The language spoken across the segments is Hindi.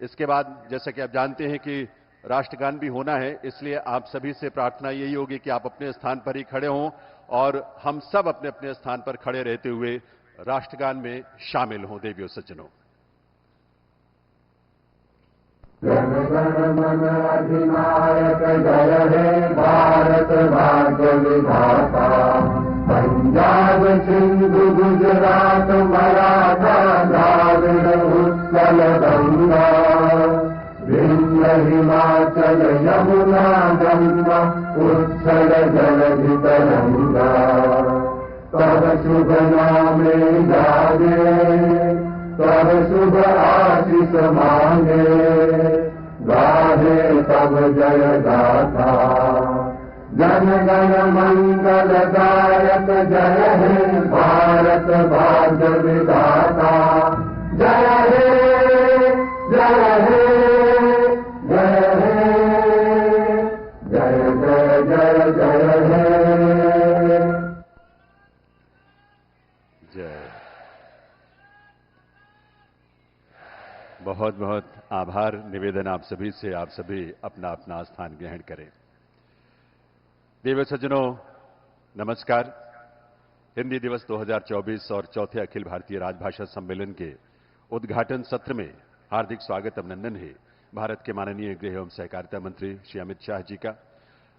इसके बाद जैसा कि आप जानते हैं कि राष्ट्रगान भी होना है, इसलिए आप सभी से प्रार्थना यही होगी कि आप अपने स्थान पर ही खड़े हों और हम सब अपने अपने स्थान पर खड़े रहते हुए राष्ट्रगान में शामिल हों। देवियों सज्जनों, जन गण मन अधिनायक जय हे भारत भाग्य विधाता, पंजाब सिंधु गुजरात मराठा द्राविड़ उत्कल गंगा, विंध्य हिमाचल यमुना गंगा उत्कल जलधि तरंगा, तब शुभ नामे जागे तब शुभ आशीष मांगे, गाहे तब जय गाथा, जन गण मंगल दायक जय हे भारत भाग्य विधाता, जय हे जय हे जय हे जय जय जय जय हे जय। बहुत बहुत आभार निवेदन आप सभी से। आप सभी अपना अपना स्थान ग्रहण करें। देव सज्जनों, नमस्कार। हिंदी दिवस 2024 और चौथे अखिल भारतीय राजभाषा सम्मेलन के उद्घाटन सत्र में हार्दिक स्वागत अभिनंदन है भारत के माननीय गृह एवं सहकारिता मंत्री श्री अमित शाह जी का।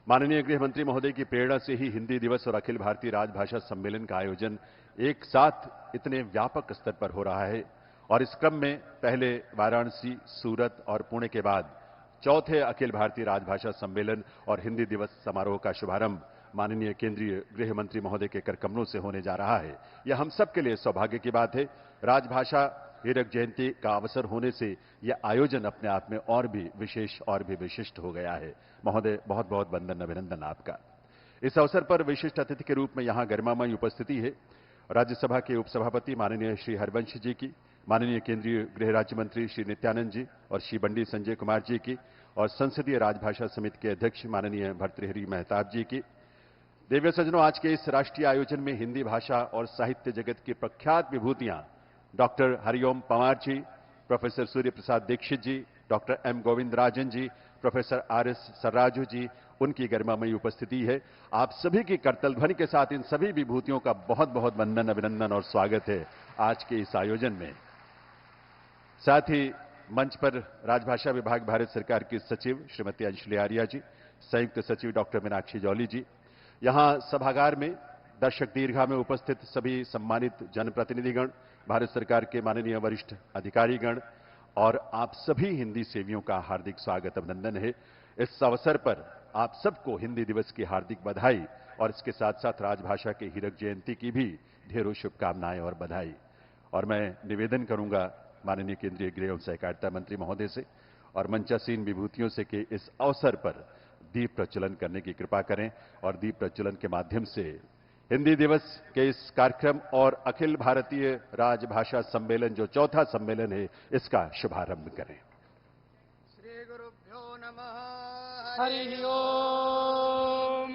माननीय गृह मंत्री महोदय की प्रेरणा से ही हिंदी दिवस और अखिल भारतीय राजभाषा सम्मेलन का आयोजन एक साथ इतने व्यापक स्तर पर हो रहा है और इस क्रम में पहले वाराणसी, सूरत और पुणे के बाद चौथे अखिल भारतीय राजभाषा सम्मेलन और हिंदी दिवस समारोह का शुभारंभ माननीय केंद्रीय गृह मंत्री महोदय के कर कमलों से होने जा रहा है। यह हम सब के लिए सौभाग्य की बात है। राजभाषा हीरक जयंती का अवसर होने से यह आयोजन अपने आप में और भी विशेष और भी विशिष्ट हो गया है। महोदय, बहुत बहुत वंदन अभिनंदन आपका। इस अवसर पर विशिष्ट अतिथि के रूप में यहां गरिमामयी उपस्थिति है राज्यसभा के उपसभापति माननीय श्री हरिवंश जी की, माननीय केंद्रीय गृह राज्य मंत्री श्री नित्यानंद जी और श्री बंडी संजय कुमार जी की, और संसदीय राजभाषा समिति के अध्यक्ष माननीय भर्तृहरि मेहताब जी की। देव्य सज्जनों, आज के इस राष्ट्रीय आयोजन में हिंदी भाषा और साहित्य जगत की प्रख्यात विभूतियां डॉक्टर हरिओम पंवार जी, प्रोफेसर सूर्य प्रसाद दीक्षित जी, डॉक्टर एम गोविंदराजन जी, प्रोफेसर आर.एस. सर्राजू जी, उनकी गरिमामयी उपस्थिति है। आप सभी की करतल ध्वनि के साथ इन सभी विभूतियों का बहुत बहुत वंदन अभिनंदन और स्वागत है आज के इस आयोजन में। साथ ही मंच पर राजभाषा विभाग भारत सरकार की सचिव श्रीमती अंशुली आर्या जी, संयुक्त सचिव डॉक्टर मीनाक्षी जौली जी, यहां सभागार में दर्शक दीर्घा में उपस्थित सभी सम्मानित जनप्रतिनिधिगण, भारत सरकार के माननीय वरिष्ठ अधिकारीगण और आप सभी हिंदी सेवियों का हार्दिक स्वागत अभिनंदन है। इस अवसर पर आप सबको हिंदी दिवस की हार्दिक बधाई और इसके साथ साथ राजभाषा के हीरक जयंती की भी ढेरों शुभकामनाएं और बधाई। और मैं निवेदन करूंगा माननीय केंद्रीय गृह एवं सहकारिता मंत्री महोदय से और मंचासीन विभूतियों से कि इस अवसर पर दीप प्रज्वलन करने की कृपा करें और दीप प्रज्वलन के माध्यम से हिंदी दिवस के इस कार्यक्रम और अखिल भारतीय राजभाषा सम्मेलन जो चौथा सम्मेलन है इसका शुभारंभ करें। श्री गुरुभ्यो नमः। हरि ओम।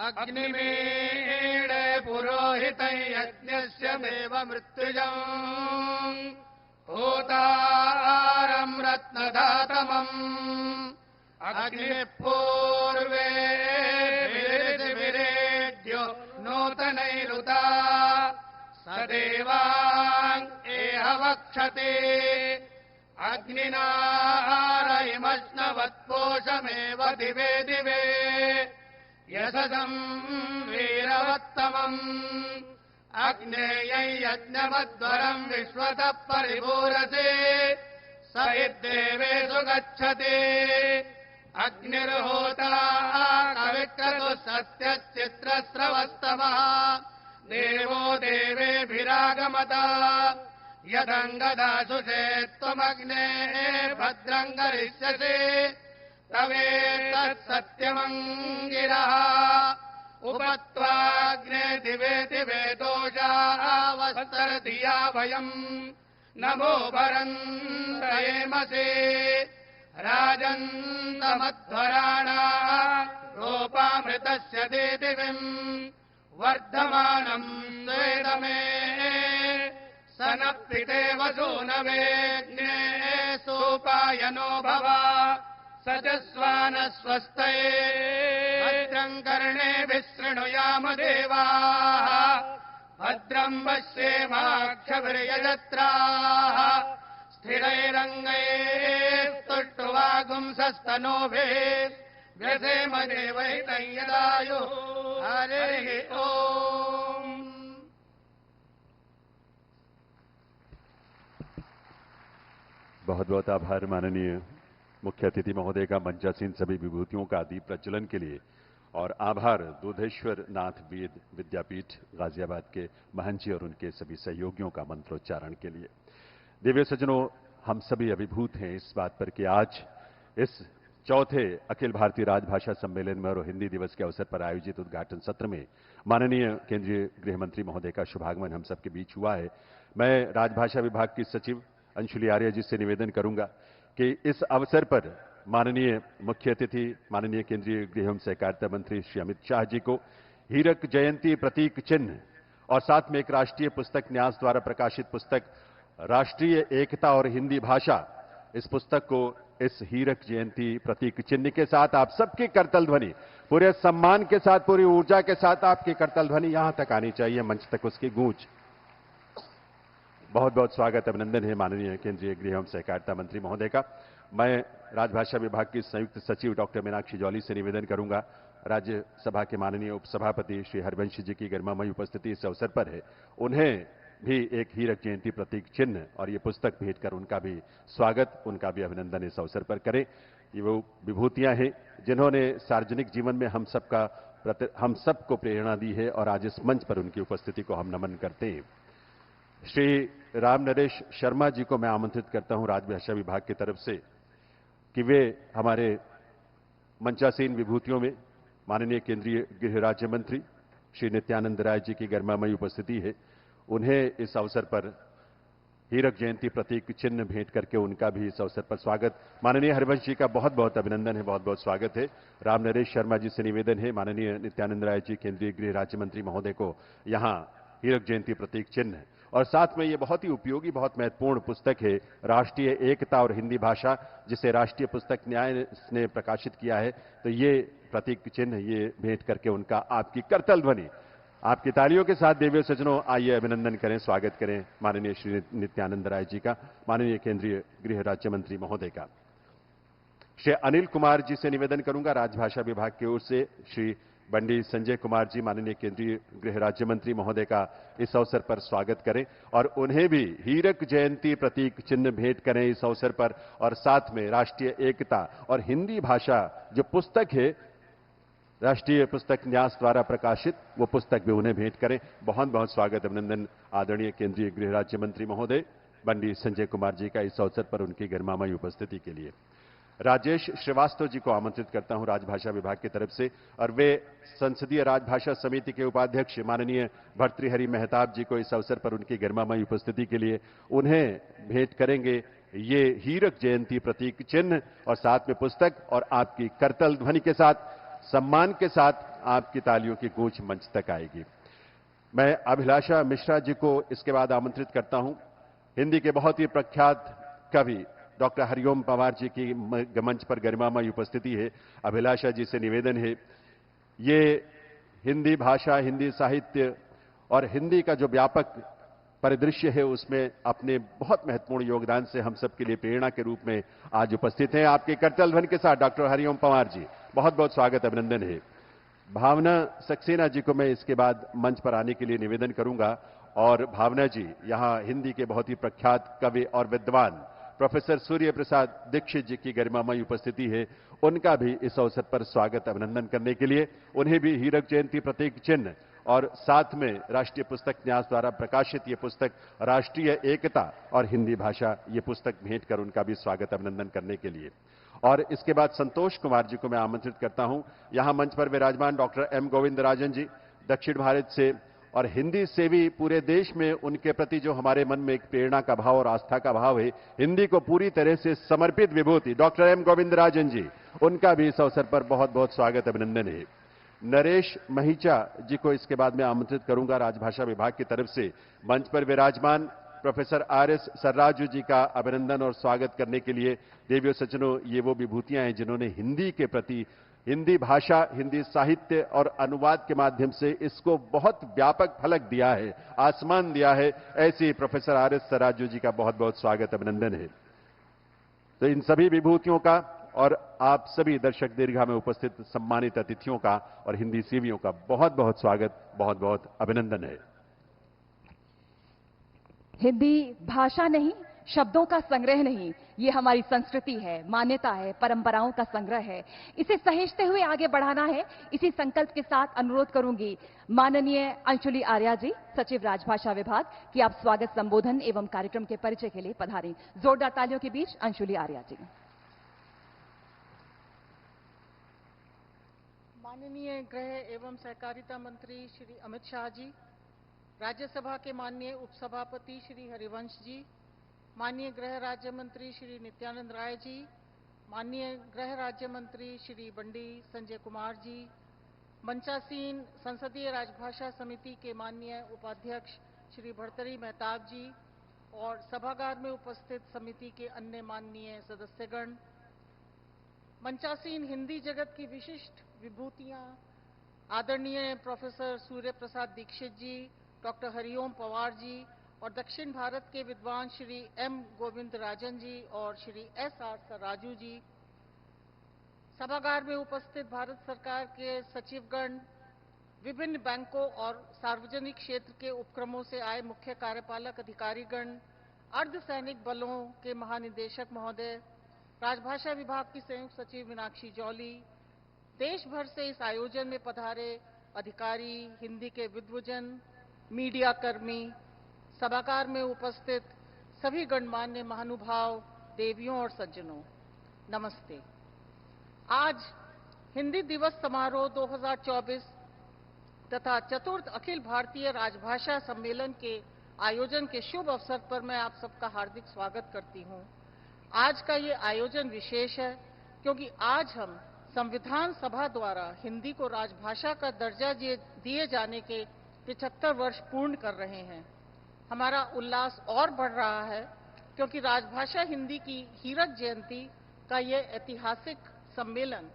अग्निमीड पुरोहित यज्ञस्य देव मृत्युजम् होतारं रत्नधातमम् अग्नि पूर्वे विरेद्यो नूतनैरुता सदेवान् एह वक्षते अग्निनारयमश्नवत्पोषमेव दिवे दिवे यशसं वीरवत्तमम् अग्नेयै यज्ञमध्वरं विश्वतः परिपूरसे स यद्देवेषु गच्छति अग्निर्होता कविक्रतुः सत्यश्चित्रस्रवस्तमः देवो देवेभिरागमत यदङ्गदासु चेत्त्वमग्नेर्भद्रं करिष्यसि तवेतत्सत्यमङ्गिरः उपत्वाग्ने दिवे दिवे दोषावस्तरधिया वयम् नमो भरन्त्रयेमसे राजन्तमध्वराणा रूपामृतस्य देदिविम् वर्धमानम् वेदमे सनप्पितेव सूनवेग्ने सोपायनो भव सजस्वानस्वस्तये भद्रम् कर्णेभिः शृणुयाम देवाः भद्रम् पश्येमाक्षभिर्यजत्राः स्थिरैरङ्गैस्तुष्टुवागुंसस्तनोभिः व्यसेम देवैतं यदायुः हरिः ओम्। बहुत बहुत आभार माननीय मुख्य अतिथि महोदय का मंचासीन सभी विभूतियों का दीप प्रज्वलन के लिए और आभार दूधेश्वर नाथ वेद विद्यापीठ गाजियाबाद के महंत जी और उनके सभी सहयोगियों का मंत्रोच्चारण के लिए। दिव्य सज्जनों, हम सभी अभिभूत हैं इस बात पर कि आज इस चौथे अखिल भारतीय राजभाषा सम्मेलन में और हिंदी दिवस के अवसर पर आयोजित उद्घाटन सत्र में माननीय केंद्रीय गृह मंत्री महोदय का शुभागमन हम सबके बीच हुआ है। मैं राजभाषा विभाग की सचिव अंशुली आर्य जी से निवेदन करूंगा कि इस अवसर पर माननीय मुख्य अतिथि माननीय केंद्रीय गृह एवं सहकारिता मंत्री श्री अमित शाह जी को हीरक जयंती प्रतीक चिन्ह और साथ में एक राष्ट्रीय पुस्तक न्यास द्वारा प्रकाशित पुस्तक राष्ट्रीय एकता और हिंदी भाषा, इस पुस्तक को इस हीरक जयंती प्रतीक चिन्ह के साथ आप सबकी करतल ध्वनि पूरे सम्मान के साथ पूरी ऊर्जा के साथ आपकी करतल ध्वनि यहां तक आनी चाहिए, मंच तक उसकी गूंज। बहुत बहुत स्वागत अभिनंदन है माननीय केंद्रीय गृह एवं सहकारिता मंत्री महोदय का। मैं राजभाषा विभाग की संयुक्त सचिव डॉक्टर मीनाक्षी जौली से निवेदन करूंगा, राज्यसभा के माननीय उपसभापति श्री हरिवंश जी की गरिमामयी उपस्थिति इस अवसर पर है, उन्हें भी एक हीरक जयंती प्रतीक चिन्ह और ये पुस्तक भेंट कर उनका भी स्वागत, उनका भी अभिनंदन इस अवसर पर करें। ये वो विभूतियां हैं जिन्होंने सार्वजनिक जीवन में हम सबको प्रेरणा दी है और आज इस मंच पर उनकी उपस्थिति को हम नमन करते हैं। श्री राम नरेश शर्मा जी को मैं आमंत्रित करता हूं राजभाषा विभाग की तरफ से कि वे हमारे मंचासीन विभूतियों में माननीय केंद्रीय गृह राज्य मंत्री श्री नित्यानंद राय जी की गरिमामयी उपस्थिति है, उन्हें इस अवसर पर हीरक जयंती प्रतीक चिन्ह भेंट करके उनका भी इस अवसर पर स्वागत। माननीय हरिवंश जी का बहुत बहुत अभिनंदन है, बहुत बहुत स्वागत है। राम नरेश शर्मा जी से निवेदन है माननीय नित्यानंद राय जी केंद्रीय गृह राज्य मंत्री महोदय को यहां हीरक जयंती प्रतीक चिन्ह और साथ में ये बहुत ही उपयोगी बहुत महत्वपूर्ण पुस्तक है राष्ट्रीय एकता और हिंदी भाषा, जिसे राष्ट्रीय पुस्तक न्याय ने प्रकाशित किया है, तो ये प्रतीक चिन्ह ये भेंट करके उनका आपकी करतल ध्वनि आपकी तालियों के साथ देवी सज्जनों आइए अभिनंदन करें, स्वागत करें माननीय श्री नित्यानंद राय जी का, माननीय केंद्रीय गृह राज्य मंत्री महोदय का। श्री अनिल कुमार जी से निवेदन करूंगा राजभाषा विभाग की ओर से श्री बंडी संजय कुमार जी माननीय केंद्रीय गृह राज्य मंत्री महोदय का इस अवसर पर स्वागत करें और उन्हें भी हीरक जयंती प्रतीक चिन्ह भेंट करें इस अवसर पर और साथ में राष्ट्रीय एकता और हिंदी भाषा जो पुस्तक है राष्ट्रीय पुस्तक न्यास द्वारा प्रकाशित वो पुस्तक भी उन्हें भेंट करें। बहुत बहुत स्वागत अभिनंदन आदरणीय केंद्रीय गृह राज्य मंत्री महोदय बंडी संजय कुमार जी का इस अवसर पर उनकी गरिमामयी उपस्थिति के लिए। राजेश श्रीवास्तव जी को आमंत्रित करता हूं राजभाषा विभाग की तरफ से और वे संसदीय राजभाषा समिति के उपाध्यक्ष माननीय भर्तृहरि मेहताब जी को इस अवसर पर उनकी गरिमामयी उपस्थिति के लिए उन्हें भेंट करेंगे ये हीरक जयंती प्रतीक चिन्ह और साथ में पुस्तक और आपकी करतल ध्वनि के साथ सम्मान के साथ आपकी तालियों की गूंज मंच तक आएगी। मैं अभिलाषा मिश्रा जी को इसके बाद आमंत्रित करता हूं। हिंदी के बहुत ही प्रख्यात कवि डॉक्टर हरिओम पवार जी की मंच पर गरिमामयी उपस्थिति है। अभिलाषा जी से निवेदन है ये हिंदी भाषा, हिंदी साहित्य और हिंदी का जो व्यापक परिदृश्य है उसमें अपने बहुत महत्वपूर्ण योगदान से हम सबके लिए प्रेरणा के रूप में आज उपस्थित हैं। आपके करतल ध्वनि के साथ डॉक्टर हरिओम पवार जी, बहुत बहुत स्वागत अभिनंदन है। भावना सक्सेना जी को मैं इसके बाद मंच पर आने के लिए निवेदन करूंगा और भावना जी यहां हिंदी के बहुत ही प्रख्यात कवि और विद्वान प्रोफेसर सूर्य प्रसाद दीक्षित जी की गरिमामयी उपस्थिति है, उनका भी इस अवसर पर स्वागत अभिनंदन करने के लिए उन्हें भी हीरक जयंती प्रतीक चिन्ह और साथ में राष्ट्रीय पुस्तक न्यास द्वारा प्रकाशित ये पुस्तक राष्ट्रीय एकता और हिंदी भाषा ये पुस्तक भेंट कर उनका भी स्वागत अभिनंदन करने के लिए। और इसके बाद संतोष कुमार जी को मैं आमंत्रित करता हूं। यहां मंच पर विराजमान डॉक्टर एम गोविंदराजन जी दक्षिण भारत से और हिंदी से भी पूरे देश में उनके प्रति जो हमारे मन में एक प्रेरणा का भाव और आस्था का भाव है, हिंदी को पूरी तरह से समर्पित विभूति डॉक्टर एम गोविंदराजन जी, उनका भी इस अवसर पर बहुत बहुत स्वागत अभिनंदन है। नरेश महिचा जी को इसके बाद में आमंत्रित करूंगा राजभाषा विभाग की तरफ से। मंच पर विराजमान प्रोफेसर आर.एस. सर्राजू जी का अभिनंदन और स्वागत करने के लिए। देवियों सज्जनों, ये वो विभूतियां हैं जिन्होंने हिंदी के प्रति, हिंदी भाषा, हिंदी साहित्य और अनुवाद के माध्यम से इसको बहुत व्यापक फलक दिया है, आसमान दिया है। ऐसी प्रोफेसर आर.एस. सर्राजू जी का बहुत बहुत स्वागत, अभिनंदन है। तो इन सभी विभूतियों का और आप सभी दर्शक दीर्घा में उपस्थित सम्मानित अतिथियों का और हिंदी सेवियों का बहुत बहुत स्वागत, बहुत बहुत अभिनंदन है। हिंदी भाषा नहीं, शब्दों का संग्रह नहीं, ये हमारी संस्कृति है, मान्यता है, परंपराओं का संग्रह है। इसे सहेजते हुए आगे बढ़ाना है। इसी संकल्प के साथ अनुरोध करूंगी माननीय अंशुली आर्या जी, सचिव राजभाषा विभाग, कि आप स्वागत संबोधन एवं कार्यक्रम के परिचय के लिए पधारें। जोरदार तालियों के बीच अंशुली आर्या जी। माननीय गृह एवं सहकारिता मंत्री श्री अमित शाह जी, राज्यसभा के माननीय उपसभापति श्री हरिवंश जी, माननीय गृह राज्य मंत्री श्री नित्यानंद राय जी, माननीय गृह राज्य मंत्री श्री बंडी संजय कुमार जी, मंचासीन संसदीय राजभाषा समिति के माननीय उपाध्यक्ष श्री भर्तरी मेहताब जी और सभागार में उपस्थित समिति के अन्य माननीय सदस्यगण, मंचासीन हिंदी जगत की विशिष्ट विभूतियां आदरणीय प्रोफेसर सूर्य प्रसाद दीक्षित जी, डॉक्टर हरिओम पवार जी और दक्षिण भारत के विद्वान श्री एम गोविंद राजन जी और श्री एस.आर. सर्राजू जी, सभागार में उपस्थित भारत सरकार के सचिवगण, विभिन्न बैंकों और सार्वजनिक क्षेत्र के उपक्रमों से आए मुख्य कार्यपालक अधिकारीगण, अर्धसैनिक बलों के महानिदेशक महोदय, राजभाषा विभाग की संयुक्त सचिव मीनाक्षी जौली, देश भर से इस आयोजन में पधारे अधिकारी, हिंदी के विद्वजन, मीडिया कर्मी, सभागार में उपस्थित सभी गणमान्य महानुभाव, देवियों और सज्जनों, नमस्ते। आज हिंदी दिवस समारोह 2024 तथा चतुर्थ अखिल भारतीय राजभाषा सम्मेलन के आयोजन के शुभ अवसर पर मैं आप सबका हार्दिक स्वागत करती हूं। आज का ये आयोजन विशेष है क्योंकि आज हम संविधान सभा द्वारा हिंदी को राजभाषा का दर्जा दिए जाने के 75 वर्ष पूर्ण कर रहे हैं। हमारा उल्लास और बढ़ रहा है क्योंकि राजभाषा हिंदी की हीरक जयंती का ये ऐतिहासिक सम्मेलन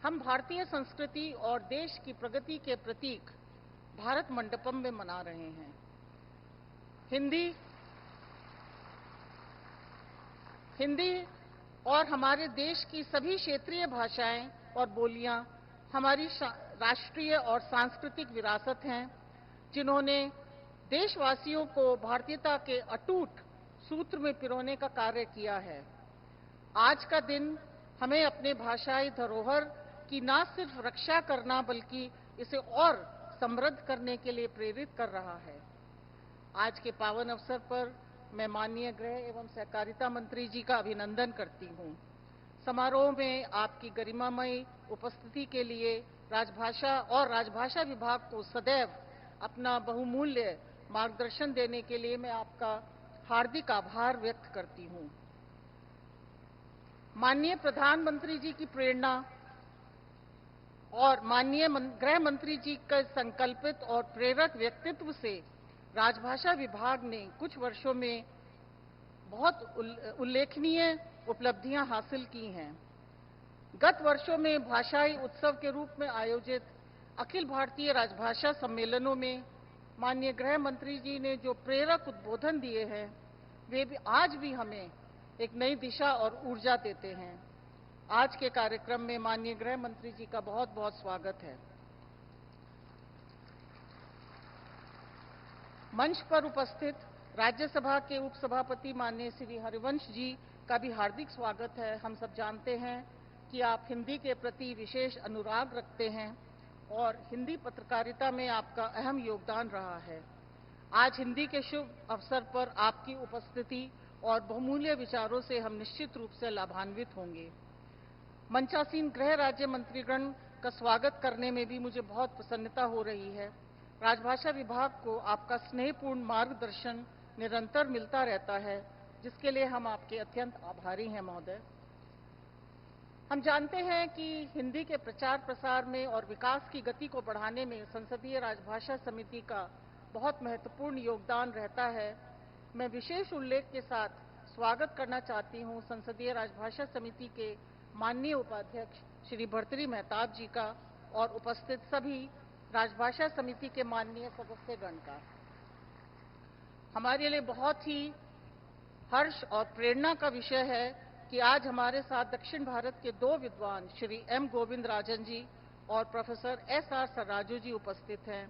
हम भारतीय संस्कृति और देश की प्रगति के प्रतीक भारत मंडपम में मना रहे हैं। हिंदी और हमारे देश की सभी क्षेत्रीय भाषाएं और बोलियां हमारी राष्ट्रीय और सांस्कृतिक विरासत हैं, जिन्होंने देशवासियों को भारतीयता के अटूट सूत्र में पिरोने का कार्य किया है। आज का दिन हमें अपने भाषाई धरोहर की न सिर्फ रक्षा करना बल्कि इसे और समृद्ध करने के लिए प्रेरित कर रहा है। आज के पावन अवसर पर मैं माननीय गृह एवं सहकारिता मंत्री जी का अभिनंदन करती हूँ। समारोह में आपकी गरिमामयी उपस्थिति के लिए राजभाषा और राजभाषा विभाग को सदैव अपना बहुमूल्य मार्गदर्शन देने के लिए मैं आपका हार्दिक आभार व्यक्त करती हूँ। माननीय प्रधानमंत्री जी की प्रेरणा और माननीय गृह मंत्री जी के संकल्पित और प्रेरक व्यक्तित्व से राजभाषा विभाग ने कुछ वर्षों में बहुत उल्लेखनीय उपलब्धियां हासिल की हैं। गत वर्षों में भाषाई उत्सव के रूप में आयोजित अखिल भारतीय राजभाषा सम्मेलनों में माननीय गृह मंत्री जी ने जो प्रेरक उद्बोधन दिए हैं, वे भी आज भी हमें एक नई दिशा और ऊर्जा देते हैं। आज के कार्यक्रम में माननीय गृह मंत्री जी का बहुत बहुत स्वागत है। मंच पर उपस्थित राज्यसभा के उपसभापति माननीय श्री हरिवंश जी का भी हार्दिक स्वागत है। हम सब जानते हैं कि आप हिंदी के प्रति विशेष अनुराग रखते हैं और हिंदी पत्रकारिता में आपका अहम योगदान रहा है। आज हिंदी के शुभ अवसर पर आपकी उपस्थिति और बहुमूल्य विचारों से हम निश्चित रूप से लाभान्वित होंगे। मंचासीन गृह राज्य मंत्रीगण का स्वागत करने में भी मुझे बहुत प्रसन्नता हो रही है। राजभाषा विभाग को आपका स्नेहपूर्ण मार्गदर्शन निरंतर मिलता रहता है, जिसके लिए हम आपके अत्यंत आभारी हैं महोदय। हम जानते हैं कि हिंदी के प्रचार प्रसार में और विकास की गति को बढ़ाने में संसदीय राजभाषा समिति का बहुत महत्वपूर्ण योगदान रहता है। मैं विशेष उल्लेख के साथ स्वागत करना चाहती हूं संसदीय राजभाषा समिति के माननीय उपाध्यक्ष श्री भर्तृहरि मेहताब जी का और उपस्थित सभी राजभाषा समिति के माननीय सदस्यगण का। हमारे लिए बहुत ही हर्ष और प्रेरणा का विषय है कि आज हमारे साथ दक्षिण भारत के दो विद्वान श्री एम गोविंदराजन जी और प्रोफेसर एस.आर. सराजू जी उपस्थित हैं।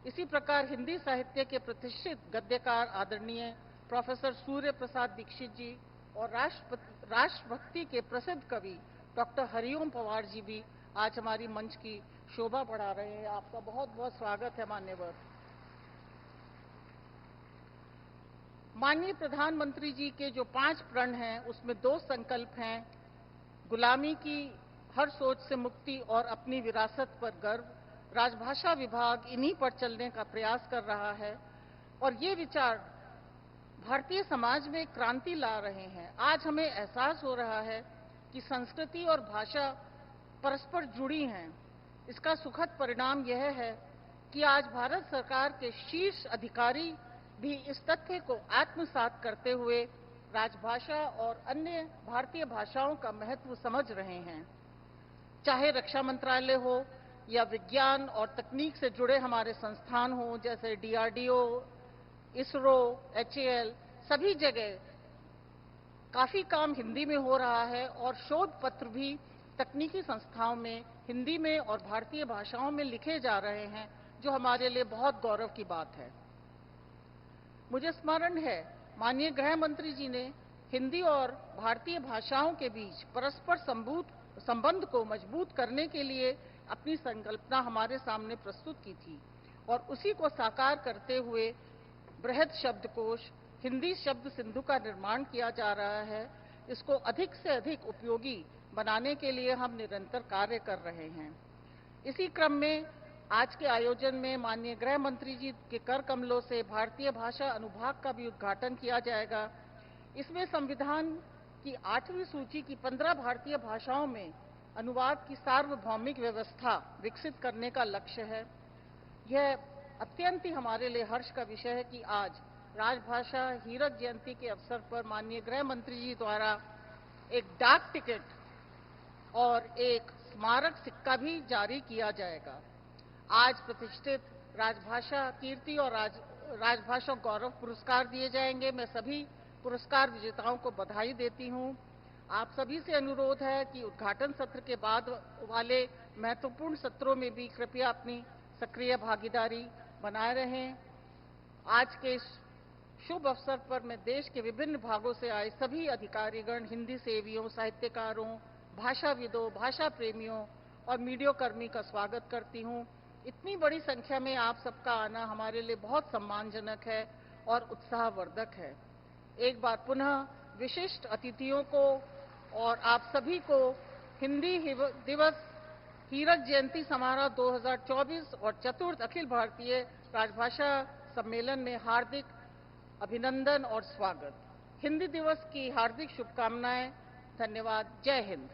इसी प्रकार हिंदी साहित्य के प्रतिष्ठित गद्यकार आदरणीय प्रोफेसर सूर्य प्रसाद दीक्षित जी और राष्ट्रभक्ति के प्रसिद्ध कवि डॉक्टर हरिओम पवार जी भी आज हमारी मंच की शोभा बढ़ा रहे हैं। आपका बहुत बहुत स्वागत है मान्यवर। माननीय प्रधानमंत्री जी के जो 5 प्रण हैं उसमें 2 संकल्प हैं, गुलामी की हर सोच से मुक्ति और अपनी विरासत पर गर्व। राजभाषा विभाग इन्हीं पर चलने का प्रयास कर रहा है और ये विचार भारतीय समाज में क्रांति ला रहे हैं। आज हमें एहसास हो रहा है कि संस्कृति और भाषा परस्पर जुड़ी हैं। इसका सुखद परिणाम यह है कि आज भारत सरकार के शीर्ष अधिकारी भी इस तथ्य को आत्मसात करते हुए राजभाषा और अन्य भारतीय भाषाओं का महत्व समझ रहे हैं। चाहे रक्षा मंत्रालय हो या विज्ञान और तकनीक से जुड़े हमारे संस्थान हो जैसे DRDO, इसरो, HAL, सभी जगह काफी काम हिंदी में हो रहा है और शोध पत्र भी तकनीकी संस्थाओं में हिंदी में और भारतीय भाषाओं में लिखे जा रहे हैं, जो हमारे लिए बहुत गौरव की बात है। मुझे स्मरण है माननीय गृह मंत्री जी ने हिंदी और भारतीय भाषाओं के बीच परस्पर संबंध को मजबूत करने के लिए अपनी संकल्पना हमारे सामने प्रस्तुत की थी और उसी को साकार करते हुए बृहद शब्दकोश हिंदी शब्द सिंधु का निर्माण किया जा रहा है। इसको अधिक से अधिक उपयोगी बनाने के लिए हम निरंतर कार्य कर रहे हैं। इसी क्रम में आज के आयोजन में माननीय गृह मंत्री जी के कर कमलों से भारतीय भाषा अनुभाग का भी उद्घाटन किया जाएगा। इसमें संविधान की 8वीं सूची की 15 भारतीय भाषाओं में अनुवाद की सार्वभौमिक व्यवस्था विकसित करने का लक्ष्य है। यह अत्यंत ही हमारे लिए हर्ष का विषय है कि आज राजभाषा हीरक जयंती के अवसर पर माननीय गृह मंत्री जी द्वारा एक डाक टिकट और एक स्मारक सिक्का भी जारी किया जाएगा। आज प्रतिष्ठित राजभाषा कीर्ति और राजभाषा गौरव पुरस्कार दिए जाएंगे। मैं सभी पुरस्कार विजेताओं को बधाई देती हूं। आप सभी से अनुरोध है कि उद्घाटन सत्र के बाद वाले महत्वपूर्ण सत्रों में भी कृपया अपनी सक्रिय भागीदारी बनाए रहें। आज के इस शुभ अवसर पर मैं देश के विभिन्न भागों से आए सभी अधिकारीगण, हिंदी सेवियों, साहित्यकारों, भाषाविदों, भाषा प्रेमियों और मीडियाकर्मी का स्वागत करती हूं। इतनी बड़ी संख्या में आप सबका आना हमारे लिए बहुत सम्मानजनक है और उत्साहवर्धक है। एक बार पुनः विशिष्ट अतिथियों को और आप सभी को हिंदी दिवस हीरक जयंती समारोह 2024 और चतुर्थ अखिल भारतीय राजभाषा सम्मेलन में हार्दिक अभिनंदन और स्वागत। हिंदी दिवस की हार्दिक शुभकामनाएं। धन्यवाद। जय हिंद।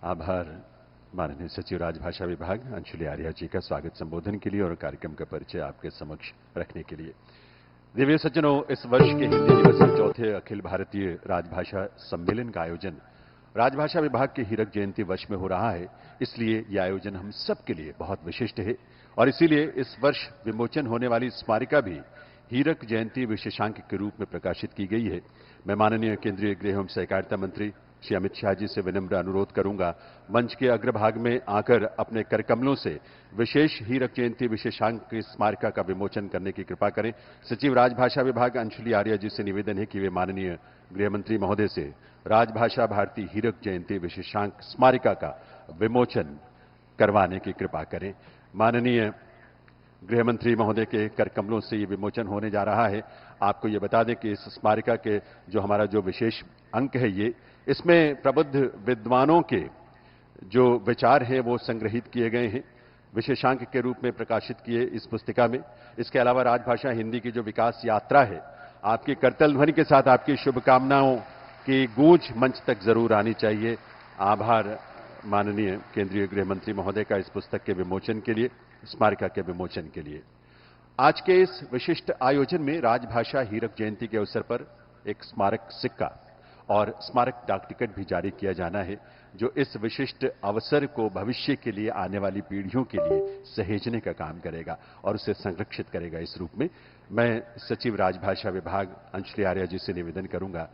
आभार माननीय सचिव राजभाषा विभाग अंशुली आर्या जी का स्वागत संबोधन के लिए और कार्यक्रम का परिचय आपके समक्ष रखने के लिए। दिव्य सज्जनों, इस वर्ष के हिंदी दिवस के चौथे अखिल भारतीय राजभाषा सम्मेलन का आयोजन राजभाषा विभाग के हीरक जयंती वर्ष में हो रहा है। इसलिए यह आयोजन हम सब के लिए बहुत विशिष्ट है और इसीलिए इस वर्ष विमोचन होने वाली स्मारिका भी हीरक जयंती विशेषांक के रूप में प्रकाशित की गई है। मैं माननीय केंद्रीय गृह एवं सहकारिता मंत्री श्री अमित शाह जी से विनम्र अनुरोध करूंगा, मंच के अग्रभाग में आकर अपने करकमलों से विशेष हीरक जयंती विशेषांक की स्मारिका का विमोचन करने की कृपा करें। सचिव राजभाषा विभाग अंशुली आर्या जी से निवेदन है कि वे माननीय गृह मंत्री महोदय से राजभाषा भारती हीरक जयंती विशेषांक स्मारिका का विमोचन करवाने की कृपा करें। माननीय गृह मंत्री महोदय के करकमलों से ये विमोचन होने जा रहा है। आपको ये बता दें कि इस स्मारिका के जो हमारा जो विशेष अंक है, ये इसमें प्रबुद्ध विद्वानों के जो विचार हैं वो संग्रहित किए गए हैं, विशेषांक के रूप में प्रकाशित किए इस पुस्तिका में। इसके अलावा राजभाषा हिंदी की जो विकास यात्रा है, आपकी करतल ध्वनि के साथ आपकी शुभकामनाओं की गूंज मंच तक जरूर आनी चाहिए। आभार माननीय केंद्रीय गृह मंत्री महोदय का इस पुस्तक के विमोचन के लिए, स्मारिका के विमोचन के लिए। आज के इस विशिष्ट आयोजन में राजभाषा हीरक जयंती के अवसर पर एक स्मारक सिक्का और स्मारक डाक टिकट भी जारी किया जाना है, जो इस विशिष्ट अवसर को भविष्य के लिए, आने वाली पीढ़ियों के लिए सहेजने का काम करेगा और उसे संरक्षित करेगा। इस रूप में मैं सचिव राजभाषा विभाग अंशुली आर्या जी से निवेदन करूंगा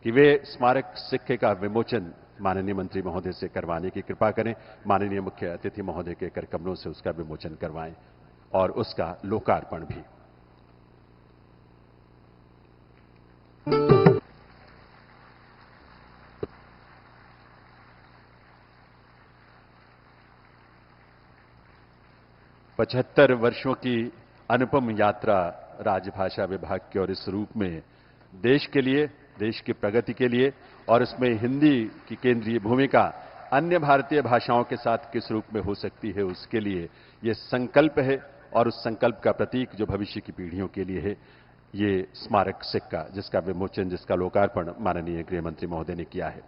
कि वे स्मारक सिक्के का विमोचन माननीय मंत्री महोदय से करवाने की कृपा करें, माननीय मुख्य अतिथि महोदय के करकमलों से उसका विमोचन करवाएं और उसका लोकार्पण भी। पचहत्तर वर्षों की अनुपम यात्रा राजभाषा विभाग की और इस रूप में देश के लिए, देश की प्रगति के लिए और इसमें हिंदी की केंद्रीय भूमिका अन्य भारतीय भाषाओं के साथ किस रूप में हो सकती है, उसके लिए ये संकल्प है और उस संकल्प का प्रतीक जो भविष्य की पीढ़ियों के लिए है, ये स्मारक सिक्का, जिसका विमोचन, जिसका लोकार्पण माननीय गृह मंत्री महोदय ने किया है।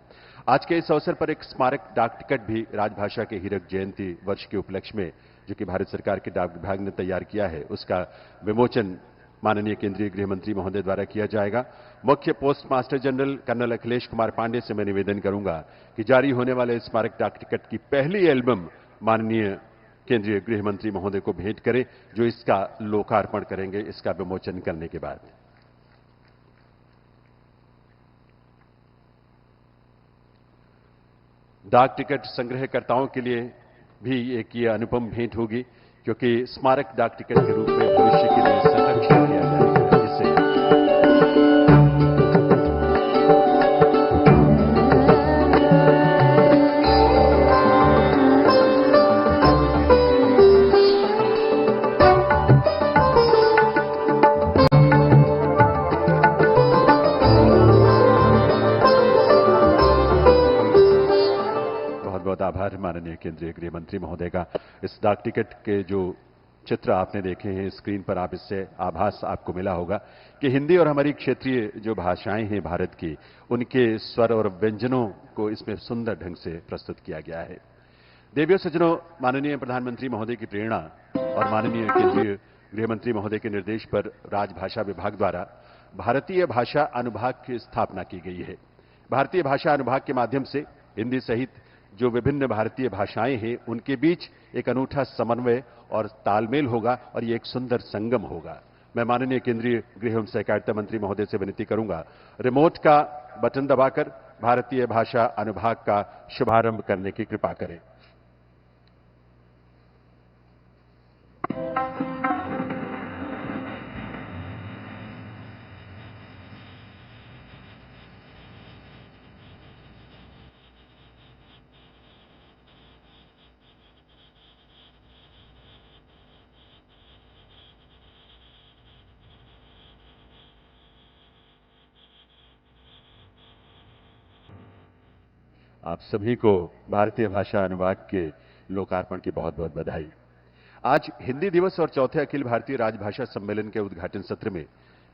आज के इस अवसर पर एक स्मारक डाक टिकट भी राजभाषा के हीरक जयंती वर्ष के उपलक्ष्य में, जो कि भारत सरकार के डाक विभाग ने तैयार किया है, उसका विमोचन माननीय केंद्रीय गृह मंत्री महोदय द्वारा किया जाएगा। मुख्य postmaster general colonel Akhilesh Kumar Pandey से मैं निवेदन करूंगा कि जारी होने वाले स्मारक डाक टिकट की पहली एल्बम माननीय केंद्रीय गृह मंत्री महोदय को भेंट करें, जो इसका लोकार्पण करेंगे इसका विमोचन करने के बाद। डाक टिकट संग्रहकर्ताओं के लिए भी एक ये अनुपम भेंट होगी, क्योंकि स्मारक डाक टिकट के रूप में भविष्य के लिए संरक्षण किया जाएगा। इससे बहुत आभार माननीय केंद्रीय गृह मंत्री महोदय का। इस डाक टिकट के जो चित्र आपने देखे हैं स्क्रीन पर, आप इससे आभास आपको मिला होगा कि हिंदी और हमारी क्षेत्रीय जो भाषाएं हैं भारत की, उनके स्वर और व्यंजनों को इसमें सुंदर ढंग से प्रस्तुत किया गया है। देवियों सज्जनों, माननीय प्रधानमंत्री महोदय की प्रेरणा और माननीय केंद्रीय गृह मंत्री महोदय के निर्देश पर राजभाषा विभाग द्वारा भारतीय भाषा अनुभाग की स्थापना की गई है। भारतीय भाषा अनुभाग के माध्यम से हिंदी सहित जो विभिन्न भारतीय भाषाएं हैं, उनके बीच एक अनूठा समन्वय और तालमेल होगा और ये एक सुंदर संगम होगा। मैं माननीय केंद्रीय गृह एवं सहकारिता मंत्री महोदय से विनती करूंगा, रिमोट का बटन दबाकर भारतीय भाषा अनुभाग का शुभारंभ करने की कृपा करें। आप सभी को भारतीय भाषा अनुभाग के लोकार्पण की बहुत बहुत बधाई। आज हिंदी दिवस और चौथे अखिल भारतीय राजभाषा सम्मेलन के उद्घाटन सत्र में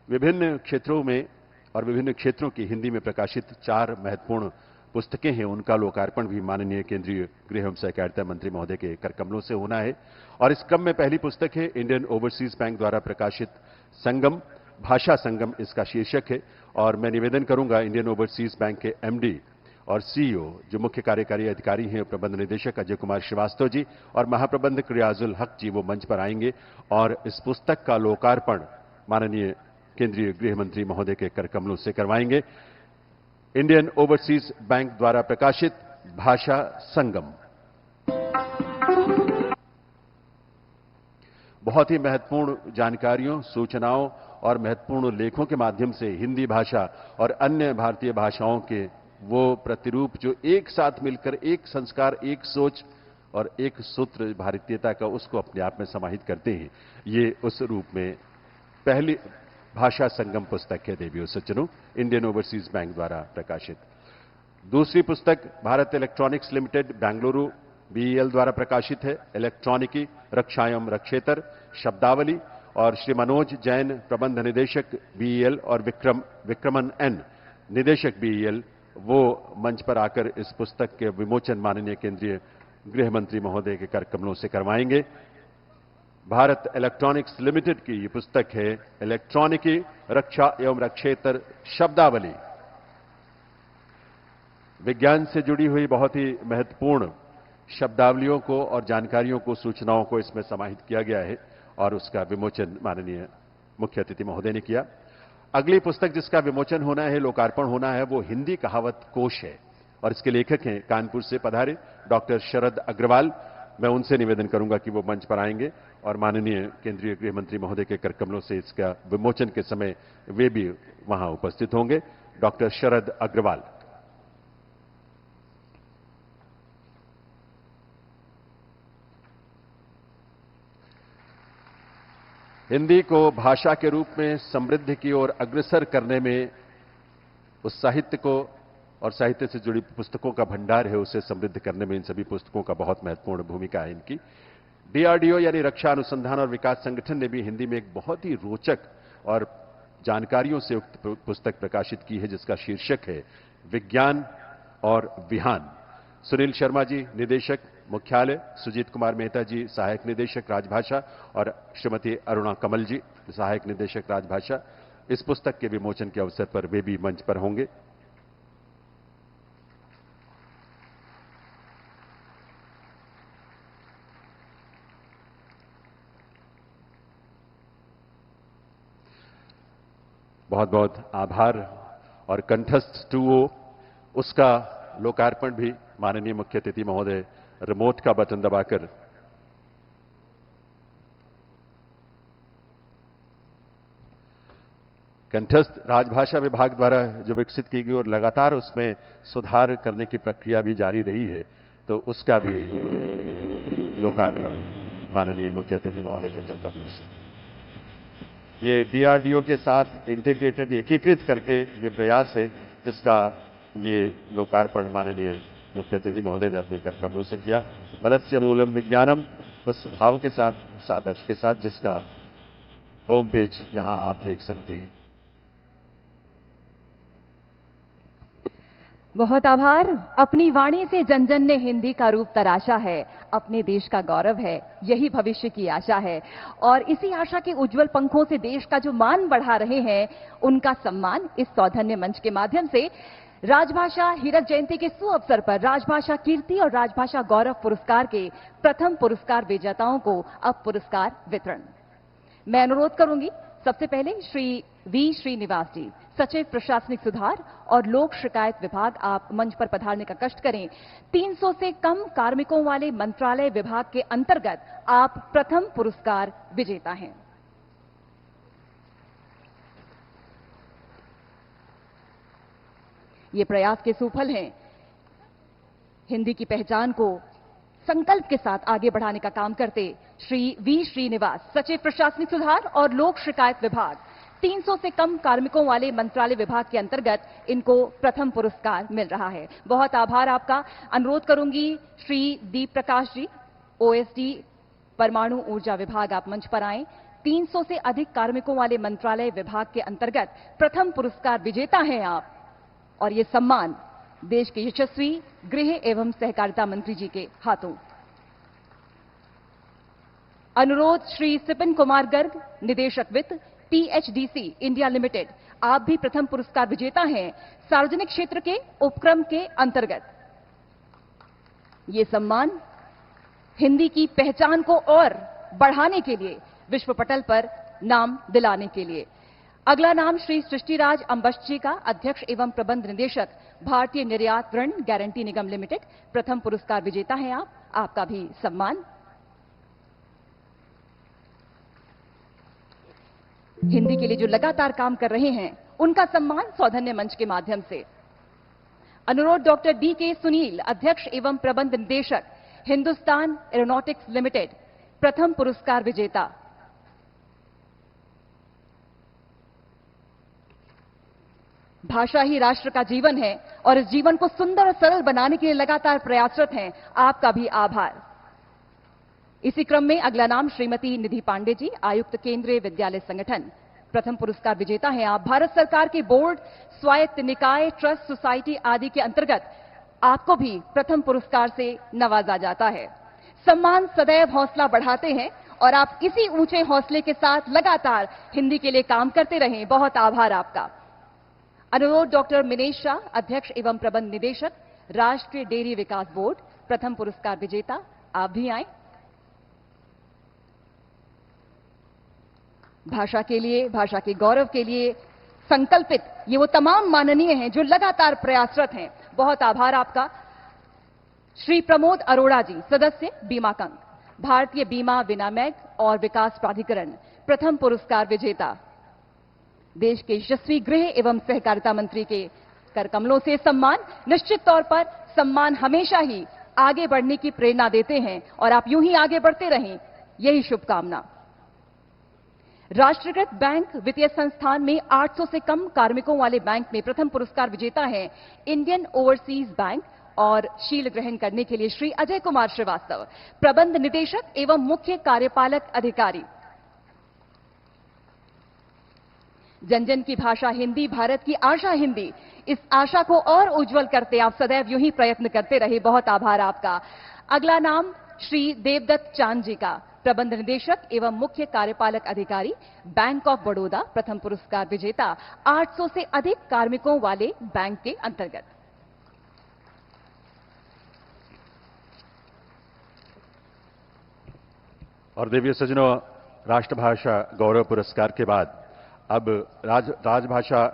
विभिन्न क्षेत्रों में और विभिन्न क्षेत्रों की हिंदी में प्रकाशित 4 महत्वपूर्ण पुस्तकें हैं, उनका लोकार्पण भी माननीय केंद्रीय गृह एवं सहकारिता मंत्री महोदय के करकमलों से होना है। और इस क्रम में पहली पुस्तक है इंडियन ओवरसीज बैंक द्वारा प्रकाशित संगम, भाषा संगम इसका शीर्षक है। और मैं निवेदन करूंगा इंडियन ओवरसीज बैंक के एमडी और सीईओ जो मुख्य कार्यकारी अधिकारी हैं, प्रबंध निदेशक अजय कुमार श्रीवास्तव जी और महाप्रबंधक रियाजुल हक जी, वो मंच पर आएंगे और इस पुस्तक का लोकार्पण माननीय केंद्रीय गृह मंत्री महोदय के करकमलों से करवाएंगे। इंडियन ओवरसीज बैंक द्वारा प्रकाशित भाषा संगम बहुत ही महत्वपूर्ण जानकारियों, सूचनाओं और महत्वपूर्ण लेखों के माध्यम से हिंदी भाषा और अन्य भारतीय भाषाओं के वो प्रतिरूप जो एक साथ मिलकर एक संस्कार, एक सोच और एक सूत्र भारतीयता का, उसको अपने आप में समाहित करते हैं। ये उस रूप में पहली भाषा संगम पुस्तक है देवियों सज्जनों, इंडियन ओवरसीज बैंक द्वारा प्रकाशित। दूसरी पुस्तक Bharat electronics limited Bengaluru BEL द्वारा प्रकाशित है, इलेक्ट्रॉनिकी रक्षायम रक्षेतर शब्दावली, और श्री मनोज जैन प्रबंध निदेशक बीईएल और विक्रमन एन निदेशक बीईएल वो मंच पर आकर इस पुस्तक के विमोचन माननीय केंद्रीय गृह मंत्री महोदय के कर कमलों से करवाएंगे। भारत इलेक्ट्रॉनिक्स लिमिटेड की ये पुस्तक है, इलेक्ट्रॉनिकी रक्षा एवं रक्षेतर शब्दावली। विज्ञान से जुड़ी हुई बहुत ही महत्वपूर्ण शब्दावलियों को और जानकारियों को, सूचनाओं को इसमें समाहित किया गया है और उसका विमोचन माननीय मुख्य अतिथि महोदय ने किया। अगली पुस्तक जिसका विमोचन होना है, लोकार्पण होना है, वो हिंदी कहावत कोश है और इसके लेखक हैं कानपुर से पधारे डॉक्टर शरद अग्रवाल। मैं उनसे निवेदन करूंगा कि वो मंच पर आएंगे और माननीय केंद्रीय गृह मंत्री महोदय के करकमलों से इसका विमोचन के समय वे भी वहां उपस्थित होंगे। डॉक्टर शरद अग्रवाल। हिंदी को भाषा के रूप में समृद्धि की ओर अग्रसर करने में, उस साहित्य को और साहित्य से जुड़ी पुस्तकों का भंडार है, उसे समृद्ध करने में इन सभी पुस्तकों का बहुत महत्वपूर्ण भूमिका है इनकी। डीआरडीओ यानी रक्षा अनुसंधान और विकास संगठन ने भी हिंदी में एक बहुत ही रोचक और जानकारियों से युक्त पुस्तक प्रकाशित की है जिसका शीर्षक है विज्ञान और विहान। सुनील शर्मा जी निदेशक मुख्यालय, सुजीत कुमार मेहता जी सहायक निदेशक राजभाषा और श्रीमती अरुणा कमल जी सहायक निदेशक राजभाषा, इस पुस्तक के विमोचन के अवसर पर वे भी मंच पर होंगे। बहुत बहुत आभार। और कंठस्थ 2O उसका लोकार्पण भी माननीय मुख्य अतिथि महोदय रिमोट का बटन दबाकर कंठस्थ राजभाषा विभाग द्वारा जो विकसित की गई और लगातार उसमें सुधार करने की प्रक्रिया भी जारी रही है, तो उसका भी लोकार्पण माननीय मुख्य अतिथि महोदय के तरफ से। ये डीआरडीओ के साथ इंटीग्रेटेड, एकीकृत करके ये प्रयास है जिसका ये लोकार्पण माननीय मुख्य अतिथि महोदय ने अपने कर्तव्यों से किया। वलस्य मूलम विज्ञानम, उस भाव के साथ, सादर्श के साथ, जिसका होम पेज यहां आप देख सकते हैं। बहुत आभार। अपनी वाणी से जन जन ने हिंदी का रूप तराशा है, अपने देश का गौरव है, यही भविष्य की आशा है और इसी आशा के उज्जवल पंखों से देश का जो मान बढ़ा रहे हैं, उनका सम्मान इस सौजन्य मंच के माध्यम से राजभाषा हीरक जयंती के सुअवसर पर राजभाषा कीर्ति और राजभाषा गौरव पुरस्कार के प्रथम पुरस्कार विजेताओं को अब पुरस्कार वितरण। मैं अनुरोध करूंगी सबसे पहले श्री वी श्रीनिवास जी, सचिव प्रशासनिक सुधार और लोक शिकायत विभाग, आप मंच पर पधारने का कष्ट करें। 300 से कम कार्मिकों वाले मंत्रालय विभाग के अंतर्गत आप प्रथम पुरस्कार विजेता हैं। ये प्रयास के सुफल हैं। हिंदी की पहचान को संकल्प के साथ आगे बढ़ाने का काम करते श्री वी श्रीनिवास, सचिव प्रशासनिक सुधार और लोक शिकायत विभाग, 300 से कम कार्मिकों वाले मंत्रालय विभाग के अंतर्गत इनको प्रथम पुरस्कार मिल रहा है। बहुत आभार आपका। अनुरोध करूंगी श्री दीप प्रकाश जी, ओएसडी परमाणु ऊर्जा विभाग, आप मंच पर आएं। 300 से अधिक कार्मिकों वाले मंत्रालय विभाग के अंतर्गत प्रथम पुरस्कार विजेता हैं आप और ये सम्मान देश के यशस्वी गृह एवं सहकारिता मंत्री जी के हाथों। अनुरोध श्री सिपिन कुमार गर्ग, निदेशक वित्त, टीएचडीसी इंडिया लिमिटेड, आप भी प्रथम पुरस्कार विजेता हैं सार्वजनिक क्षेत्र के उपक्रम के अंतर्गत। ये सम्मान हिंदी की पहचान को और बढ़ाने के लिए, विश्व पटल पर नाम दिलाने के लिए। अगला नाम श्री सृष्टिराज अंबष्ट जी का, अध्यक्ष एवं प्रबंध निदेशक, भारतीय निर्यात ऋण गारंटी निगम लिमिटेड, प्रथम पुरस्कार विजेता हैं आप, आपका भी सम्मान। हिंदी के लिए जो लगातार काम कर रहे हैं, उनका सम्मान सौजन्य मंच के माध्यम से। अनुरोध डॉक्टर डी.के. सुनील, अध्यक्ष एवं प्रबंध निदेशक, हिंदुस्तान एरोनॉटिक्स लिमिटेड, प्रथम पुरस्कार विजेता। भाषा ही राष्ट्र का जीवन है और इस जीवन को सुंदर और सरल बनाने के लिए लगातार प्रयासरत हैं, आपका भी आभार। इसी क्रम में अगला नाम श्रीमती निधि पांडे जी, आयुक्त केंद्रीय विद्यालय संगठन, प्रथम पुरस्कार विजेता हैं आप। भारत सरकार के बोर्ड, स्वायत्त निकाय, ट्रस्ट, सोसाइटी आदि के अंतर्गत आपको भी प्रथम पुरस्कार से नवाजा जाता है। सम्मान सदैव हौसला बढ़ाते हैं और आप इसी ऊंचे हौसले के साथ लगातार हिंदी के लिए काम करते रहें। बहुत आभार आपका। अनुरोध डॉक्टर मिनेश शाह, अध्यक्ष एवं प्रबंध निदेशक, राष्ट्रीय डेयरी विकास बोर्ड, प्रथम पुरस्कार विजेता, आप भी आए। भाषा के लिए, भाषा के गौरव के लिए संकल्पित ये वो तमाम माननीय हैं जो लगातार प्रयासरत हैं। बहुत आभार आपका। श्री प्रमोद अरोड़ा जी, सदस्य बीमा कंग, भारतीय बीमा विनियामक और विकास प्राधिकरण, प्रथम पुरस्कार विजेता। देश के यशस्वी गृह एवं सहकारिता मंत्री के कर कमलों से सम्मान। निश्चित तौर पर सम्मान हमेशा ही आगे बढ़ने की प्रेरणा देते हैं और आप यूं ही आगे बढ़ते रहें, यही शुभकामना। राष्ट्रीयकृत बैंक वित्तीय संस्थान में 800 से कम कार्मिकों वाले बैंक में प्रथम पुरस्कार विजेता है इंडियन ओवरसीज बैंक और शील ग्रहण करने के लिए श्री अजय कुमार श्रीवास्तव, प्रबंध निदेशक एवं मुख्य कार्यपालक अधिकारी। जन जन की भाषा हिंदी, भारत की आशा हिंदी, इस आशा को और उज्जवल करते आप सदैव यूं ही प्रयत्न करते रहे। बहुत आभार आपका। अगला नाम श्री देवदत्त चांद जी का, प्रबंध निदेशक एवं मुख्य कार्यपालक अधिकारी, बैंक ऑफ बड़ौदा, प्रथम पुरस्कार विजेता, 800 से अधिक कार्मिकों वाले बैंक के अंतर्गत। और देवीय सज्जनों, राष्ट्रभाषा गौरव पुरस्कार के बाद अब राजभाषा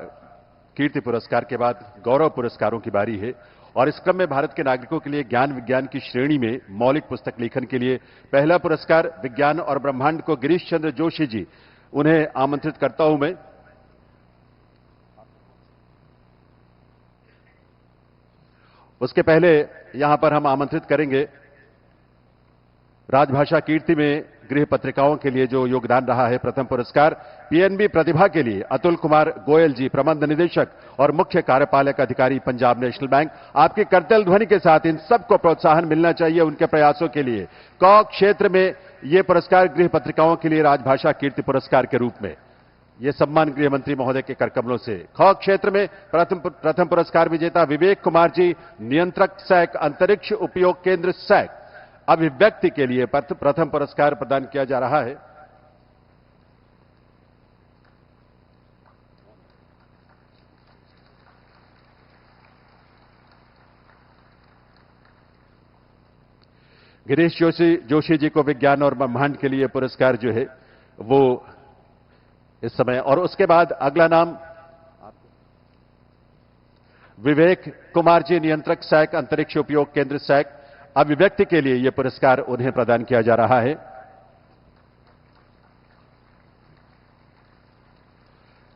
कीर्ति पुरस्कार के बाद गौरव पुरस्कारों की बारी है। और इस क्रम में भारत के नागरिकों के लिए ज्ञान विज्ञान की श्रेणी में मौलिक पुस्तक लेखन के लिए पहला पुरस्कार विज्ञान और ब्रह्मांड को गिरीश चंद्र जोशी जी, उन्हें आमंत्रित करता हूं मैं। उसके पहले यहां पर हम आमंत्रित करेंगे राजभाषा कीर्ति में गृह पत्रिकाओं के लिए जो योगदान रहा है, प्रथम पुरस्कार पीएनबी प्रतिभा के लिए अतुल कुमार गोयल जी, प्रबंध निदेशक और मुख्य कार्यपालक अधिकारी, पंजाब नेशनल बैंक। आपकी करतल ध्वनि के साथ इन सबको प्रोत्साहन मिलना चाहिए उनके प्रयासों के लिए। क क्षेत्र में ये पुरस्कार गृह पत्रिकाओं के लिए राजभाषा कीर्ति पुरस्कार के रूप में ये सम्मान गृह मंत्री महोदय के करकमलों से। ख क्षेत्र में प्रथम पुरस्कार विजेता विवेक कुमार जी, नियंत्रक सैक, अंतरिक्ष उपयोग केंद्र सैक, अभिव्यक्ति के लिए प्रथम पुरस्कार प्रदान किया जा रहा है। गिरीश जोशी जी को विज्ञान और ब्रह्मांड के लिए पुरस्कार जो है वो इस समय। और उसके बाद अगला नाम विवेक कुमार जी, नियंत्रक सैक, अंतरिक्ष उपयोग केंद्र सैक, अभिव्यक्ति के लिए यह पुरस्कार उन्हें प्रदान किया जा रहा है।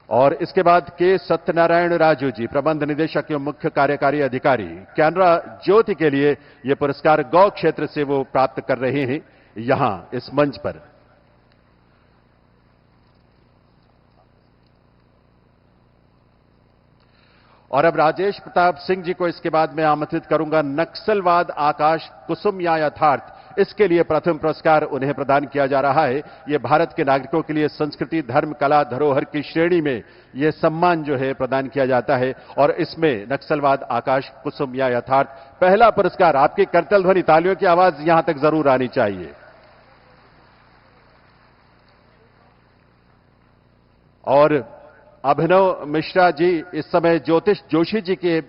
और इसके बाद के सत्यनारायण राजू जी, प्रबंध निदेशक एवं मुख्य कार्यकारी अधिकारी, कैनरा ज्योति के लिए यह पुरस्कार गौ क्षेत्र से वो प्राप्त कर रहे हैं यहां इस मंच पर। और अब राजेश प्रताप सिंह जी को इसके बाद मैं आमंत्रित करूंगा। नक्सलवाद आकाश कुसुम या यथार्थ, इसके लिए प्रथम पुरस्कार उन्हें प्रदान किया जा रहा है। यह भारत के नागरिकों के लिए संस्कृति, धर्म, कला, धरोहर की श्रेणी में यह सम्मान जो है प्रदान किया जाता है। और इसमें नक्सलवाद आकाश कुसुम या यथार्थ पहला पुरस्कार। आपकी करतल ध्वनि, तालियों की आवाज यहां तक जरूर आनी चाहिए। और अभिनव मिश्रा जी इस समय ज्योतिष जोशी जी के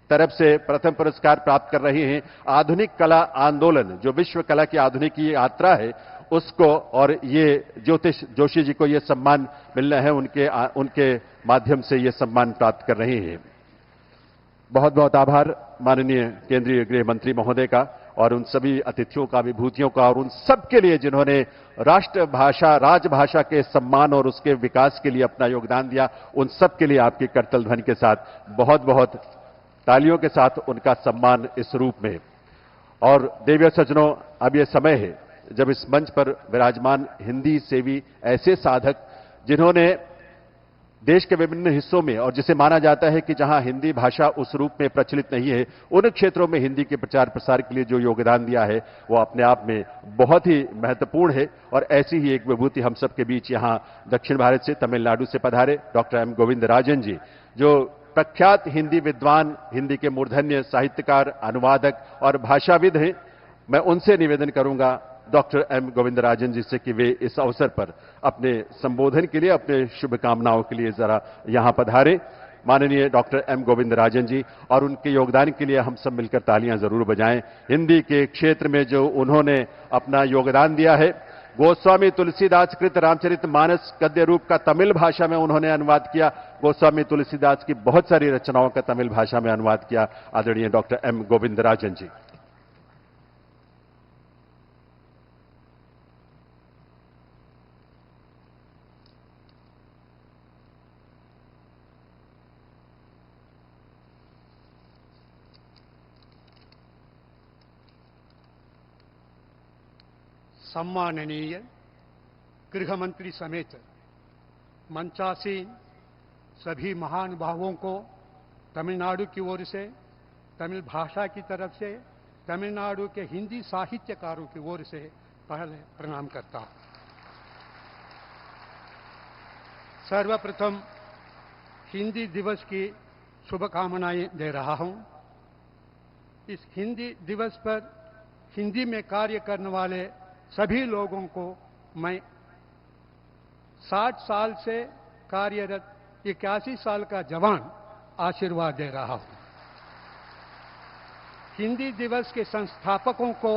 तरफ से प्रथम पुरस्कार प्राप्त कर रहे हैं। आधुनिक कला आंदोलन, जो विश्व कला की आधुनिक यात्रा है उसको, और ये ज्योतिष जोशी जी को ये सम्मान मिलना है, उनके माध्यम से ये सम्मान प्राप्त कर रहे हैं। बहुत बहुत आभार माननीय केंद्रीय गृह मंत्री महोदय का और उन सभी अतिथियों का, विभूतियों का, और उन सबके लिए जिन्होंने राष्ट्रभाषा, राजभाषा के सम्मान और उसके विकास के लिए अपना योगदान दिया। उन सबके लिए आपकी करतल ध्वनि के साथ बहुत बहुत तालियों के साथ उनका सम्मान इस रूप में। और देवीय सज्जनों, अब यह समय है जब इस मंच पर विराजमान हिंदी सेवी ऐसे साधक जिन्होंने देश के विभिन्न हिस्सों में, और जिसे माना जाता है कि जहां हिंदी भाषा उस रूप में प्रचलित नहीं है, उन क्षेत्रों में हिंदी के प्रचार प्रसार के लिए जो योगदान दिया है वो अपने आप में बहुत ही महत्वपूर्ण है। और ऐसी ही एक विभूति हम सबके बीच यहां दक्षिण भारत से, तमिलनाडु से पधारे डॉक्टर एम गोविंदराजन जी, जो प्रख्यात हिंदी विद्वान, हिंदी के मूर्धन्य साहित्यकार, अनुवादक और भाषाविद हैं। मैं उनसे निवेदन करूंगा डॉक्टर एम गोविंदराजन जी से कि वे इस अवसर पर अपने संबोधन के लिए, अपने शुभकामनाओं के लिए जरा यहां पधारें। माननीय डॉक्टर एम गोविंदराजन जी, और उनके योगदान के लिए हम सब मिलकर तालियां जरूर बजाएं। हिंदी के क्षेत्र में जो उन्होंने अपना योगदान दिया है, गोस्वामी तुलसीदास कृत रामचरितमानस गद्य रूप का तमिल भाषा में उन्होंने अनुवाद किया। गोस्वामी तुलसीदास की बहुत सारी रचनाओं का तमिल भाषा में अनुवाद किया आदरणीय डॉक्टर एम गोविंदराजन जी। सम्माननीय गृह मंत्री समेत मंचासीन सभी महानुभावों को तमिलनाडु की ओर से, तमिल भाषा की तरफ से, तमिलनाडु के हिंदी साहित्यकारों की ओर से पहले प्रणाम करता हूं। सर्वप्रथम हिंदी दिवस की शुभकामनाएं दे रहा हूं। इस हिंदी दिवस पर हिंदी में कार्य करने वाले सभी लोगों को मैं 60 साल से कार्यरत 81 साल का जवान आशीर्वाद दे रहा हूं। हिंदी दिवस के संस्थापकों को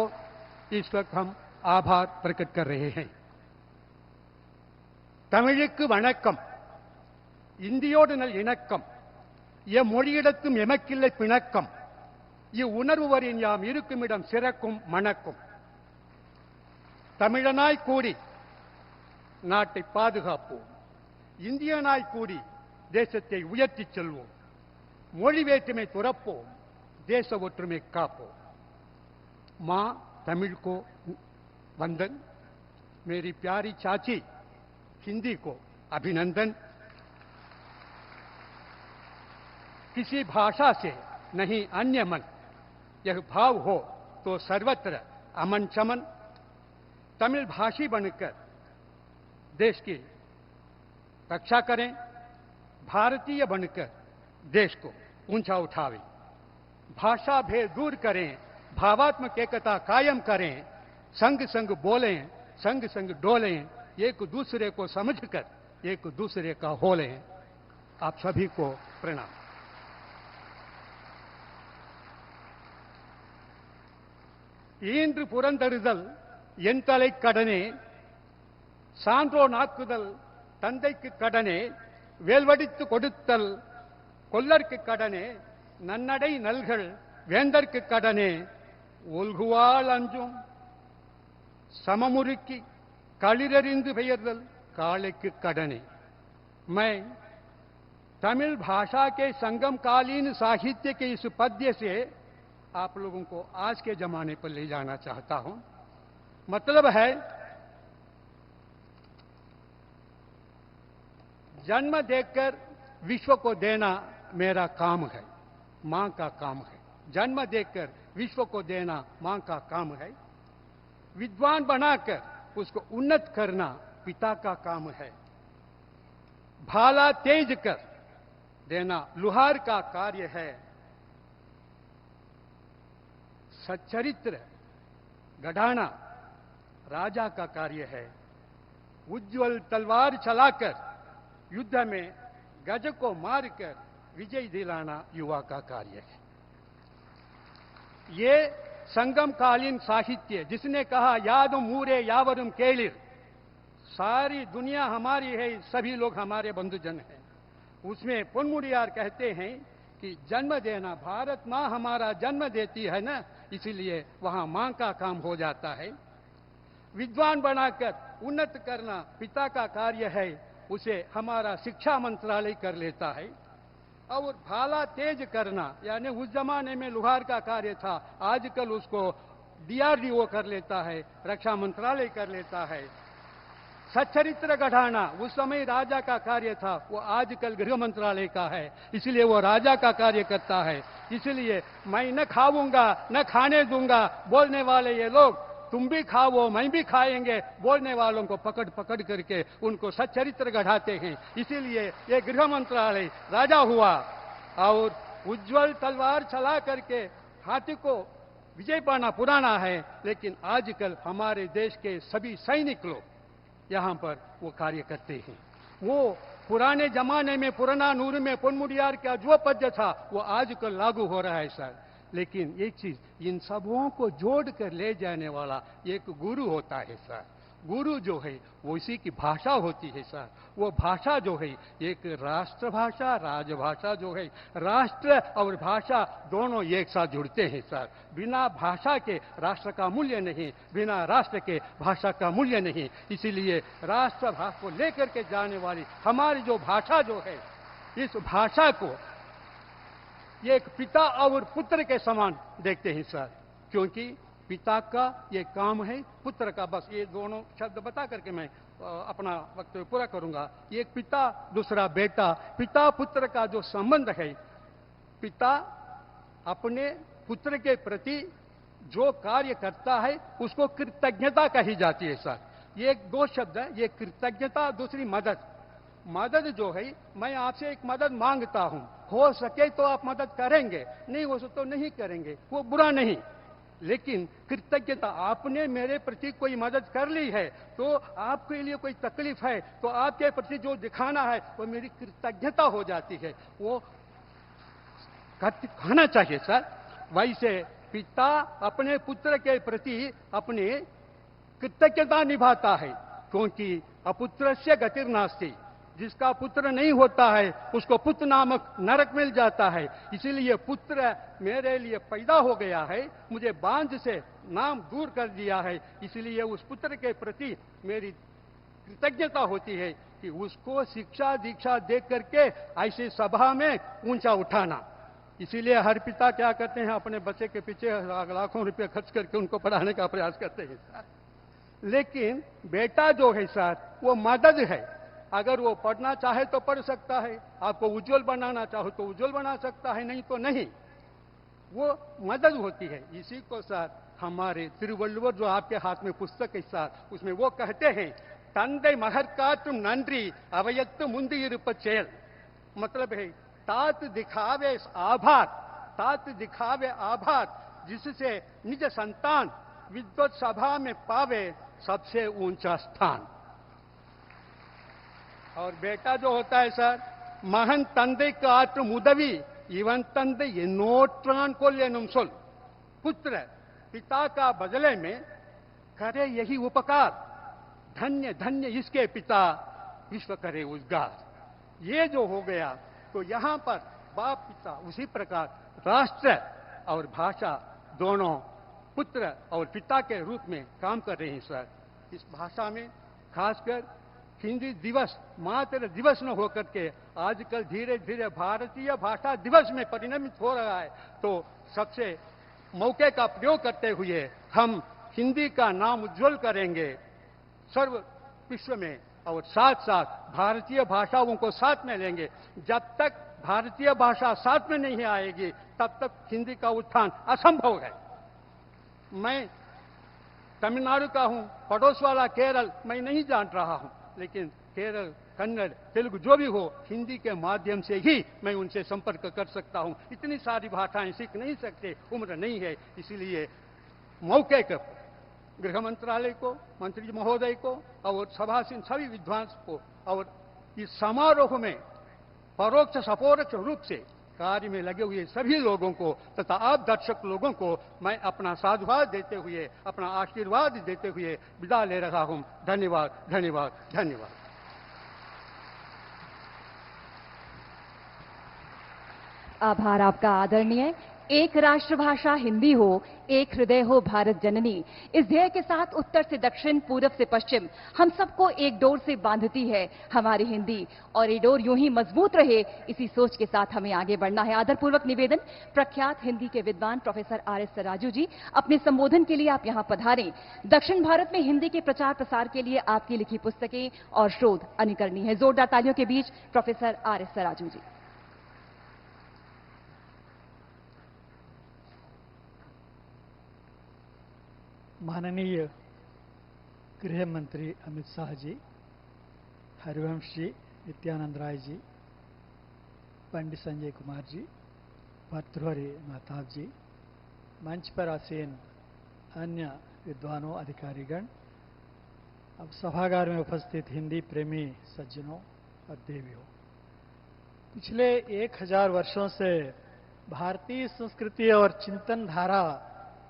इस वक्त हम आभार प्रकट कर रहे हैं। தமிழுக்கு வணக்கம், இந்தியோடு நல் இணக்கம், எம்மொழியிடத்தும் எமக்கில்லை பிணக்கம், இவ்வுணர்வுவரின் யாம் இருக்குமிடம் சிறக்கும் மணக்கும். தமிழனாய் கூடி நாட்டை பாதுகாப்போம், இந்தியனாய் கூடி தேசத்தை உயர்த்திச் செல்வோம், மொழி வேற்றுமை துறப்போம், देश ஒற்றுமை காப்போம்। मां तमिल को वंदन, मेरी प्यारी चाची हिंदी को अभिनंदन। किसी भाषा से नहीं अन्य मन, यह भाव हो तो सर्वत्र अमन चमन। तमिल भाषी बनकर देश की रक्षा करें, भारतीय बनकर देश को ऊंचा उठावें। भाषा भेद दूर करें, भावात्मक एकता कायम करें, संग संग बोलें, संग संग डोलें, एक दूसरे को समझकर एक दूसरे का होलें। आप सभी को प्रणाम। ஈன்று புறந்தருதல் என் தலை கடனே, சான்றோன் ஆக்குதல் தந்தைக்கு கடனே, வேல்வடித்து கொடுத்தல் கொல்லர்க்கு கடனே, நன்னடை நல்கள் வேந்தர்க்கு கடனே, ஒல்குவாள் அஞ்சும் सममुरुकी களிரறிந்து பெயர்தல் काले கடனே। मैं तमिल भाषा के संगमकालीन साहित्य के इस पद्य से आप लोगों को आज के जमाने पर ले जाना चाहता हूं। मतलब है, जन्म देकर विश्व को देना मेरा काम है, मां का काम है। जन्म देकर विश्व को देना मां का काम है। विद्वान बनाकर उसको उन्नत करना पिता का काम है। भाला तेज कर देना लुहार का कार्य है। सच्चरित्र गढ़ाना राजा का कार्य है। उज्जवल तलवार चलाकर युद्ध में गज को मारकर विजय दिलाना युवा का कार्य है। ये संगमकालीन साहित्य, जिसने कहा यादुम मूरे यावरुम केलिर, सारी दुनिया हमारी है, सभी लोग हमारे बंधुजन हैं। उसमें पोन्मुडियार कहते हैं कि जन्म देना, भारत मां हमारा जन्म देती है ना, इसीलिए वहां मां का काम हो जाता है। विद्वान बनाकर उन्नत करना पिता का कार्य है, उसे हमारा शिक्षा मंत्रालय कर लेता है। और भाला तेज करना, यानी उस जमाने में लुहार का कार्य था, आजकल उसको DRDO कर लेता है, रक्षा मंत्रालय कर लेता है। सच्चरित्र गढ़ाना उस समय राजा का कार्य था, वो आजकल गृह मंत्रालय का है, इसलिए वो राजा का कार्य करता है। इसलिए मैं न खाऊंगा न खाने दूंगा बोलने वाले ये लोग, तुम भी खाओ मैं भी खाएंगे बोलने वालों को पकड़ पकड़ करके उनको सच्चरित्र गढ़ाते हैं। इसीलिए ये गृह मंत्रालय राजा हुआ और उज्जवल तलवार चला करके हाथी को विजय पाना पुराना है, लेकिन आजकल हमारे देश के सभी सैनिक लोग यहाँ पर वो कार्य करते हैं। वो पुराने जमाने में पुरानानूर में पुनमुड़ियार का जो पद्य था वो आजकल लागू हो रहा है सर। लेकिन एक चीज, इन सबों को जोड़ कर ले जाने वाला एक गुरु होता है सर। गुरु जो है वो इसी की भाषा होती है सर। वो भाषा जो है एक राष्ट्र भाषा, राजभाषा जो है, राष्ट्र और भाषा दोनों एक साथ जुड़ते हैं सर। बिना भाषा के राष्ट्र का मूल्य नहीं, बिना राष्ट्र के भाषा का मूल्य नहीं। इसीलिए राष्ट्र भाषा को लेकर के जाने वाली हमारी जो भाषा जो है, इस भाषा को एक पिता और पुत्र के समान देखते हैं सर। क्योंकि पिता का ये काम है, पुत्र का बस ये दोनों शब्द बता करके मैं अपना वक्तव्य पूरा करूंगा। एक पिता दूसरा बेटा, पिता पुत्र का जो संबंध है, पिता अपने पुत्र के प्रति जो कार्य करता है उसको कृतज्ञता कही जाती है सर। ये एक दो शब्द है, ये कृतज्ञता, दूसरी मदद। मदद जो है, मैं आपसे एक मदद मांगता हूं, हो सके तो आप मदद करेंगे, नहीं हो सके तो नहीं करेंगे, वो बुरा नहीं। लेकिन कृतज्ञता, आपने मेरे प्रति कोई मदद कर ली है तो आपके लिए कोई तकलीफ है तो आपके प्रति जो दिखाना है वो मेरी कृतज्ञता हो जाती है, वो कहना चाहिए सर। वैसे पिता अपने पुत्र के प्रति अपनी कृतज्ञता निभाता है, क्योंकि अपुत्रस्य गतिर्नास्ति, जिसका पुत्र नहीं होता है उसको पुत्र नामक नरक मिल जाता है। इसीलिए पुत्र मेरे लिए पैदा हो गया है, मुझे बांझ से नाम दूर कर दिया है, इसलिए उस पुत्र के प्रति मेरी कृतज्ञता होती है कि उसको शिक्षा दीक्षा दे करके ऐसी सभा में ऊंचा उठाना। इसीलिए हर पिता क्या करते हैं, अपने बच्चे के पीछे लाखों रुपए खर्च करके उनको पढ़ाने का प्रयास करते हैं सर। लेकिन बेटा जो है सर वो मदद है, अगर वो पढ़ना चाहे तो पढ़ सकता है, आपको उज्जवल बनाना चाहो तो उज्जवल बना सकता है, नहीं तो नहीं, वो मदद होती है। इसी को सर हमारे तिरुवल्लुवर जो आपके हाथ में पुस्तक है सर, उसमें वो कहते हैं तंदे महर्कातुम नंद्री अवयत्त मुंदी इरुप चेल, मतलब है तात दिखावे आभार, तात दिखावे आभार जिससे निज संतान विद्वत सभा में पावे सबसे ऊंचा स्थान। और बेटा जो होता है सर, महन तंदे काट मुदवी इवन तंदे नोट्रान को लेनुम सोल, पुत्र पिता का बदले में करे यही उपकार, धन्य धन्य इसके पिता विश्व करे उद्गार। ये जो हो गया तो यहां पर बाप पिता, उसी प्रकार राष्ट्र और भाषा दोनों पुत्र और पिता के रूप में काम कर रहे हैं सर। इस भाषा में खासकर हिंदी दिवस मात्र दिवस न होकर के आजकल धीरे धीरे भारतीय भाषा दिवस में परिणमित हो रहा है। तो सबसे मौके का प्रयोग करते हुए हम हिंदी का नाम उज्जवल करेंगे सर्व विश्व में, और साथ साथ भारतीय भाषाओं को साथ में लेंगे। जब तक भारतीय भाषा साथ में नहीं आएगी तब तक हिंदी का उत्थान असंभव है। मैं तमिलनाडु का हूं, पड़ोस वाला केरल मैं नहीं जान रहा हूं, लेकिन केरल, कन्नड़, तेलुगु जो भी हो, हिंदी के माध्यम से ही मैं उनसे संपर्क कर सकता हूं। इतनी सारी भाषाएं सीख नहीं सकते, उम्र नहीं है। इसीलिए मौके के गृह मंत्रालय को, मंत्री महोदय को और सभासीन सभी विद्वान को और इस समारोह में परोक्ष सपोरोक्ष रूप से कार्य में लगे हुए सभी लोगों को तथा आप दर्शक लोगों को मैं अपना साधुवाद देते हुए, अपना आशीर्वाद देते हुए विदा ले रहा हूं। धन्यवाद, धन्यवाद, धन्यवाद। आभार आपका आदरणीय। एक राष्ट्रभाषा हिंदी हो, एक हृदय हो भारत जननी। इस ध्येय के साथ उत्तर से दक्षिण, पूरब से पश्चिम हम सबको एक डोर से बांधती है हमारी हिंदी, और ये डोर यूं ही मजबूत रहे, इसी सोच के साथ हमें आगे बढ़ना है। आदरपूर्वक निवेदन, प्रख्यात हिंदी के विद्वान प्रोफेसर आर.एस. सराजू जी, अपने संबोधन के लिए आप यहां पधारें। दक्षिण भारत में हिंदी के प्रचार प्रसार के लिए आपकी लिखी पुस्तकें और शोध अनुकरणीय है। जोरदार तालियों के बीच प्रोफेसर आर.एस. सराजू जी। माननीय गृह मंत्री अमित शाह जी, हरिवंश जी, नित्यानंद राय जी, पंडित संजय कुमार जी, भर्तृहरि महताब जी, मंच पर आसीन अन्य विद्वानों, अधिकारीगण, अब सभागार में उपस्थित हिंदी प्रेमी सज्जनों और देवियों, पिछले 1000 वर्षों से भारतीय संस्कृति और चिंतन धारा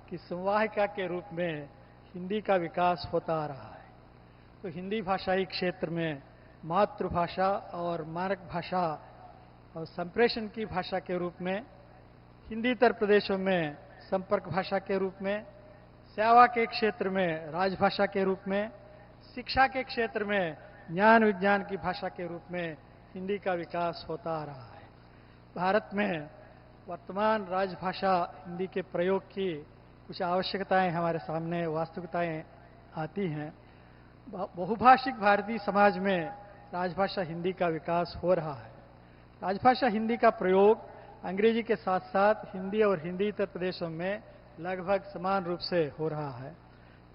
की संवाहिका के रूप में हिंदी का विकास होता आ रहा है। तो हिंदी भाषाई क्षेत्र में मातृभाषा और मानक भाषा और संप्रेषण की भाषा के रूप में, हिंदीतर प्रदेशों में संपर्क भाषा के रूप में, सेवा के क्षेत्र में राजभाषा के रूप में, शिक्षा के क्षेत्र में ज्ञान विज्ञान की भाषा के रूप में हिंदी का विकास होता आ रहा है। भारत में वर्तमान राजभाषा हिंदी के प्रयोग की कुछ आवश्यकताएं हमारे सामने, वास्तविकताएं आती हैं। बहुभाषिक भारतीय समाज में राजभाषा हिंदी का विकास हो रहा है। राजभाषा हिंदी का प्रयोग अंग्रेजी के साथ साथ हिंदी और हिंदीतर प्रदेशों में लगभग समान रूप से हो रहा है।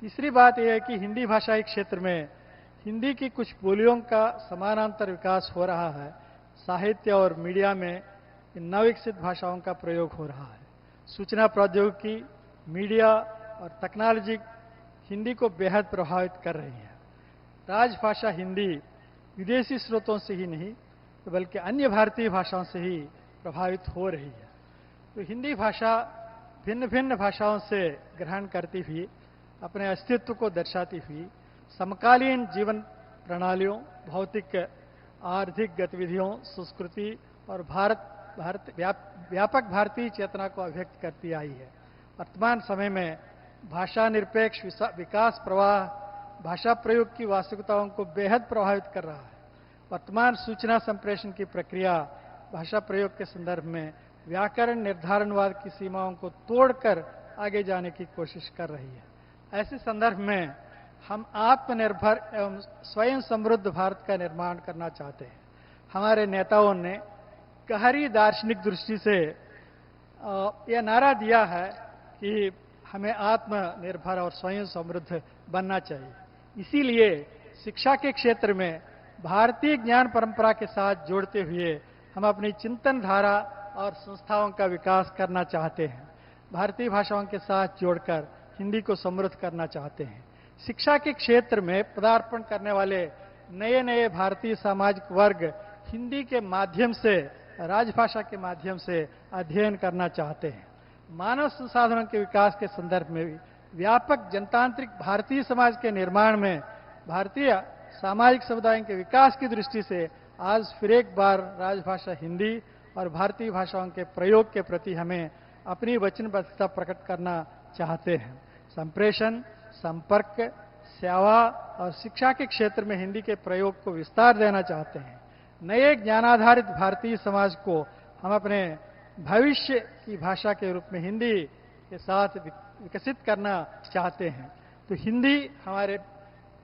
तीसरी बात यह है कि हिंदी भाषाई क्षेत्र में हिंदी की कुछ बोलियों का समानांतर विकास हो रहा है। साहित्य और मीडिया में इन नवविकसित भाषाओं का प्रयोग हो रहा है। सूचना प्रौद्योगिकी, मीडिया और टेक्नोलॉजी हिंदी को बेहद प्रभावित कर रही है। राजभाषा हिंदी विदेशी स्रोतों से ही नहीं तो बल्कि अन्य भारतीय भाषाओं से ही प्रभावित हो रही है। तो हिंदी भाषा भिन्न भिन्न भाषाओं से ग्रहण करती हुई अपने अस्तित्व को दर्शाती हुई समकालीन जीवन प्रणालियों, भौतिक आर्थिक गतिविधियों, संस्कृति और व्यापक भारतीय चेतना को अभिव्यक्त करती आई है। वर्तमान समय में भाषा निरपेक्ष विकास प्रवाह भाषा प्रयोग की वास्तविकताओं को बेहद प्रभावित कर रहा है। वर्तमान सूचना संप्रेषण की प्रक्रिया भाषा प्रयोग के संदर्भ में व्याकरण निर्धारणवाद की सीमाओं को तोड़कर आगे जाने की कोशिश कर रही है। ऐसे संदर्भ में हम आत्मनिर्भर एवं स्वयं समृद्ध भारत का निर्माण करना चाहते हैं। हमारे नेताओं ने गहरी दार्शनिक दृष्टि से यह नारा दिया है कि हमें आत्मनिर्भर और स्वयं समृद्ध बनना चाहिए। इसीलिए शिक्षा के क्षेत्र में भारतीय ज्ञान परंपरा के साथ जोड़ते हुए हम अपनी चिंतन धारा और संस्थाओं का विकास करना चाहते हैं। भारतीय भाषाओं के साथ जोड़कर हिंदी को समृद्ध करना चाहते हैं। शिक्षा के क्षेत्र में पदार्पण करने वाले नए नए भारतीय सामाजिक वर्ग हिंदी के माध्यम से, राजभाषा के माध्यम से अध्ययन करना चाहते हैं। मानव संसाधनों के विकास के संदर्भ में भी व्यापक जनतांत्रिक भारतीय समाज के निर्माण में भारतीय सामाजिक समुदायों के विकास की दृष्टि से आज फिर एक बार राजभाषा हिंदी और भारतीय भाषाओं के प्रयोग के प्रति हमें अपनी वचनबद्धता प्रकट करना चाहते हैं। संप्रेषण, संपर्क, सेवा और शिक्षा के क्षेत्र में हिंदी के प्रयोग को विस्तार देना चाहते हैं। नए ज्ञानाधारित भारतीय समाज को हम अपने भविष्य की भाषा के रूप में हिंदी के साथ विकसित करना चाहते हैं। तो हिंदी हमारे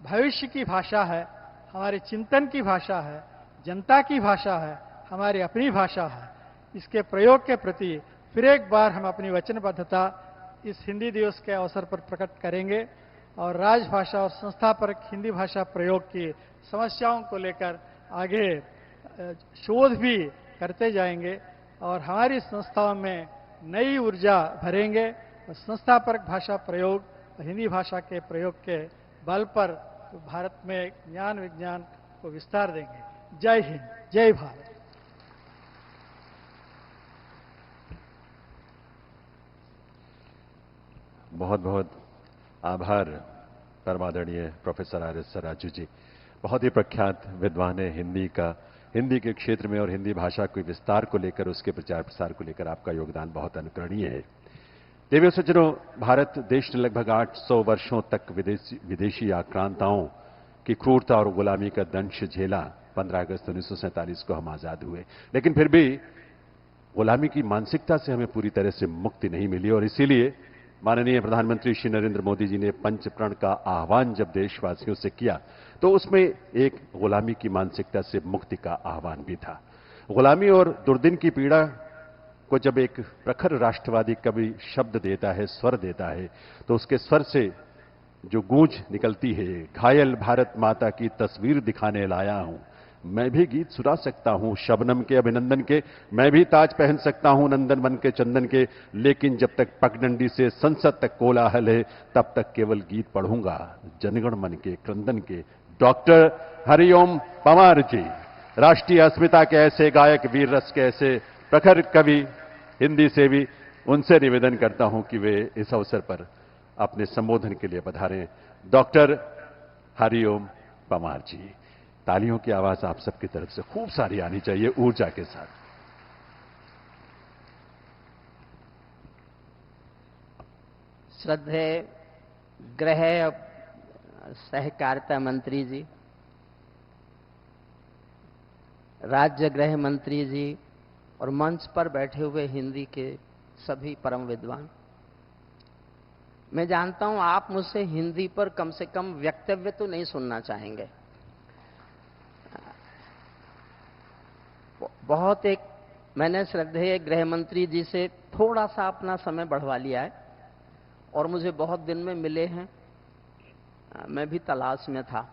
भविष्य की भाषा है, हमारे चिंतन की भाषा है, जनता की भाषा है, हमारी अपनी भाषा है। इसके प्रयोग के प्रति फिर एक बार हम अपनी वचनबद्धता इस हिंदी दिवस के अवसर पर प्रकट करेंगे और राजभाषा और संस्थापरक हिंदी भाषा प्रयोग की समस्याओं को लेकर आगे शोध भी करते जाएंगे और हमारी संस्थाओं में नई ऊर्जा भरेंगे और संस्थापरक भाषा प्रयोग और हिंदी भाषा के प्रयोग के बल पर भारत में ज्ञान विज्ञान को विस्तार देंगे। जय हिंद, जय भारत। बहुत बहुत आभार परमादरणीय प्रोफेसर आर.एस. सराजू जी। बहुत ही प्रख्यात विद्वान है, हिंदी का हिंदी के क्षेत्र में और हिंदी भाषा के विस्तार को लेकर, उसके प्रचार प्रसार को लेकर आपका योगदान बहुत अनुकरणीय है। देवियों सज्जनों, भारत देश ने लगभग 800 वर्षों तक विदेशी आक्रांताओं की क्रूरता और गुलामी का दंश झेला। 15 अगस्त 1947 को हम आजाद हुए, लेकिन फिर भी गुलामी की मानसिकता से हमें पूरी तरह से मुक्ति नहीं मिली। और इसीलिए माननीय प्रधानमंत्री श्री नरेंद्र मोदी जी ने पंच प्रण का आह्वान जब देशवासियों से किया, तो उसमें एक गुलामी की मानसिकता से मुक्ति का आह्वान भी था। गुलामी और दुर्दिन की पीड़ा को जब एक प्रखर राष्ट्रवादी कवि शब्द देता है, स्वर देता है, तो उसके स्वर से जो गूंज निकलती है, घायल भारत माता की तस्वीर दिखाने लाया हूं, मैं भी गीत सुना सकता हूं शबनम के अभिनंदन के, मैं भी ताज पहन सकता हूं नंदन बन के चंदन के, लेकिन जब तक पगडंडी से संसद तक कोलाहल है, तब तक केवल गीत पढ़ूंगा जनगण मन के क्रंदन के। डॉक्टर हरिओम पंवार जी, राष्ट्रीय अस्मिता के ऐसे गायक, वीर रस के ऐसे प्रखर कवि, हिंदी से भी, उनसे निवेदन करता हूं कि वे इस अवसर पर अपने संबोधन के लिए पधारें। डॉक्टर हरिओम पंवार जी, तालियों की आवाज आप सबकी तरफ से खूब सारी आनी चाहिए, ऊर्जा के साथ। श्रद्धेय गृह सहकारिता मंत्री जी, राज्य गृह मंत्री जी और मंच पर बैठे हुए हिंदी के सभी परम विद्वान, मैं जानता हूं आप मुझसे हिंदी पर कम से कम वक्तव्य तो नहीं सुनना चाहेंगे। बहुत एक मैंने श्रद्धेय गृह मंत्री जी से थोड़ा सा अपना समय बढ़वा लिया है और मुझे बहुत दिन में मिले हैं, मैं भी तलाश में था।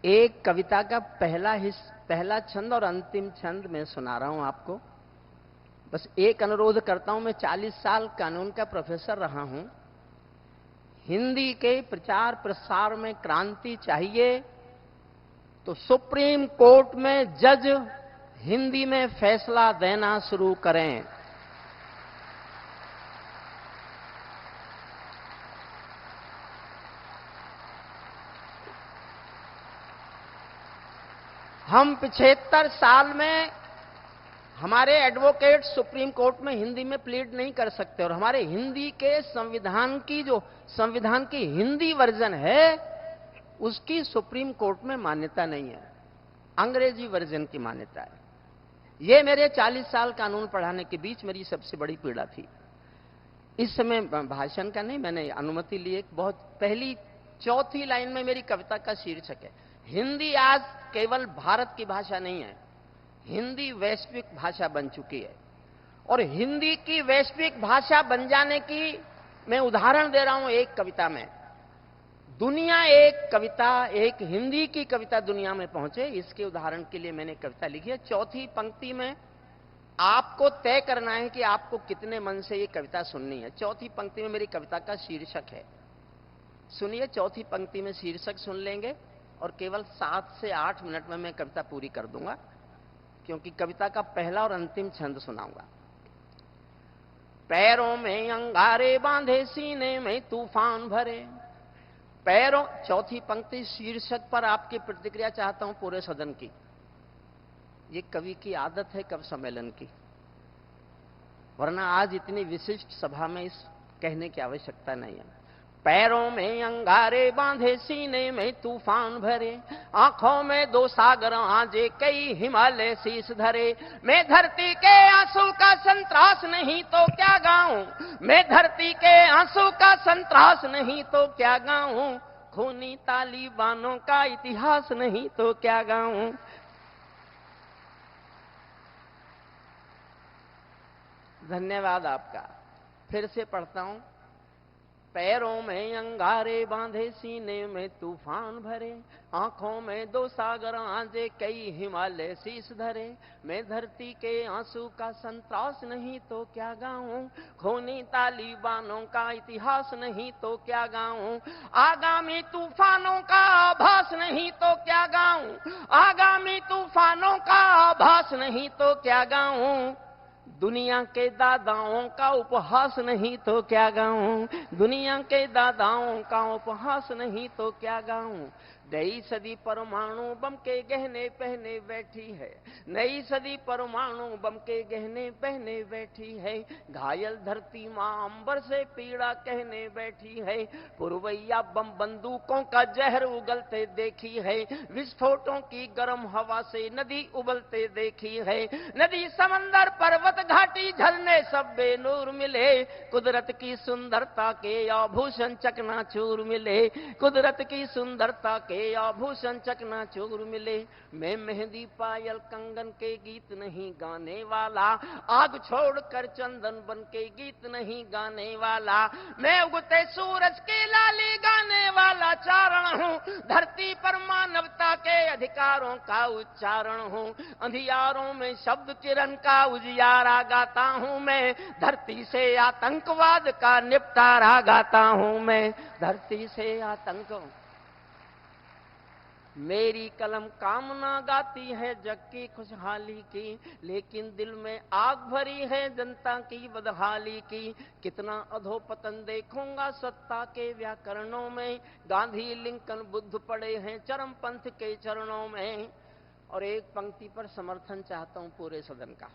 एक कविता का पहला छंद और अंतिम छंद मैं सुना रहा हूं आपको। बस एक अनुरोध करता हूं, मैं 40 साल कानून का प्रोफेसर रहा हूं। हिंदी के प्रचार प्रसार में क्रांति चाहिए तो सुप्रीम कोर्ट में जज हिंदी में फैसला देना शुरू करें। हम 75 साल में हमारे एडवोकेट सुप्रीम कोर्ट में हिंदी में प्लीड नहीं कर सकते, और हमारे हिंदी के संविधान की हिंदी वर्जन है उसकी सुप्रीम कोर्ट में मान्यता नहीं है, अंग्रेजी वर्जन की मान्यता है। यह मेरे 40 साल कानून पढ़ाने के बीच मेरी सबसे बड़ी पीड़ा थी। इस समय भाषण का नहीं, मैंने अनुमति ली। एक बहुत पहली चौथी लाइन में मेरी कविता का शीर्षक है, हिंदी आज केवल भारत की भाषा नहीं है, हिंदी वैश्विक भाषा बन चुकी है। और हिंदी की वैश्विक भाषा बन जाने की मैं उदाहरण दे रहा हूं एक कविता में। दुनिया एक हिंदी की कविता दुनिया में पहुंचे, इसके उदाहरण के लिए मैंने कविता लिखी है। चौथी पंक्ति में आपको तय करना है कि आपको कितने मन से ये कविता सुननी है। चौथी पंक्ति में मेरी कविता का शीर्षक है, सुनिए। चौथी पंक्ति में शीर्षक सुन लेंगे और केवल 7 से 8 मिनट में मैं कविता पूरी कर दूंगा, क्योंकि कविता का पहला और अंतिम छंद सुनाऊंगा। पैरों में अंगारे बांधे, सीने में तूफान भरे, पैरों। चौथी पंक्ति शीर्षक पर आपकी प्रतिक्रिया चाहता हूं पूरे सदन की। ये कवि की आदत है कवि सम्मेलन की, वरना आज इतनी विशिष्ट सभा में इस कहने की आवश्यकता नहीं है। पैरों में अंगारे बांधे, सीने में तूफान भरे, आंखों में 2 सागर आजे, कई हिमालय शीश धरे। मैं धरती के आंसू का संतरास नहीं तो क्या गाऊं, मैं धरती के आंसू का संतरास नहीं तो क्या गाऊं, खूनी तालिबानों का इतिहास नहीं तो क्या गाऊं। धन्यवाद आपका। फिर से पढ़ता हूं। पैरों में अंगारे बांधे, सीने में तूफान भरे, आंखों में 2 सागर आजे, कई हिमालय शीश धरे। मैं धरती के आंसू का संतरास नहीं तो क्या गाऊं, खूनी तालिबानों का इतिहास नहीं तो क्या गाऊं, आगामी तूफानों का आभास नहीं तो क्या गाऊं, आगामी तूफानों का आभास नहीं तो क्या गाऊं, दुनिया के दादाओं का उपहास नहीं तो क्या गाऊं, दुनिया के दादाओं का उपहास नहीं तो क्या गाऊं। नई सदी परमाणु बम के गहने पहने बैठी है, नई सदी परमाणु बम के गहने पहने बैठी है, घायल धरती मां अंबर से पीड़ा कहने बैठी है, पुरवैया बम बंदूकों का जहर उगलते देखी है, विस्फोटों की गर्म हवा से नदी उबलते देखी है, नदी समंदर पर्वत घाटी झरने सब बेनूर मिले, कुदरत की सुंदरता के आभूषण चकनाचूर मिले, कुदरत की सुंदरता के आभूषण चकनाचूर मिले। मैं मेहंदी पायल कंगन के गीत नहीं गाने वाला, आग छोड़कर चंदन बन के गीत नहीं गाने वाला, मैं उगते सूरज की लाली गाने वाला चारण हूँ, धरती पर मानवता के अधिकारों का उच्चारण हूँ, अंधियारों में शब्द किरण का उजियारा गाता हूँ मैं, धरती से आतंकवाद का निपटारा गाता हूँ मैं, धरती से आतंक। मेरी कलम कामना गाती है जग की खुशहाली की, लेकिन दिल में आग भरी है जनता की बदहाली की, कितना अधोपतन देखूंगा सत्ता के व्याकरणों में, गांधी लिंकन बुद्ध पड़े हैं चरमपंथ के चरणों में। और एक पंक्ति पर समर्थन चाहता हूं पूरे सदन का,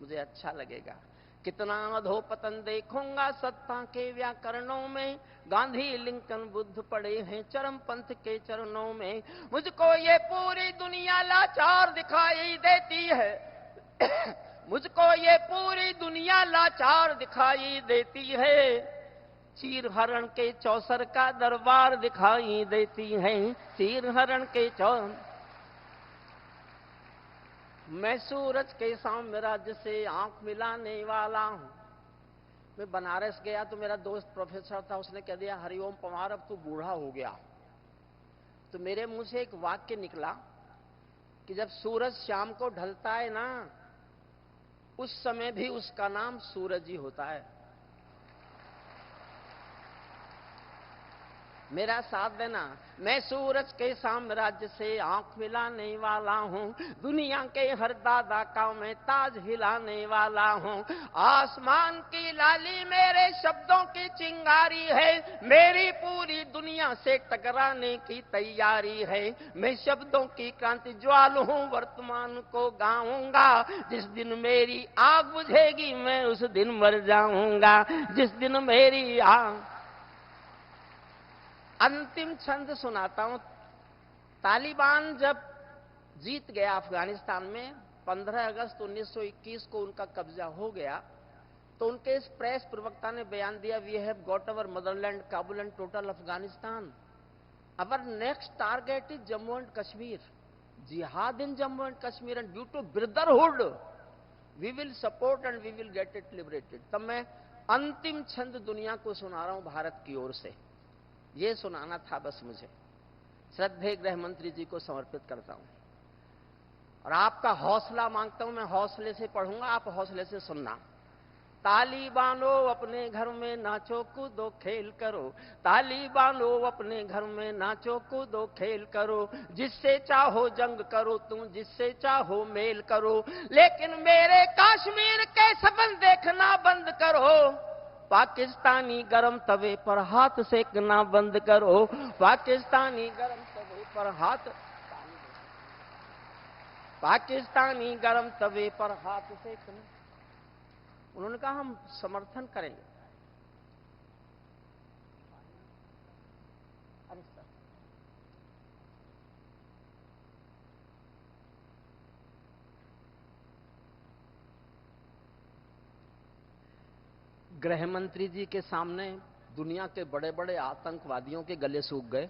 मुझे अच्छा लगेगा। कितना अधोपतन देखूंगा सत्ता के व्याकरणों में, गांधी लिंकन बुद्ध पड़े हैं चरमपंथ के चरणों में, मुझको ये पूरी दुनिया लाचार दिखाई देती है मुझको ये पूरी दुनिया लाचार दिखाई देती है, चीर हरण के चौसर का दरबार दिखाई देती है, चीर हरण के मैं सूरज के सामने राज्य से आंख मिलाने वाला हूं। मैं बनारस गया तो मेरा दोस्त प्रोफेसर था, उसने कह दिया हरिओम पवार अब तू बूढ़ा हो गया। तो मेरे मुंह से एक वाक्य निकला कि जब सूरज शाम को ढलता है ना, उस समय भी उसका नाम सूरज ही होता है। मेरा साथ देना। मैं सूरज के साम्राज्य से आंख मिलाने वाला हूँ, दुनिया के हर दादा का मैं ताज हिलाने वाला हूँ, आसमान की लाली मेरे शब्दों की चिंगारी है, मेरी पूरी दुनिया से टकराने की तैयारी है, मैं शब्दों की क्रांति ज्वाल हूँ, वर्तमान को गाऊंगा, जिस दिन मेरी आग बुझेगी मैं उस दिन मर जाऊंगा, जिस दिन मेरी आग। अंतिम छंद सुनाता हूं। तालिबान जब जीत गया अफगानिस्तान में, 15 अगस्त 1921 को उनका कब्जा हो गया, तो उनके इस प्रेस प्रवक्ता ने बयान दिया, we have got our motherland, Kabul and total Afghanistan, our next target is Jammu and Kashmir, जिहाद in Jammu and Kashmir, and due to brotherhood we will support and we will get it liberated. तब मैं अंतिम छंद दुनिया को सुना रहा हूं भारत की ओर से, ये सुनाना था बस मुझे। श्रद्धेय गृह मंत्री जी को समर्पित करता हूं और आपका हौसला मांगता हूं। मैं हौसले से पढ़ूंगा, आप हौसले से सुनना। तालिबानों अपने घर में नाचो कूदो खेल करो, तालिबानों अपने घर में नाचो कूदो खेल करो, जिससे चाहो जंग करो तुम, जिससे चाहो मेल करो, लेकिन मेरे कश्मीर के सपन देखना बंद करो, पाकिस्तानी गरम तवे पर हाथ सेकना बंद करो, पाकिस्तानी गरम तवे पर हाथ, पाकिस्तानी गरम तवे पर हाथ सेकना। उन्होंने कहा हम समर्थन करेंगे। अरे सर, गृह मंत्री जी के सामने दुनिया के बड़े बड़े आतंकवादियों के गले सूख गए।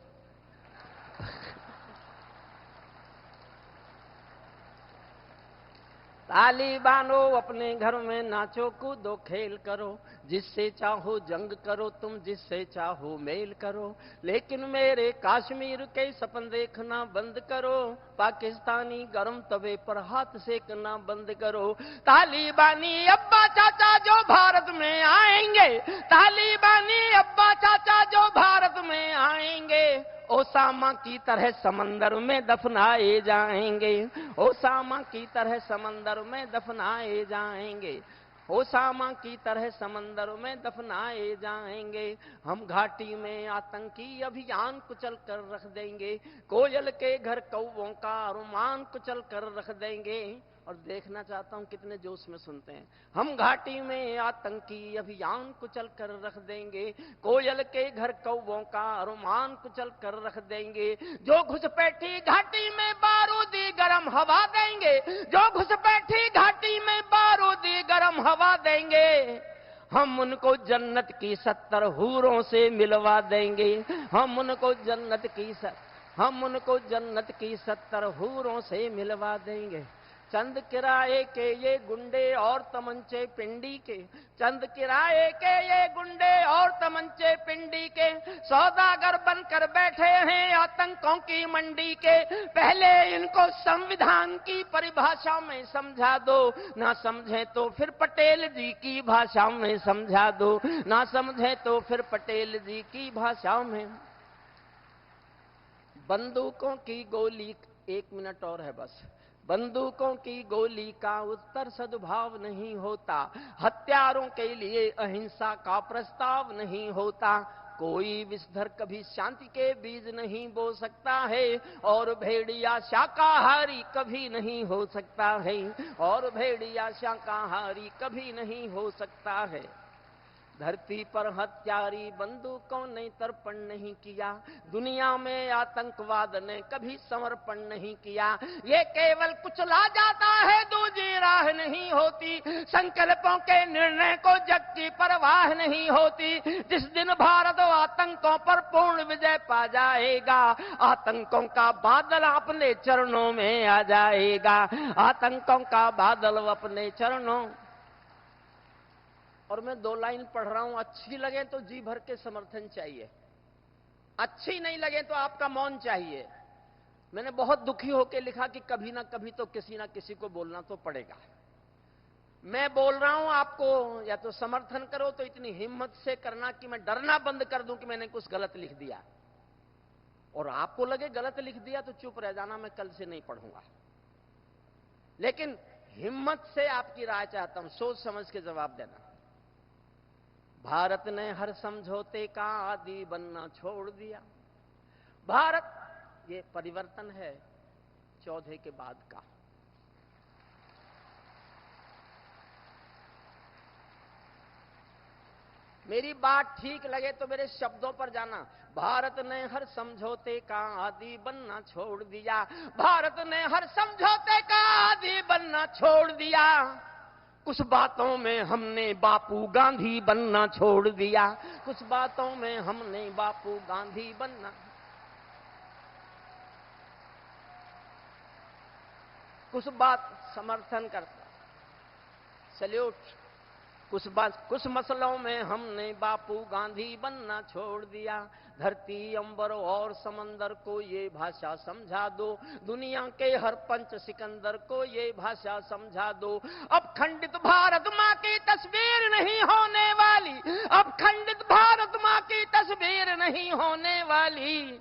तालिबानों अपने घर में नाचो कूदो खेल करो, जिससे चाहो जंग करो तुम, जिससे चाहो मेल करो, लेकिन मेरे कश्मीर के सपन देखना बंद करो, पाकिस्तानी गरम तवे पर हाथ सेकना बंद करो। तालिबानी अब्बा चाचा जो भारत में आएंगे, तालिबानी अब्बा चाचा जो भारत में आएंगे, ओसामा की तरह समंदर में दफनाए जाएंगे, ओसामा की तरह समंदर में दफनाए जाएंगे। ओसामा की तरह समंदर में दफनाए जाएंगे। हम घाटी में आतंकी अभियान कुचल कर रख देंगे। कोयल के घर कौवों का अरमान कुचल कर रख देंगे। और देखना चाहता हूं कितने जोश में सुनते हैं। हम घाटी में आतंकी अभियान कुचल कर रख देंगे। कोयल के घर कौवों का अरमान कुचल कर रख देंगे। जो घुसपैठी घाटी में बारूदी गरम हवा देंगे। जो घुसपैठी घाटी में बारूदी गरम हवा देंगे। हम उनको जन्नत की 70 हूरों से मिलवा देंगे। हम उनको जन्नत की 70 हूरों से मिलवा देंगे। चंद किराए के ये गुंडे और तमंचे पिंडी के। चंद किराए के ये गुंडे और तमंचे पिंडी के सौदागर बनकर बैठे हैं आतंकों की मंडी के। पहले इनको संविधान की परिभाषा में समझा दो। ना समझे तो फिर पटेल जी की भाषा में समझा दो। ना समझे तो फिर पटेल जी की भाषा में। बंदूकों की गोली, 1 मिनट और है बस। बंदूकों की गोली का उत्तर सद्भाव नहीं होता। हत्यारों के लिए अहिंसा का प्रस्ताव नहीं होता। कोई विषधर कभी शांति के बीज नहीं बो सकता है। और भेड़िया शाकाहारी कभी नहीं हो सकता है। और भेड़िया शाकाहारी कभी नहीं हो सकता है। धरती पर हत्यारी बंदूकों ने तर्पण नहीं किया। दुनिया में आतंकवाद ने कभी समर्पण नहीं किया। ये केवल कुचला जाता है, दूसरी राह नहीं होती। संकल्पों के निर्णय को जग की परवाह नहीं होती। जिस दिन भारत आतंकों पर पूर्ण विजय पा जाएगा, आतंकों का बादल अपने चरणों में आ जाएगा। आतंकों का बादल अपने चरणों। और मैं 2 लाइन पढ़ रहा हूं, अच्छी लगे तो जी भर के समर्थन चाहिए, अच्छी नहीं लगे तो आपका मौन चाहिए। मैंने बहुत दुखी होकर लिखा कि कभी ना कभी तो किसी ना किसी को बोलना तो पड़ेगा। मैं बोल रहा हूं, आपको या तो समर्थन करो तो इतनी हिम्मत से करना कि मैं डरना बंद कर दूं कि मैंने कुछ गलत लिख दिया। और आपको लगे गलत लिख दिया तो चुप रह जाना, मैं कल से नहीं पढ़ूंगा। लेकिन हिम्मत से आपकी राय चाहता हूं, सोच समझ के जवाब देना। भारत ने हर समझौते का आदी बनना छोड़ दिया। भारत, ये परिवर्तन है चौथे के बाद का। मेरी बात ठीक लगे तो मेरे शब्दों पर जाना। भारत ने हर समझौते का आदी बनना छोड़ दिया। भारत ने हर समझौते का आदी बनना छोड़ दिया। कुछ बातों में हमने बापू गांधी बनना छोड़ दिया। कुछ बातों में हमने बापू गांधी बनना। कुछ बात समर्थन करता, सैल्यूट। कुछ मसलों में हमने बापू गांधी बनना छोड़ दिया। धरती, अंबर और समंदर को ये भाषा समझा दो। दुनिया के हर पंच सिकंदर को ये भाषा समझा दो। अब खंडित भारत माँ की तस्वीर नहीं होने वाली। अब खंडित भारत माँ की तस्वीर नहीं होने वाली।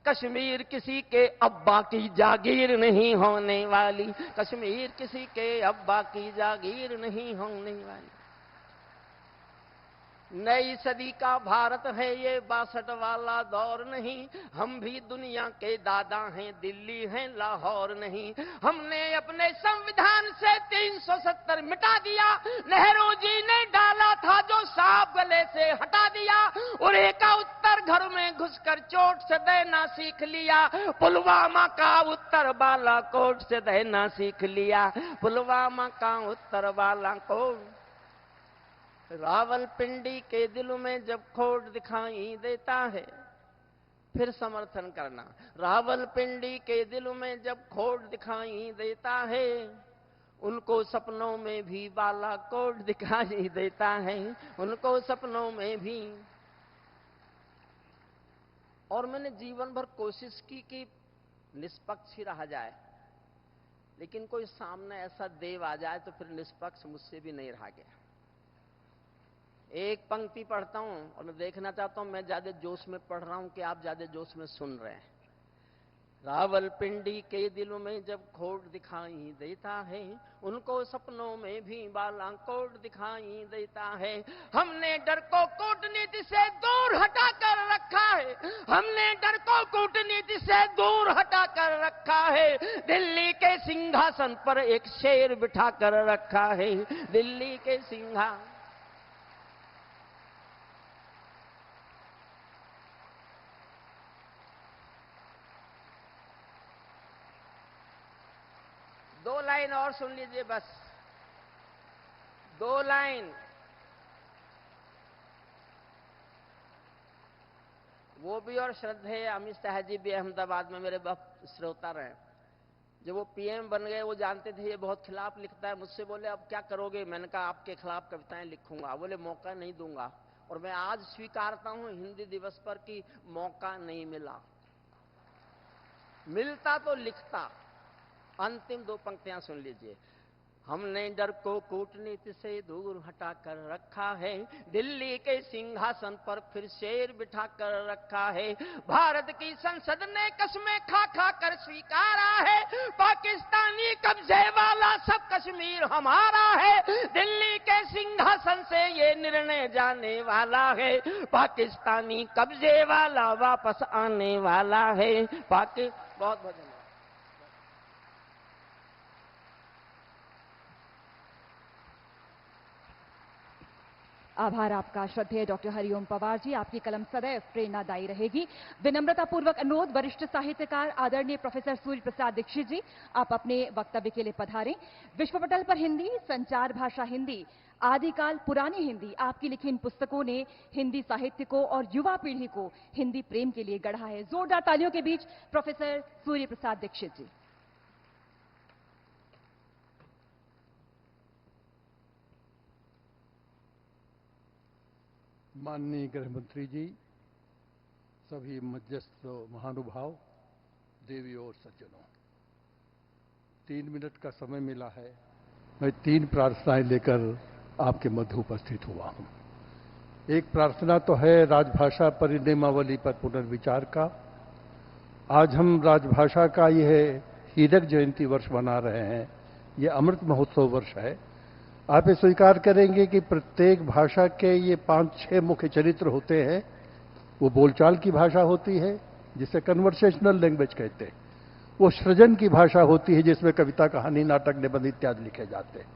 कश्मीर किसी के अब्बा की जागीर नहीं होने वाली। कश्मीर किसी के अब्बा की जागीर नहीं होने वाली। नई सदी का भारत है ये 62 वाला दौर नहीं। हम भी दुनिया के दादा हैं, दिल्ली हैं, लाहौर नहीं। हमने अपने संविधान से 370 मिटा दिया। नेहरू जी ने डाला था जो सांप गले से हटा दिया। उरे का उत्तर घर में घुसकर चोट से देना सीख लिया। पुलवामा का उत्तर बालाकोट से देना सीख लिया। पुलवामा का उत्तर बालाकोट। रावलपिंडी के दिल में जब खोट दिखाई देता है, फिर समर्थन करना। रावलपिंडी के दिल में जब खोट दिखाई देता है, उनको सपनों में भी बालाकोट दिखाई देता है। उनको सपनों में भी। और मैंने जीवन भर कोशिश की कि निष्पक्ष ही रहा जाए, लेकिन कोई सामने ऐसा देव आ जाए तो फिर निष्पक्ष मुझसे भी नहीं रहा गया। एक पंक्ति पढ़ता हूं और मैं देखना चाहता हूं मैं ज्यादा जोश में पढ़ रहा हूं कि आप ज्यादा जोश में सुन रहे हैं। रावलपिंडी के दिलों में जब खोट दिखाई देता है, उनको सपनों में भी बालाकोट दिखाई देता है। हमने डर को कूटनीति से दूर हटा कर रखा है, हमने डर को कूटनीति से दूर हटा कर रखा है। दिल्ली के सिंहासन पर एक शेर बिठा कर रखा है, दिल्ली के सिंहासन। दो लाइन और सुन लीजिए, बस 2 लाइन। वो भी और श्रद्धेय अमित शाह जी भी अहमदाबाद में मेरे बहुत श्रोता रहे। जब वो पीएम बन गए, वो जानते थे ये बहुत खिलाफ लिखता है। मुझसे बोले अब क्या करोगे? मैंने कहा आपके खिलाफ कविताएं लिखूंगा। बोले मौका नहीं दूंगा। और मैं आज स्वीकारता हूं हिंदी दिवस पर कि मौका नहीं मिला, मिलता तो लिखता। अंतिम 2 पंक्तियां सुन लीजिए। हमने डर को कूटनीति से दूर हटा कर रखा है, दिल्ली के सिंहासन पर फिर शेर बिठा कर रखा है। भारत की संसद ने कसमें खा खा कर स्वीकारा है, पाकिस्तानी कब्जे वाला सब कश्मीर हमारा है। दिल्ली के सिंहासन से ये निर्णय जाने वाला है, पाकिस्तानी कब्जे वाला वापस आने वाला है। बहुत बहुत धन्यवाद। आभार आपका श्रद्धेय डॉक्टर हरिओम पवार जी। आपकी कलम सदैव प्रेरणादायी रहेगी। विनम्रता पूर्वक अनुरोध वरिष्ठ साहित्यकार आदरणीय प्रोफेसर सूर्य प्रसाद दीक्षित जी, आप अपने वक्तव्य के लिए पधारें। विश्व पटल पर हिंदी, संचार भाषा हिंदी, आदिकाल पुरानी हिंदी, आपकी लिखी इन पुस्तकों ने हिंदी साहित्य को और युवा पीढ़ी को हिंदी प्रेम के लिए गढ़ा है। जोरदार तालियों के बीच प्रोफेसर सूर्य प्रसाद दीक्षित जी। माननीय गृह मंत्री जी, सभी मध्यस्थ महानुभाव, देवियों और सज्जनों, 3 मिनट का समय मिला है। मैं 3 प्रार्थनाएं लेकर आपके मध्य उपस्थित हुआ हूं। एक प्रार्थना तो है राजभाषा परिनियमावली पर पुनर्विचार का। आज हम राजभाषा का यह हीरक जयंती वर्ष मना रहे हैं, ये अमृत महोत्सव वर्ष है। आप ये स्वीकार करेंगे कि प्रत्येक भाषा के ये 5-6 मुख्य चरित्र होते हैं। वो बोलचाल की भाषा होती है जिसे कन्वर्सेशनल लैंग्वेज कहते हैं, वो सृजन की भाषा होती है जिसमें कविता, कहानी, नाटक, निबंध इत्यादि लिखे जाते हैं,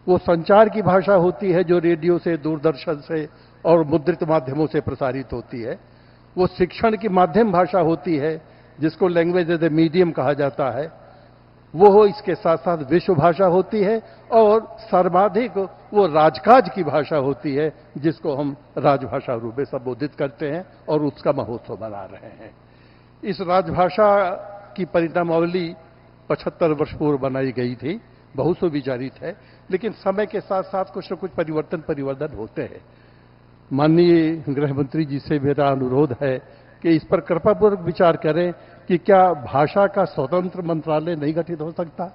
वो संचार की भाषा होती है जो रेडियो से, दूरदर्शन से और मुद्रित माध्यमों से प्रसारित होती है, वो शिक्षण की माध्यम भाषा होती है जिसको लैंग्वेज एज ए मीडियम कहा जाता है, वो इसके साथ साथ विश्व भाषा होती है, और सर्वाधिक वो राजकाज की भाषा होती है जिसको हम राजभाषा रूप में संबोधित करते हैं और उसका महोत्सव मना रहे हैं। इस राजभाषा की परिणामावली 75 वर्ष पूर्व बनाई गई थी, बहुत सुविचारित है, लेकिन समय के साथ साथ कुछ न कुछ परिवर्तन होते हैं। माननीय गृह मंत्री जी से मेरा अनुरोध है कि इस पर कृपापूर्वक विचार करें कि क्या भाषा का स्वतंत्र मंत्रालय नहीं गठित हो सकता?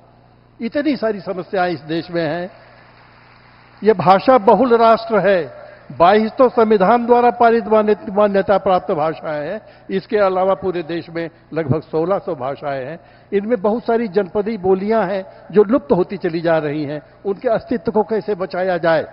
इतनी सारी समस्याएं इस देश में हैं। यह भाषा बहुल राष्ट्र है, 22 तो संविधान द्वारा पारित मान्यता प्राप्त भाषाएं हैं। इसके अलावा पूरे देश में लगभग 1600 भाषाएं हैं। इनमें बहुत सारी जनपदी बोलियां हैं जो लुप्त होती चली जा रही हैं। उनके अस्तित्व को कैसे बचाया जाए?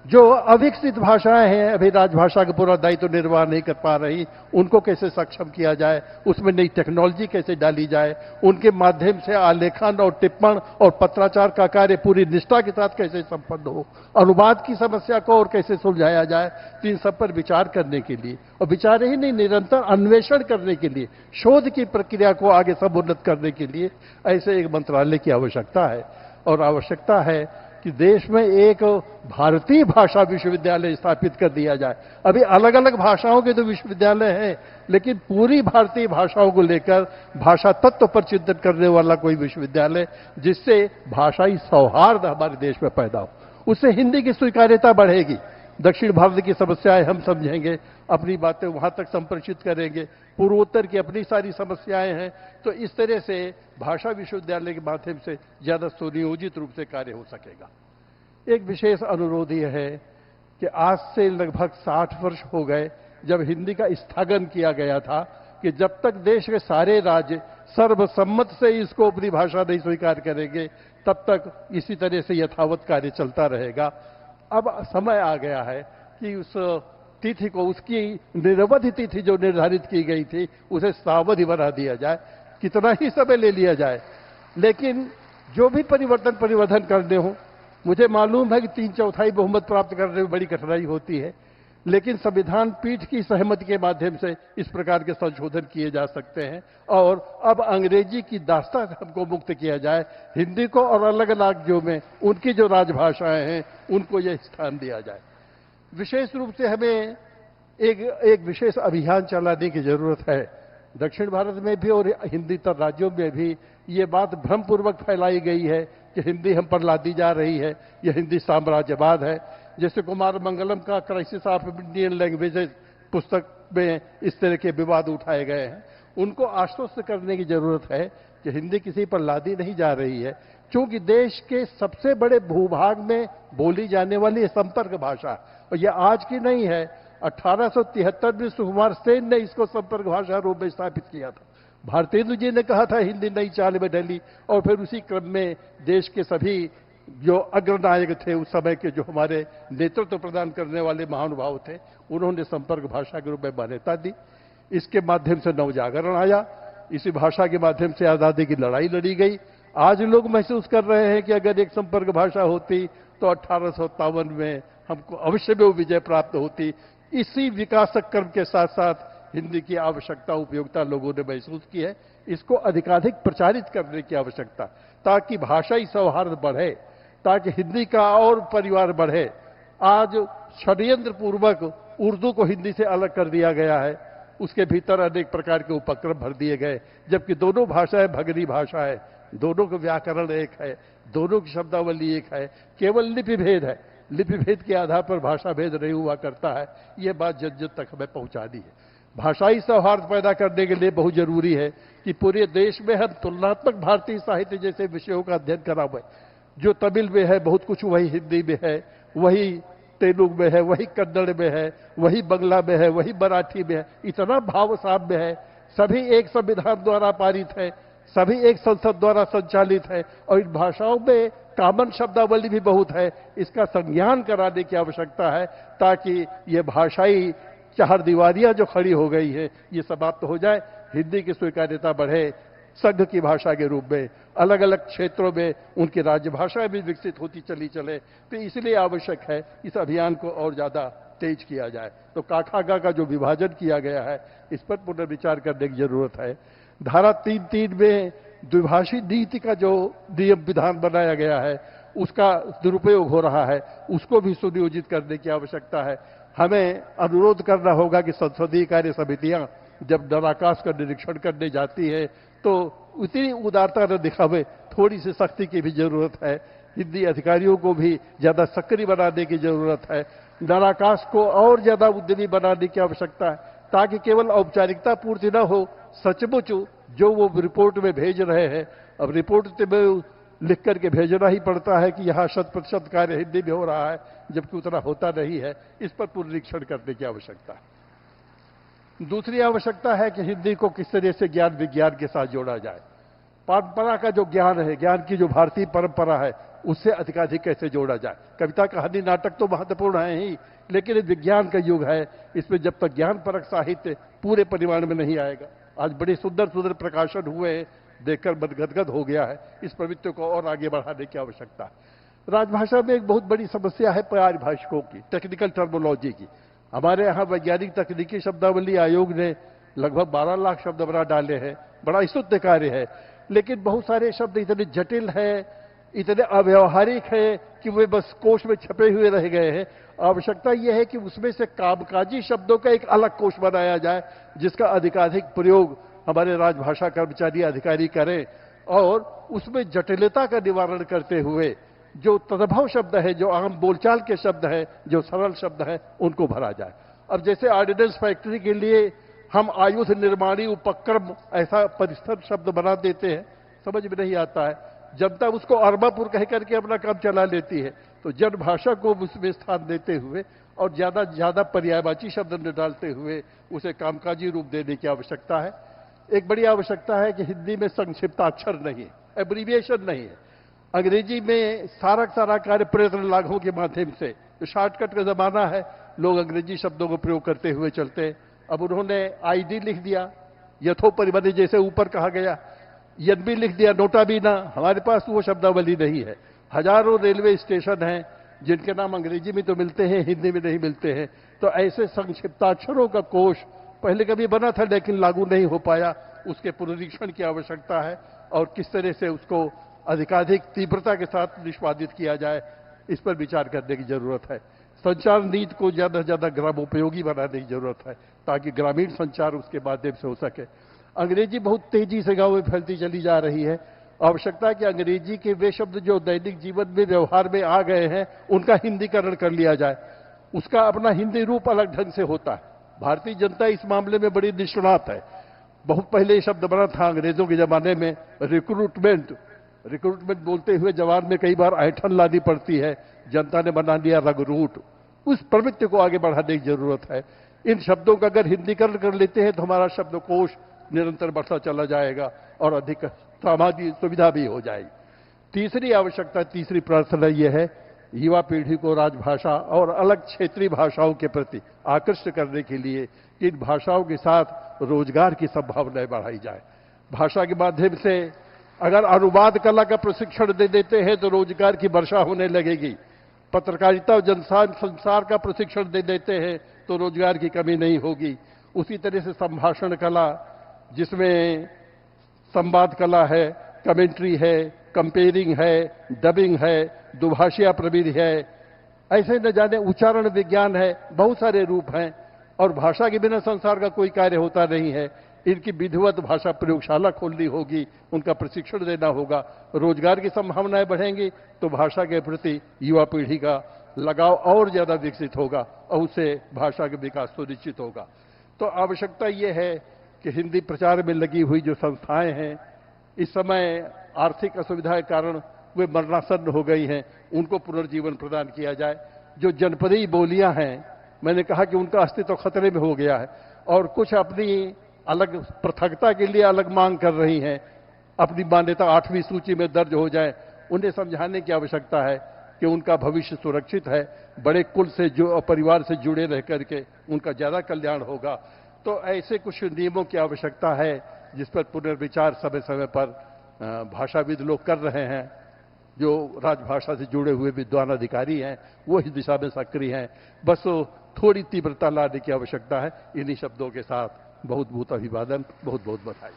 जो अविकसित भाषाएं हैं, अभी राजभाषा का पूरा दायित्व निर्वाह नहीं कर पा रही, उनको कैसे सक्षम किया जाए, उसमें नई टेक्नोलॉजी कैसे डाली जाए, उनके माध्यम से आलेखन और टिप्पण और पत्राचार का कार्य पूरी निष्ठा के साथ कैसे संपन्न हो, अनुवाद की समस्या को और कैसे सुलझाया जाए, तो इन सब पर विचार करने के लिए, और विचार ही नहीं, निरंतर अन्वेषण करने के लिए, शोध की प्रक्रिया को आगे समुन्नत करने के लिए ऐसे एक मंत्रालय की आवश्यकता है। और आवश्यकता है कि देश में एक भारतीय भाषा विश्वविद्यालय स्थापित कर दिया जाए। अभी अलग अलग भाषाओं के तो विश्वविद्यालय हैं, लेकिन पूरी भारतीय भाषाओं को लेकर भाषा तत्व पर चिंतन करने वाला कोई विश्वविद्यालय, जिससे भाषाई सौहार्द हमारे देश में पैदा हो। उससे हिंदी की स्वीकार्यता बढ़ेगी, दक्षिण भारत की समस्याएं हम समझेंगे, अपनी बातें वहां तक संप्रेषित करेंगे, पूर्वोत्तर की अपनी सारी समस्याएं हैं। तो इस तरह से भाषा विश्वविद्यालय के माध्यम से ज्यादा सुनियोजित रूप से कार्य हो सकेगा। एक विशेष अनुरोध यह है कि आज से लगभग 60 वर्ष हो गए जब हिंदी का स्थगन किया गया था कि जब तक देश के सारे राज्य सर्वसम्मत से इसको अपनी भाषा नहीं स्वीकार करेंगे, तब तक इसी तरह से यथावत कार्य चलता रहेगा। अब समय आ गया है कि उस तिथि को, उसकी निरवधि तिथि जो निर्धारित की गई थी, उसे सावधि बना दिया जाए, कितना ही समय ले लिया जाए, लेकिन जो भी परिवर्तन करने हो, मुझे मालूम है कि 3/4 बहुमत प्राप्त करने में बड़ी कठिनाई होती है, लेकिन संविधान पीठ की सहमति के माध्यम से इस प्रकार के संशोधन किए जा सकते हैं और अब अंग्रेजी की दास्तां हमको मुक्त किया जाए, हिंदी को और अलग अलग राज्यों में उनकी जो राजभाषाएं हैं उनको यह स्थान दिया जाए। विशेष रूप से हमें एक विशेष अभियान चलाने की जरूरत है। दक्षिण भारत में भी और हिंदीतर राज्यों में भी ये बात भ्रमपूर्वक फैलाई गई है कि हिंदी हम पर लादी जा रही है, यह हिंदी साम्राज्यवाद है। जैसे कुमार मंगलम का क्राइसिस ऑफ इंडियन लैंग्वेजेस पुस्तक में इस तरह के विवाद उठाए गए हैं। उनको आश्वस्त करने की जरूरत है कि हिंदी किसी पर लादी नहीं जा रही है, क्योंकि देश के सबसे बड़े भूभाग में बोली जाने वाली संपर्क भाषा, और यह आज की नहीं है, 1873 में सुकुमार सेन ने इसको संपर्क भाषा रूप में स्थापित किया था। भारतेंदु जी ने कहा था हिंदी नई चाल में ढली, और फिर उसी क्रम में देश के सभी जो अग्रनायक थे उस समय के, जो हमारे नेतृत्व प्रदान करने वाले महानुभाव थे, उन्होंने संपर्क भाषा के रूप में मान्यता दी। इसके माध्यम से नवजागरण आया, इसी भाषा के माध्यम से आजादी की लड़ाई लड़ी गई। आज लोग महसूस कर रहे हैं कि अगर एक संपर्क भाषा होती तो 1857 में हमको अवश्य में विजय प्राप्त होती। इसी विकासक क्रम के साथ साथ हिंदी की आवश्यकता, उपयोगिता लोगों ने महसूस की है। इसको अधिकाधिक प्रचारित करने की आवश्यकता, ताकि भाषाई सौहार्द बढ़े, ताकि हिंदी का और परिवार बढ़े। आज षड्यंत्र पूर्वक उर्दू को हिंदी से अलग कर दिया गया है, उसके भीतर अनेक प्रकार के उपक्रम भर दिए गए, जबकि दोनों भाषाएं भगरी भाषा है, दोनों का व्याकरण एक है, दोनों की शब्दावली एक है, केवल लिपि भेद है। लिपि भेद के आधार पर भाषा भेद नहीं हुआ करता है। यह बात जन जन तक हमें पहुंचानी है। भाषाई सौहार्द पैदा करने के लिए बहुत जरूरी है कि पूरे देश में हम तुलनात्मक भारतीय साहित्य जैसे विषयों का अध्ययन करावें। जो तमिल में है बहुत कुछ वही हिंदी में है, वही तेलुगु में है, वही कन्नड़ में है, वही बंगला में है, वही मराठी में है। इतना भाव साम्य है, सभी एक संविधान द्वारा पारित है, सभी एक संसद द्वारा संचालित है, और इन भाषाओं में कॉमन शब्दावली भी बहुत है। इसका संज्ञान कराने की आवश्यकता है, ताकि ये भाषाई चार दीवारियां जो खड़ी हो गई है ये समाप्त हो जाए, हिंदी की स्वीकार्यता बढ़े, संघ की भाषा के रूप में अलग अलग क्षेत्रों में उनकी राजभाषा भी विकसित होती चली चले। तो इसलिए आवश्यक है इस अभियान को और ज्यादा तेज किया जाए। तो काठागा का जो विभाजन किया गया है इस पर पुनर्विचार करने की जरूरत है। धारा 3(3) में द्विभाषी नीति का जो नियम विधान बनाया गया है उसका दुरुपयोग हो रहा है, उसको भी सुनियोजित करने की आवश्यकता है। हमें अनुरोध करना होगा कि संसदीय कार्य समितियां जब नराकाश का निरीक्षण करने जाती है तो उतनी उदारता न दिखावे, थोड़ी सी सख्ती की भी जरूरत है। हिंदी अधिकारियों को भी ज्यादा सक्रिय बनाने की जरूरत है। नराकाश को और ज्यादा उद्यमी बनाने की आवश्यकता है, ताकि केवल औपचारिकता पूर्ति न हो, सचमुच जो वो रिपोर्ट में भेज रहे हैं, अब रिपोर्ट में लिख करके भेजना ही पड़ता है कि यहाँ 100% कार्य हिंदी में हो रहा है, जबकि उतना होता नहीं है। इस पर पुनरीक्षण करने की आवश्यकता है। दूसरी आवश्यकता है कि हिंदी को किस तरह से ज्ञान विज्ञान के साथ जोड़ा जाए। परंपरा का जो ज्ञान है, ज्ञान की जो भारतीय परंपरा है, उससे अधिकाधिक कैसे जोड़ा जाए। कविता, कहानी, नाटक तो महत्वपूर्ण है ही, लेकिन विज्ञान का युग है, इसमें जब तक ज्ञान परक साहित्य पूरे परिमाण में नहीं आएगा। आज बड़े सुंदर सुंदर प्रकाशन हुए हैं, देखकर मन गदगद हो गया है। इस प्रवृत्ति को और आगे बढ़ाने की आवश्यकता है। राजभाषा में एक बहुत बड़ी समस्या है पारिभाषिकों की, टेक्निकल टर्मोलॉजी की। हमारे यहाँ वैज्ञानिक तकनीकी शब्दावली आयोग ने लगभग 12 लाख शब्द बना डाले हैं, बड़ा स्तुत्य कार्य है, लेकिन बहुत सारे शब्द इतने जटिल है, इतने अव्यवहारिक है कि वे बस कोश में छपे हुए रह गए हैं। आवश्यकता यह है कि उसमें से कामकाजी शब्दों का एक अलग कोश बनाया जाए, जिसका अधिकाधिक प्रयोग हमारे राजभाषा कर्मचारी अधिकारी करें, और उसमें जटिलता का निवारण करते हुए जो तदभव शब्द है, जो आम बोलचाल के शब्द हैं, जो सरल शब्द हैं, उनको भरा जाए। अब जैसे ऑर्डिनेंस फैक्ट्री के लिए हम आयुध निर्माणी उपक्रम ऐसा परिस्थित शब्द बना देते हैं, समझ में नहीं आता है। जनता उसको अरबापुर कह करके अपना काम चला लेती है। तो जनभाषा को उसमें स्थान देते हुए और ज्यादा से ज्यादा पर्यायवाची शब्द न डालते हुए उसे कामकाजी रूप देने की आवश्यकता है। एक बड़ी आवश्यकता है कि हिंदी में संक्षिप्ताक्षर नहीं है, एब्रीविएशन नहीं है। अंग्रेजी में सारा सारा कार्य प्रयत्न लाघवों के माध्यम से, तो शॉर्टकट का जमाना है, लोग अंग्रेजी शब्दों को प्रयोग करते हुए चलते हैं। अब उन्होंने आईडी लिख दिया, यथोपरिमाण जैसे ऊपर कहा गया, यद्य लिख दिया, नोटा भी ना। हमारे पास वो शब्दावली नहीं है। हजारों रेलवे स्टेशन हैं जिनके नाम अंग्रेजी में तो मिलते हैं, हिंदी में नहीं मिलते हैं। तो ऐसे संक्षिप्ताक्षरों का कोष पहले कभी बना था लेकिन लागू नहीं हो पाया। उसके पुनरीक्षण की आवश्यकता है और किस तरह से उसको अधिकाधिक तीव्रता के साथ निष्पादित किया जाए, इस पर विचार करने की जरूरत है। संचार नीति को ज्यादा से ज्यादा ग्रामोपयोगी बनाने की जरूरत है ताकि ग्रामीण संचार उसके माध्यम से हो सके। अंग्रेजी बहुत तेजी से गांव में फैलती चली जा रही है। आवश्यकता है कि अंग्रेजी के वे शब्द जो दैनिक जीवन में व्यवहार में आ गए हैं उनका हिंदीकरण कर लिया जाए। उसका अपना हिंदी रूप अलग ढंग से होता है। भारतीय जनता इस मामले में बड़ी निष्णात है। बहुत पहले ये शब्द बना था अंग्रेजों के जमाने में, रिक्रूटमेंट। रिक्रूटमेंट बोलते हुए जवान में कई बार ऐंठन लानी पड़ती है, जनता ने बना लिया रगरूट। उस प्रवृत्ति को आगे बढ़ाने की जरूरत है। इन शब्दों का अगर हिंदीकरण कर लेते हैं तो हमारा शब्दकोश निरंतर बढ़ता चला जाएगा और अधिक सामाजिक सुविधा भी हो जाएगी। तीसरी आवश्यकता, तीसरी प्रार्थना यह है, युवा पीढ़ी को राजभाषा और अलग क्षेत्रीय भाषाओं के प्रति आकृष्ट करने के लिए इन भाषाओं के साथ रोजगार की संभावनाएं बढ़ाई जाए। भाषा के माध्यम से अगर अनुवाद कला का प्रशिक्षण दे देते हैं तो रोजगार की वर्षा होने लगेगी। पत्रकारिता और जनसंचार का प्रशिक्षण दे देते हैं तो रोजगार की कमी नहीं होगी। उसी तरह से संभाषण कला, जिसमें संवाद कला है, कमेंट्री है, कंपेयरिंग है, डबिंग है, दुभाषिया प्रविधि है, ऐसे न जाने उच्चारण विज्ञान है, बहुत सारे रूप हैं। और भाषा के बिना संसार का कोई कार्य होता नहीं है। इनकी विधिवत भाषा प्रयोगशाला खोलनी होगी, उनका प्रशिक्षण देना होगा। रोजगार की संभावनाएं बढ़ेंगी तो भाषा के प्रति युवा पीढ़ी का लगाव और ज्यादा विकसित होगा और उससे भाषा का विकास सुनिश्चित होगा। तो आवश्यकता यह है कि हिंदी प्रचार में लगी हुई जो संस्थाएं हैं, इस समय आर्थिक असुविधा के कारण वे मरणासन्न हो गई हैं, उनको पुनर्जीवन प्रदान किया जाए। जो जनपदीय बोलियां हैं, मैंने कहा कि उनका अस्तित्व खतरे में हो गया है और कुछ अपनी अलग पृथकता के लिए अलग मांग कर रही हैं, अपनी मान्यता 8वीं सूची में दर्ज हो जाए। उन्हें समझाने की आवश्यकता है कि उनका भविष्य सुरक्षित है, बड़े कुल से जो परिवार से जुड़े रह करके उनका ज्यादा कल्याण होगा। तो ऐसे कुछ नियमों की आवश्यकता है जिस पर पुनर्विचार समय समय पर भाषाविद लोग कर रहे हैं। जो राजभाषा से जुड़े हुए विद्वान अधिकारी हैं वो इस दिशा में सक्रिय हैं। बस थोड़ी तीव्रता लाने की आवश्यकता है। इन्हीं शब्दों के साथ बहुत बहुत अभिवादन, बहुत बहुत बधाई।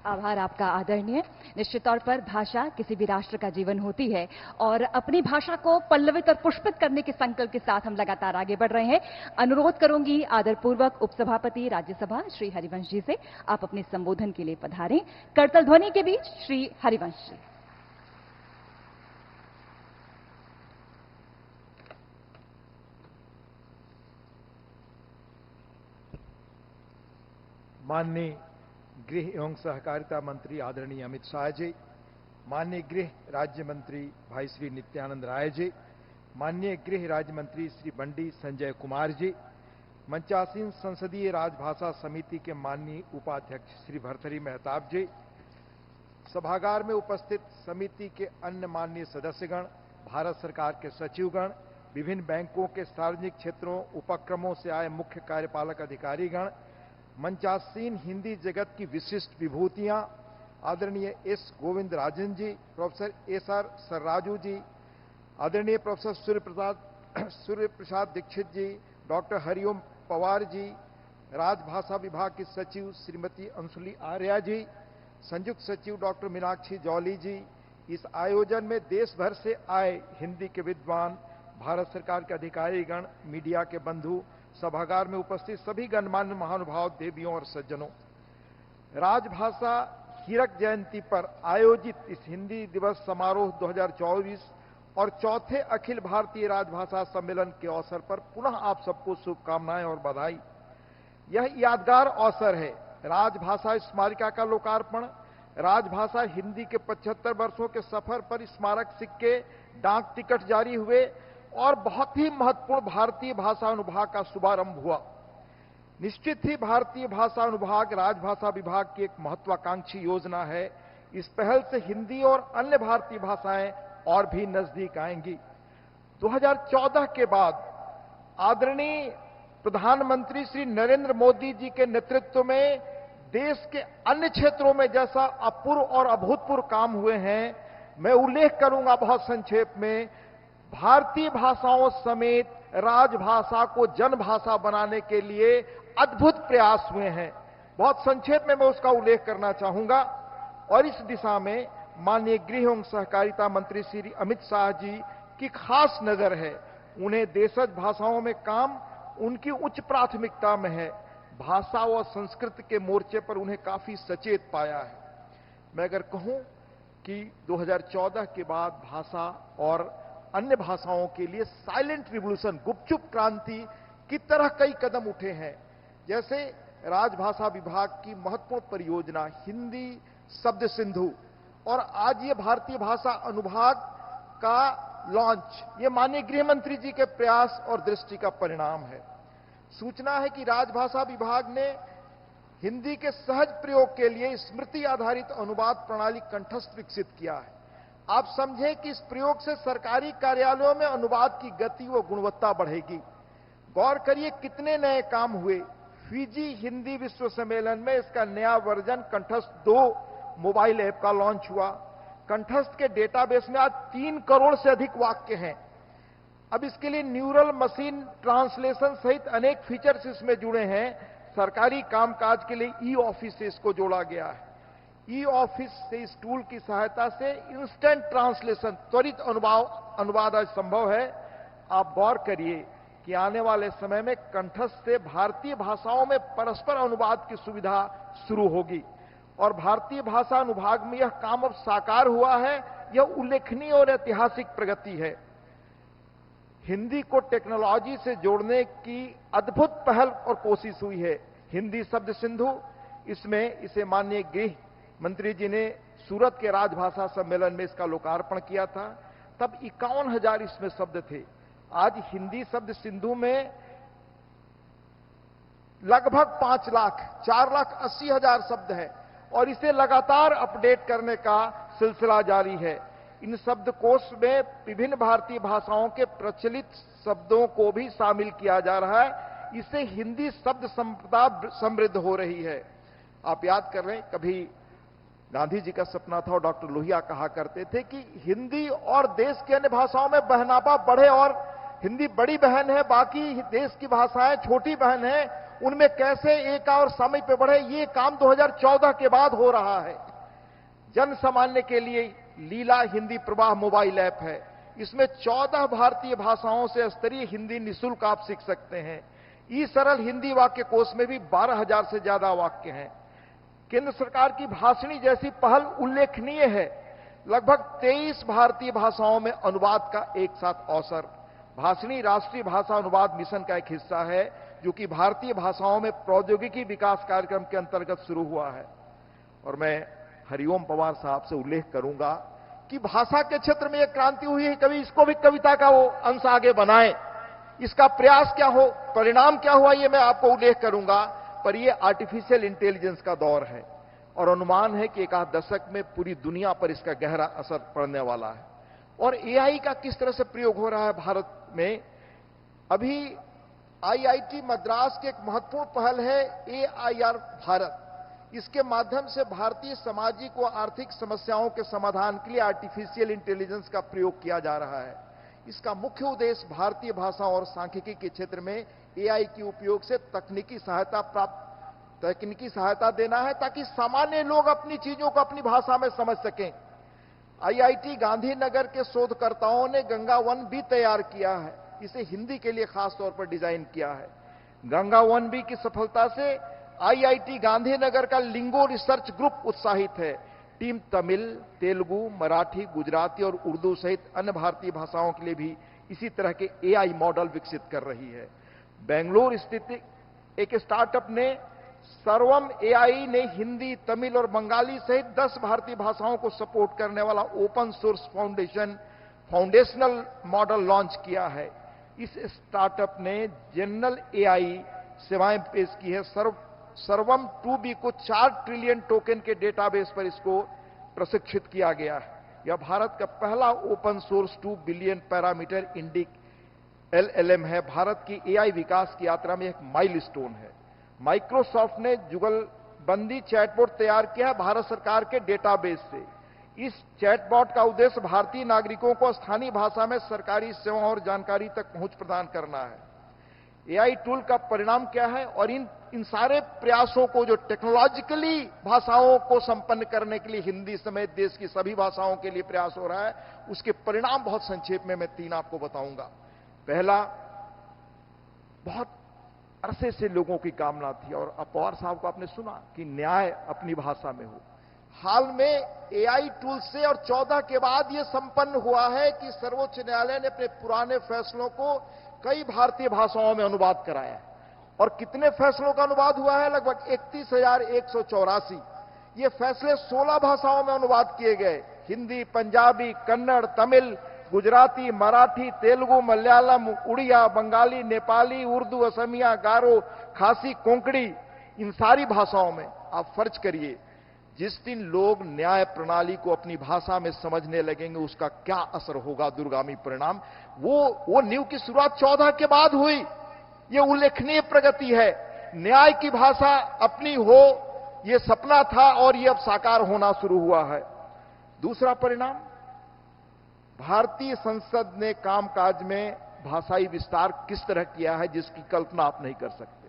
आभार आपका आदरणीय। निश्चित तौर पर भाषा किसी भी राष्ट्र का जीवन होती है और अपनी भाषा को पल्लवित और पुष्पित करने के संकल्प के साथ हम लगातार आगे बढ़ रहे हैं। अनुरोध करूंगी आदरपूर्वक उपसभापति राज्यसभा श्री हरिवंश जी से, आप अपने संबोधन के लिए पधारें। करतल ध्वनि के बीच श्री हरिवंश जी। माननीय गृह एवं सहकारिता मंत्री आदरणीय अमित शाह जी, माननीय गृह राज्य मंत्री भाई श्री नित्यानंद राय जी, माननीय गृह राज्य मंत्री श्री बंडी संजय कुमार जी, मंचासीन संसदीय राजभाषा समिति के माननीय उपाध्यक्ष श्री भरथरी मेहताब जी, सभागार में उपस्थित समिति के अन्य माननीय सदस्यगण, भारत सरकार के सचिवगण, विभिन्न बैंकों के सार्वजनिक क्षेत्रों उपक्रमों से आए मुख्य कार्यपालक अधिकारीगण, मंचासीन हिंदी जगत की विशिष्ट विभूतियां आदरणीय S Govind Rajan ji, professor SR सर्राजू जी, आदरणीय प्रोफेसर सूर्य प्रसाद दीक्षित जी, डॉक्टर हरिओम पवार जी, राजभाषा विभाग की सचिव श्रीमती अंशुली आर्या जी, संयुक्त सचिव डॉक्टर मीनाक्षी जौली जी, इस आयोजन में देश भर से आए हिंदी के विद्वान, भारत सरकार के अधिकारीगण, मीडिया के बंधु, सभागार में उपस्थित सभी गणमान्य महानुभाव, देवियों और सज्जनों, राजभाषा हीरक जयंती पर आयोजित इस हिंदी दिवस समारोह 2024 और चौथे अखिल भारतीय राजभाषा सम्मेलन के अवसर पर पुनः आप सबको शुभकामनाएं और बधाई। यह यादगार अवसर है राजभाषा स्मारिका का लोकार्पण, राजभाषा हिंदी के 75 वर्षों के सफर पर स्मारक सिक्के, डाक टिकट जारी हुए और बहुत ही महत्वपूर्ण भारतीय भाषा अनुभाग का शुभारंभ हुआ। निश्चित ही भारतीय भाषा अनुभाग राजभाषा विभाग की एक महत्वाकांक्षी योजना है। इस पहल से हिंदी और अन्य भारतीय भाषाएं और भी नजदीक आएंगी। 2014 के बाद आदरणीय प्रधानमंत्री श्री नरेंद्र मोदी जी के नेतृत्व में देश के अन्य क्षेत्रों में जैसा अपूर्व और अभूतपूर्व काम हुए हैं, मैं उल्लेख करूंगा बहुत संक्षेप में। भारतीय भाषाओं समेत राजभाषा को जनभाषा बनाने के लिए अद्भुत प्रयास हुए हैं। बहुत संक्षेप में मैं उसका उल्लेख करना चाहूंगा और इस दिशा में माननीय गृह एवं सहकारिता मंत्री श्री अमित शाह जी की खास नजर है। उन्हें देशज भाषाओं में काम उनकी उच्च प्राथमिकता में है। भाषा और संस्कृति के मोर्चे पर उन्हें काफी सचेत पाया है। मैं अगर कहूं कि 2014 के बाद भाषा और अन्य भाषाओं के लिए साइलेंट रिवॉल्यूशन, गुपचुप क्रांति की तरह कई कदम उठे हैं। जैसे राजभाषा विभाग की महत्वपूर्ण परियोजना हिंदी शब्द सिंधु और आज ये भारतीय भाषा अनुभाग का लॉन्च, ये माननीय गृह मंत्री जी के प्रयास और दृष्टि का परिणाम है। सूचना है कि राजभाषा विभाग ने हिंदी के सहज प्रयोग के लिए स्मृति आधारित अनुवाद प्रणाली कंठस्थ विकसित किया है। आप समझें कि इस प्रयोग से सरकारी कार्यालयों में अनुवाद की गति व गुणवत्ता बढ़ेगी। गौर करिए कितने नए काम हुए। फिजी हिंदी विश्व सम्मेलन में इसका नया वर्जन कंठस्थ 2 मोबाइल ऐप का लॉन्च हुआ। कंठस्थ के डेटाबेस में आज 3 करोड़ से अधिक वाक्य हैं। अब इसके लिए न्यूरल मशीन ट्रांसलेशन सहित अनेक फीचर्स इसमें जुड़े हैं। सरकारी कामकाज के लिए ई ऑफिस से इसको जोड़ा गया है। ई ऑफिस से इस टूल की सहायता से इंस्टेंट ट्रांसलेशन, त्वरित अनुवाद आज संभव है। आप गौर करिए कि आने वाले समय में कंठस्थ से भारतीय भाषाओं में परस्पर अनुवाद की सुविधा शुरू होगी और भारतीय भाषा अनुभाग में यह काम अब साकार हुआ है। यह उल्लेखनीय और ऐतिहासिक प्रगति है। हिंदी को टेक्नोलॉजी से जोड़ने की अद्भुत पहल और कोशिश हुई है। हिंदी शब्द सिंधु, इसमें इसे माननीय गृह मंत्री जी ने सूरत के राजभाषा सम्मेलन में इसका लोकार्पण किया था। तब 51,000 इसमें शब्द थे। आज हिंदी शब्द सिंधु में लगभग 5 लाख, 4,80,000 शब्द हैं और इसे लगातार अपडेट करने का सिलसिला जारी है। इन शब्दकोश में विभिन्न भारतीय भाषाओं के प्रचलित शब्दों को भी शामिल किया जा रहा है। इससे हिंदी शब्द संपदा समृद्ध हो रही है। आप याद कर रहे हैं, कभी गांधी जी का सपना था और डॉक्टर लोहिया कहा करते थे कि हिंदी और देश की अन्य भाषाओं में बहनापा बढ़े और हिंदी बड़ी बहन है, बाकी देश की भाषाएं छोटी बहन है, उनमें कैसे एक और समय पे बढ़े। ये काम 2014 के बाद हो रहा है। जन सामान्य के लिए लीला हिंदी प्रवाह मोबाइल ऐप है। इसमें 14 भारतीय भाषाओं से स्तरीय हिंदी निःशुल्क आप सीख सकते हैं। ई सरल हिंदी वाक्य कोश में भी 12,000 से ज्यादा वाक्य हैं। केंद्र सरकार की भाषणी जैसी पहल उल्लेखनीय है। लगभग 23 भारतीय भाषाओं में अनुवाद का एक साथ अवसर। भाषणी राष्ट्रीय भाषा अनुवाद मिशन का एक हिस्सा है, जो कि भारतीय भाषाओं में प्रौद्योगिकी विकास कार्यक्रम के अंतर्गत शुरू हुआ है। और मैं हरिओम पवार साहब से उल्लेख करूंगा कि भाषा के क्षेत्र में एक क्रांति हुई है। कभी इसको भी कविता का वो अंश आगे बनाए, इसका प्रयास क्या हो, परिणाम क्या हुआ, ये मैं आपको उल्लेख करूंगा। पर ये आर्टिफिशियल इंटेलिजेंस का दौर है और अनुमान है कि 1 दशक में पूरी दुनिया पर इसका गहरा असर पड़ने वाला है। और एआई का किस तरह से प्रयोग हो रहा है भारत में। अभी आईआईटी मद्रास की एक महत्वपूर्ण पहल है एआईआर भारत। इसके माध्यम से भारतीय सामाजिक व आर्थिक समस्याओं के समाधान के लिए आर्टिफिशियल इंटेलिजेंस का प्रयोग किया जा रहा है। इसका मुख्य उद्देश्य भारतीय भाषा और सांख्यिकी के क्षेत्र में एआई के उपयोग से तकनीकी सहायता देना है, ताकि सामान्य लोग अपनी चीजों को अपनी भाषा में समझ सकें। आईआईटी गांधीनगर के शोधकर्ताओं ने गंगा वन भी तैयार किया है। इसे हिंदी के लिए खास तौर पर डिजाइन किया है। गंगा वन बी की सफलता से आईआईटी गांधीनगर का लिंगो रिसर्च ग्रुप उत्साहित है। टीम तमिल, तेलुगु, मराठी, गुजराती और उर्दू सहित अन्य भारतीय भाषाओं के लिए भी इसी तरह के एआई मॉडल विकसित कर रही है। बेंगलुरु स्थित एक स्टार्टअप ने सर्वम एआई ने हिंदी, तमिल और बंगाली सहित 10 भारतीय भाषाओं को सपोर्ट करने वाला open source foundational model launch किया है। इस स्टार्टअप ने जनरल एआई सेवाएं पेश की है। सर्वम 2B को 4 ट्रिलियन टोकन के डेटाबेस पर इसको प्रशिक्षित किया गया है। यह भारत का पहला open source 2 billion parameter Indic LLM है। भारत की एआई विकास की यात्रा में एक माइलस्टोन है। माइक्रोसॉफ्ट ने जुगलबंदी चैटबॉट तैयार किया है भारत सरकार के डेटाबेस से। इस चैटबॉट का उद्देश्य भारतीय नागरिकों को स्थानीय भाषा में सरकारी सेवाओं और जानकारी तक पहुंच प्रदान करना है। एआई टूल का परिणाम क्या है और इन सारे प्रयासों को जो टेक्नोलॉजिकली भाषाओं को संपन्न करने के लिए हिंदी समेत देश की सभी भाषाओं के लिए प्रयास हो रहा है, उसके परिणाम बहुत संक्षेप में मैं 3 आपको बताऊंगा। पहला, बहुत अरसे से लोगों की कामना थी और पवार साहब को आपने सुना कि न्याय अपनी भाषा में हो। हाल में एआई टूल से और 14 के बाद यह संपन्न हुआ है कि सर्वोच्च न्यायालय ने अपने पुराने फैसलों को कई भारतीय भाषाओं में अनुवाद कराया है। और कितने फैसलों का अनुवाद हुआ है? लगभग 31,184। ये फैसले 16 भाषाओं में अनुवाद किए गए। हिंदी, पंजाबी, कन्नड़, तमिल, गुजराती, मराठी, तेलुगु, मलयालम, उड़िया, बंगाली, नेपाली, उर्दू, असमिया, गारो, खासी, कोंकणी, इन सारी भाषाओं में। आप फर्ज करिए, जिस दिन लोग न्याय प्रणाली को अपनी भाषा में समझने लगेंगे उसका क्या असर होगा, दूरगामी परिणाम। वो नींव की शुरुआत 14 के बाद हुई। ये उल्लेखनीय प्रगति है। न्याय की भाषा अपनी हो, ये सपना था और ये अब साकार होना शुरू हुआ है। दूसरा परिणाम, भारतीय संसद ने कामकाज में भाषाई विस्तार किस तरह किया है जिसकी कल्पना आप नहीं कर सकते।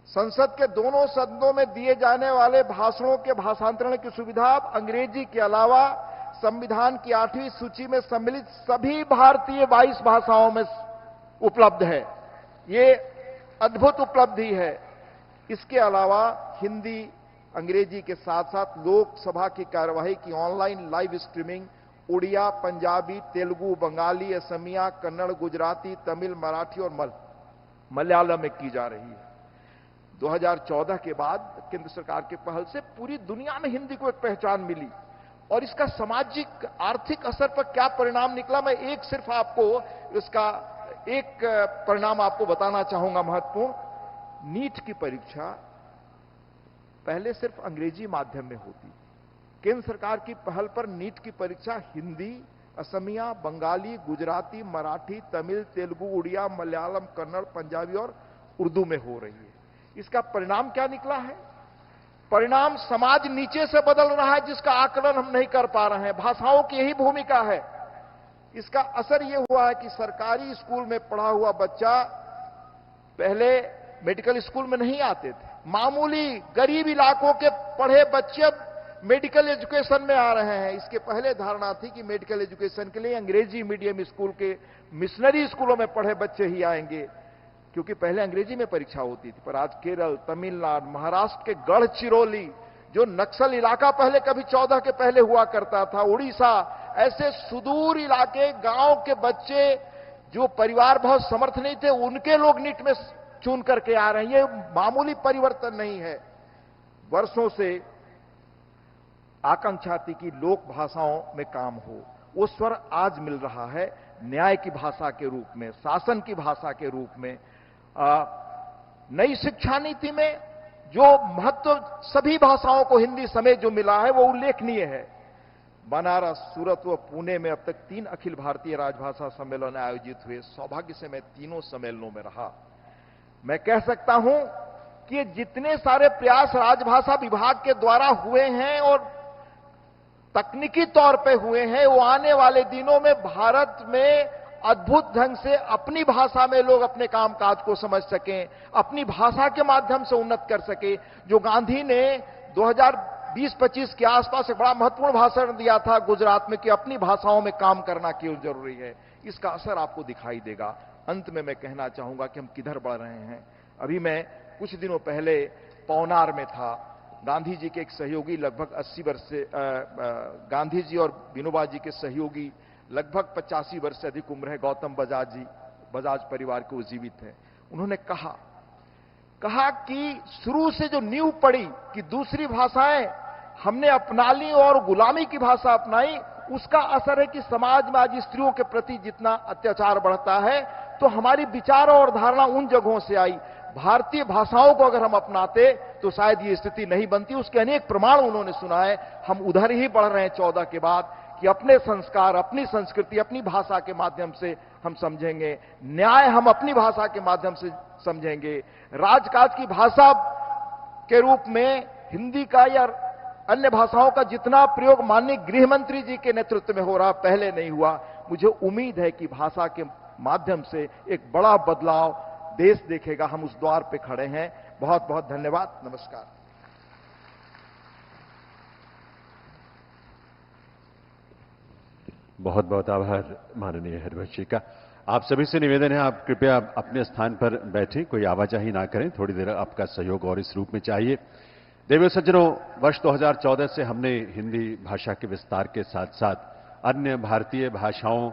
संसद के दोनों सदनों में दिए जाने वाले भाषणों के भाषांतरण की सुविधा अब अंग्रेजी के अलावा संविधान की 8वीं सूची में सम्मिलित सभी भारतीय 22 भाषाओं में उपलब्ध है। ये अद्भुत उपलब्धि है। इसके अलावा हिंदी, अंग्रेजी के साथ साथ लोकसभा की कार्यवाही की online live streaming Oriya, Punjabi, Telugu, Bengali, Asamiya, Kannada, Gujarati, Tamil, Marathi और मलयालम में की जा रही है। 2014 के बाद केंद्र सरकार के पहल से पूरी दुनिया में हिंदी को एक पहचान मिली और इसका सामाजिक आर्थिक असर पर क्या परिणाम निकला, मैं सिर्फ आपको इसका एक परिणाम आपको बताना चाहूंगा महत्वपूर्ण। नीट की परीक्षा पहले सिर्फ अंग्रेजी माध्यम में होती। केंद्र सरकार की पहल पर नीट की परीक्षा हिंदी, असमिया, बंगाली, गुजराती, मराठी, तमिल, तेलुगु, उड़िया, मलयालम, कन्नड़, पंजाबी और उर्दू में हो रही है। इसका परिणाम क्या निकला है? परिणाम समाज नीचे से बदल रहा है जिसका आकलन हम नहीं कर पा रहे हैं। भाषाओं की यही भूमिका है। इसका असर यह हुआ है कि सरकारी स्कूल में पढ़ा हुआ बच्चा पहले मेडिकल स्कूल में नहीं आते थे। मामूली गरीब इलाकों के पढ़े बच्चे मेडिकल एजुकेशन में आ रहे हैं। इसके पहले धारणा थी कि मेडिकल एजुकेशन के लिए अंग्रेजी मीडियम स्कूल के मिशनरी स्कूलों में पढ़े बच्चे ही आएंगे, क्योंकि पहले अंग्रेजी में परीक्षा होती थी। पर आज केरल, तमिलनाडु, महाराष्ट्र के गढ़चिरौली जो नक्सल इलाका पहले कभी 14 के पहले हुआ करता था, उड़ीसा, ऐसे सुदूर इलाके, गांव के बच्चे जो परिवार बहुत समर्थ नहीं थे, उनके लोग नीट में चुन करके आ रहे हैं। ये मामूली परिवर्तन नहीं है। वर्षों से आकांक्षा थी कि लोक भाषाओं में काम हो, वो स्वर आज मिल रहा है न्याय की भाषा के रूप में, शासन की भाषा के रूप में। नई शिक्षा नीति में जो महत्व सभी भाषाओं को हिंदी समेत जो मिला है वो उल्लेखनीय है। बनारस, सूरत व पुणे में अब तक 3 अखिल भारतीय राजभाषा सम्मेलन आयोजित हुए। सौभाग्य से मैं तीनों सम्मेलनों में रहा। मैं कह सकता हूं कि जितने सारे प्रयास राजभाषा विभाग के द्वारा हुए हैं और तकनीकी तौर पे हुए हैं, वो आने वाले दिनों में भारत में अद्भुत ढंग से अपनी भाषा में लोग अपने कामकाज को समझ सकें, अपनी भाषा के माध्यम से उन्नत कर सके। जो गांधी ने 2020-25 के आसपास एक बड़ा महत्वपूर्ण भाषण दिया था गुजरात में कि अपनी भाषाओं में काम करना क्यों जरूरी है, इसका असर आपको दिखाई देगा। अंत में मैं कहना चाहूंगा कि हम किधर बढ़ रहे हैं। अभी मैं कुछ दिनों पहले पौनार में था। गांधी जी के एक सहयोगी लगभग 80 वर्ष से गांधी जी और विनोबा जी के सहयोगी लगभग 85 वर्ष से अधिक उम्र है, गौतम बजाज जी, बजाज परिवार के वो जीवित हैं। उन्होंने कहा कि शुरू से जो नींव पड़ी कि दूसरी भाषाएं हमने अपना ली और गुलामी की भाषा अपनाई, उसका असर है कि समाज में आज स्त्रियों के प्रति जितना अत्याचार बढ़ता है, तो हमारी विचार और धारणा उन जगहों से आई। भारतीय भाषाओं को अगर हम अपनाते तो शायद ये स्थिति नहीं बनती। उसके अनेक प्रमाण उन्होंने सुनाए। हम उधर ही बढ़ रहे हैं 14 के बाद कि अपने संस्कार, अपनी संस्कृति, अपनी भाषा के माध्यम से हम समझेंगे, न्याय हम अपनी भाषा के माध्यम से समझेंगे। राजकाज की भाषा के रूप में हिंदी का या अन्य भाषाओं का जितना प्रयोग माननीय गृह मंत्री जी के नेतृत्व में हो रहा, पहले नहीं हुआ। मुझे उम्मीद है कि भाषा के माध्यम से एक बड़ा बदलाव देश देखेगा। हम उस द्वार पे खड़े हैं। बहुत बहुत धन्यवाद। नमस्कार। बहुत बहुत आभार माननीय हरिवंश जी का। आप सभी से निवेदन है, आप कृपया अपने स्थान पर बैठें, कोई आवाजाही ना करें। थोड़ी देर आपका सहयोग और इस रूप में चाहिए। देवियों सज्जनों, वर्ष 2014 से हमने हिंदी भाषा के विस्तार के साथ साथ अन्य भारतीय भाषाओं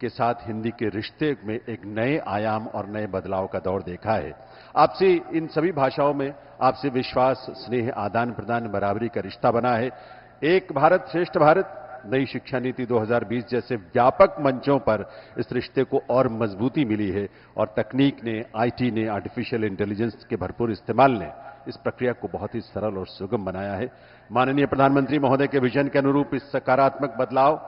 के साथ हिंदी के रिश्ते में एक नए आयाम और नए बदलाव का दौर देखा है। आपसे इन सभी भाषाओं में आपसे विश्वास, स्नेह, आदान प्रदान, बराबरी का रिश्ता बना है। एक भारत श्रेष्ठ भारत, नई शिक्षा नीति 2020 जैसे व्यापक मंचों पर इस रिश्ते को और मजबूती मिली है और तकनीक ने, आईटी ने, आर्टिफिशियल इंटेलिजेंस के भरपूर इस्तेमाल ने इस प्रक्रिया को बहुत ही सरल और सुगम बनाया है। माननीय प्रधानमंत्री महोदय के विजन के अनुरूप इस सकारात्मक बदलाव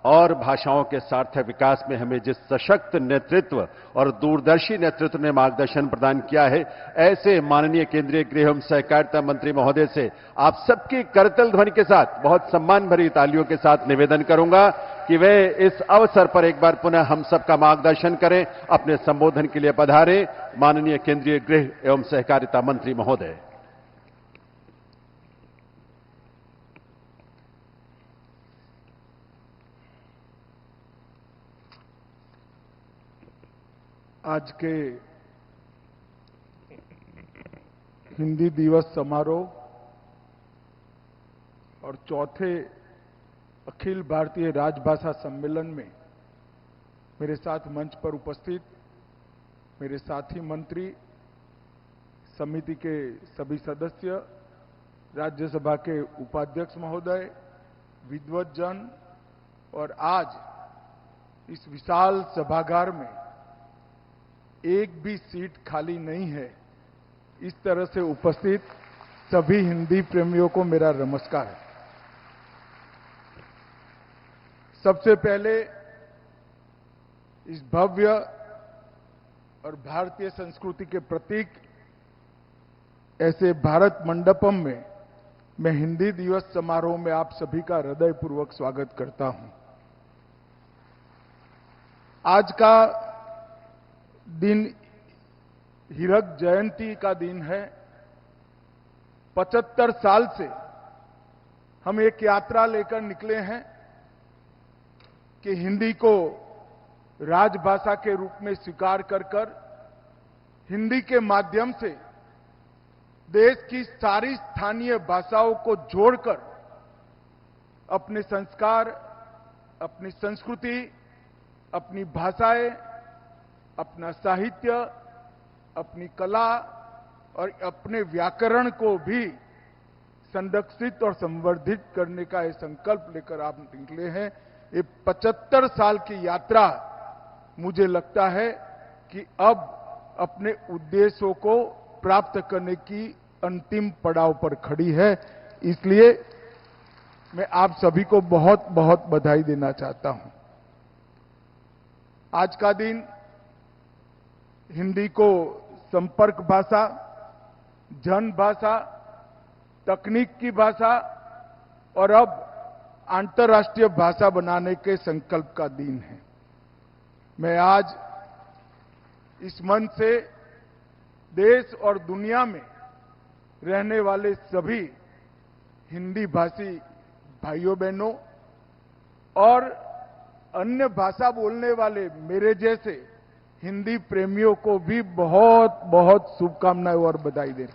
और भाषाओं के सार्थक विकास में हमें जिस सशक्त नेतृत्व और दूरदर्शी नेतृत्व ने मार्गदर्शन प्रदान किया है, ऐसे माननीय केंद्रीय गृह एवं सहकारिता मंत्री महोदय से आप सबकी करतल ध्वनि के साथ बहुत सम्मान भरी तालियों के साथ निवेदन करूंगा कि वे इस अवसर पर एक बार पुनः हम सबका मार्गदर्शन करें। अपने संबोधन के लिए पधारें माननीय केंद्रीय गृह एवं सहकारिता मंत्री महोदय। आज के हिंदी दिवस समारोह और चौथे अखिल भारतीय राजभाषा सम्मेलन में मेरे साथ मंच पर उपस्थित मेरे साथी मंत्री, समिति के सभी सदस्य, राज्यसभा के उपाध्यक्ष महोदय, विद्वज्जन और आज इस विशाल सभागार में एक भी सीट खाली नहीं है, इस तरह से उपस्थित सभी हिंदी प्रेमियों को मेरा नमस्कार है। सबसे पहले इस भव्य और भारतीय संस्कृति के प्रतीक ऐसे भारत मंडपम में मैं हिंदी दिवस समारोह में आप सभी का हृदयपूर्वक स्वागत करता हूं। आज का दिन हीरक जयंती का दिन है। 75 साल से हम एक यात्रा लेकर निकले हैं कि हिंदी को राजभाषा के रूप में स्वीकार कर हिंदी के माध्यम से देश की सारी स्थानीय भाषाओं को जोड़कर अपने संस्कार, अपनी संस्कृति, अपनी भाषाएं, अपना साहित्य, अपनी कला और अपने व्याकरण को भी संरक्षित और संवर्धित करने का ये संकल्प लेकर आप निकले हैं। ये 75 साल की यात्रा मुझे लगता है कि अब अपने उद्देश्यों को प्राप्त करने की अंतिम पड़ाव पर खड़ी है। इसलिए मैं आप सभी को बहुत बहुत बधाई देना चाहता हूं। आज का दिन हिंदी को संपर्क भाषा, जन भाषा, तकनीक की भाषा और अब अंतर्राष्ट्रीय भाषा बनाने के संकल्प का दिन है। मैं आज इस मंच से देश और दुनिया में रहने वाले सभी हिंदी भाषी भाइयों बहनों और अन्य भाषा बोलने वाले मेरे जैसे हिंदी प्रेमियों को भी बहुत बहुत शुभकामनाएं और बधाई दें।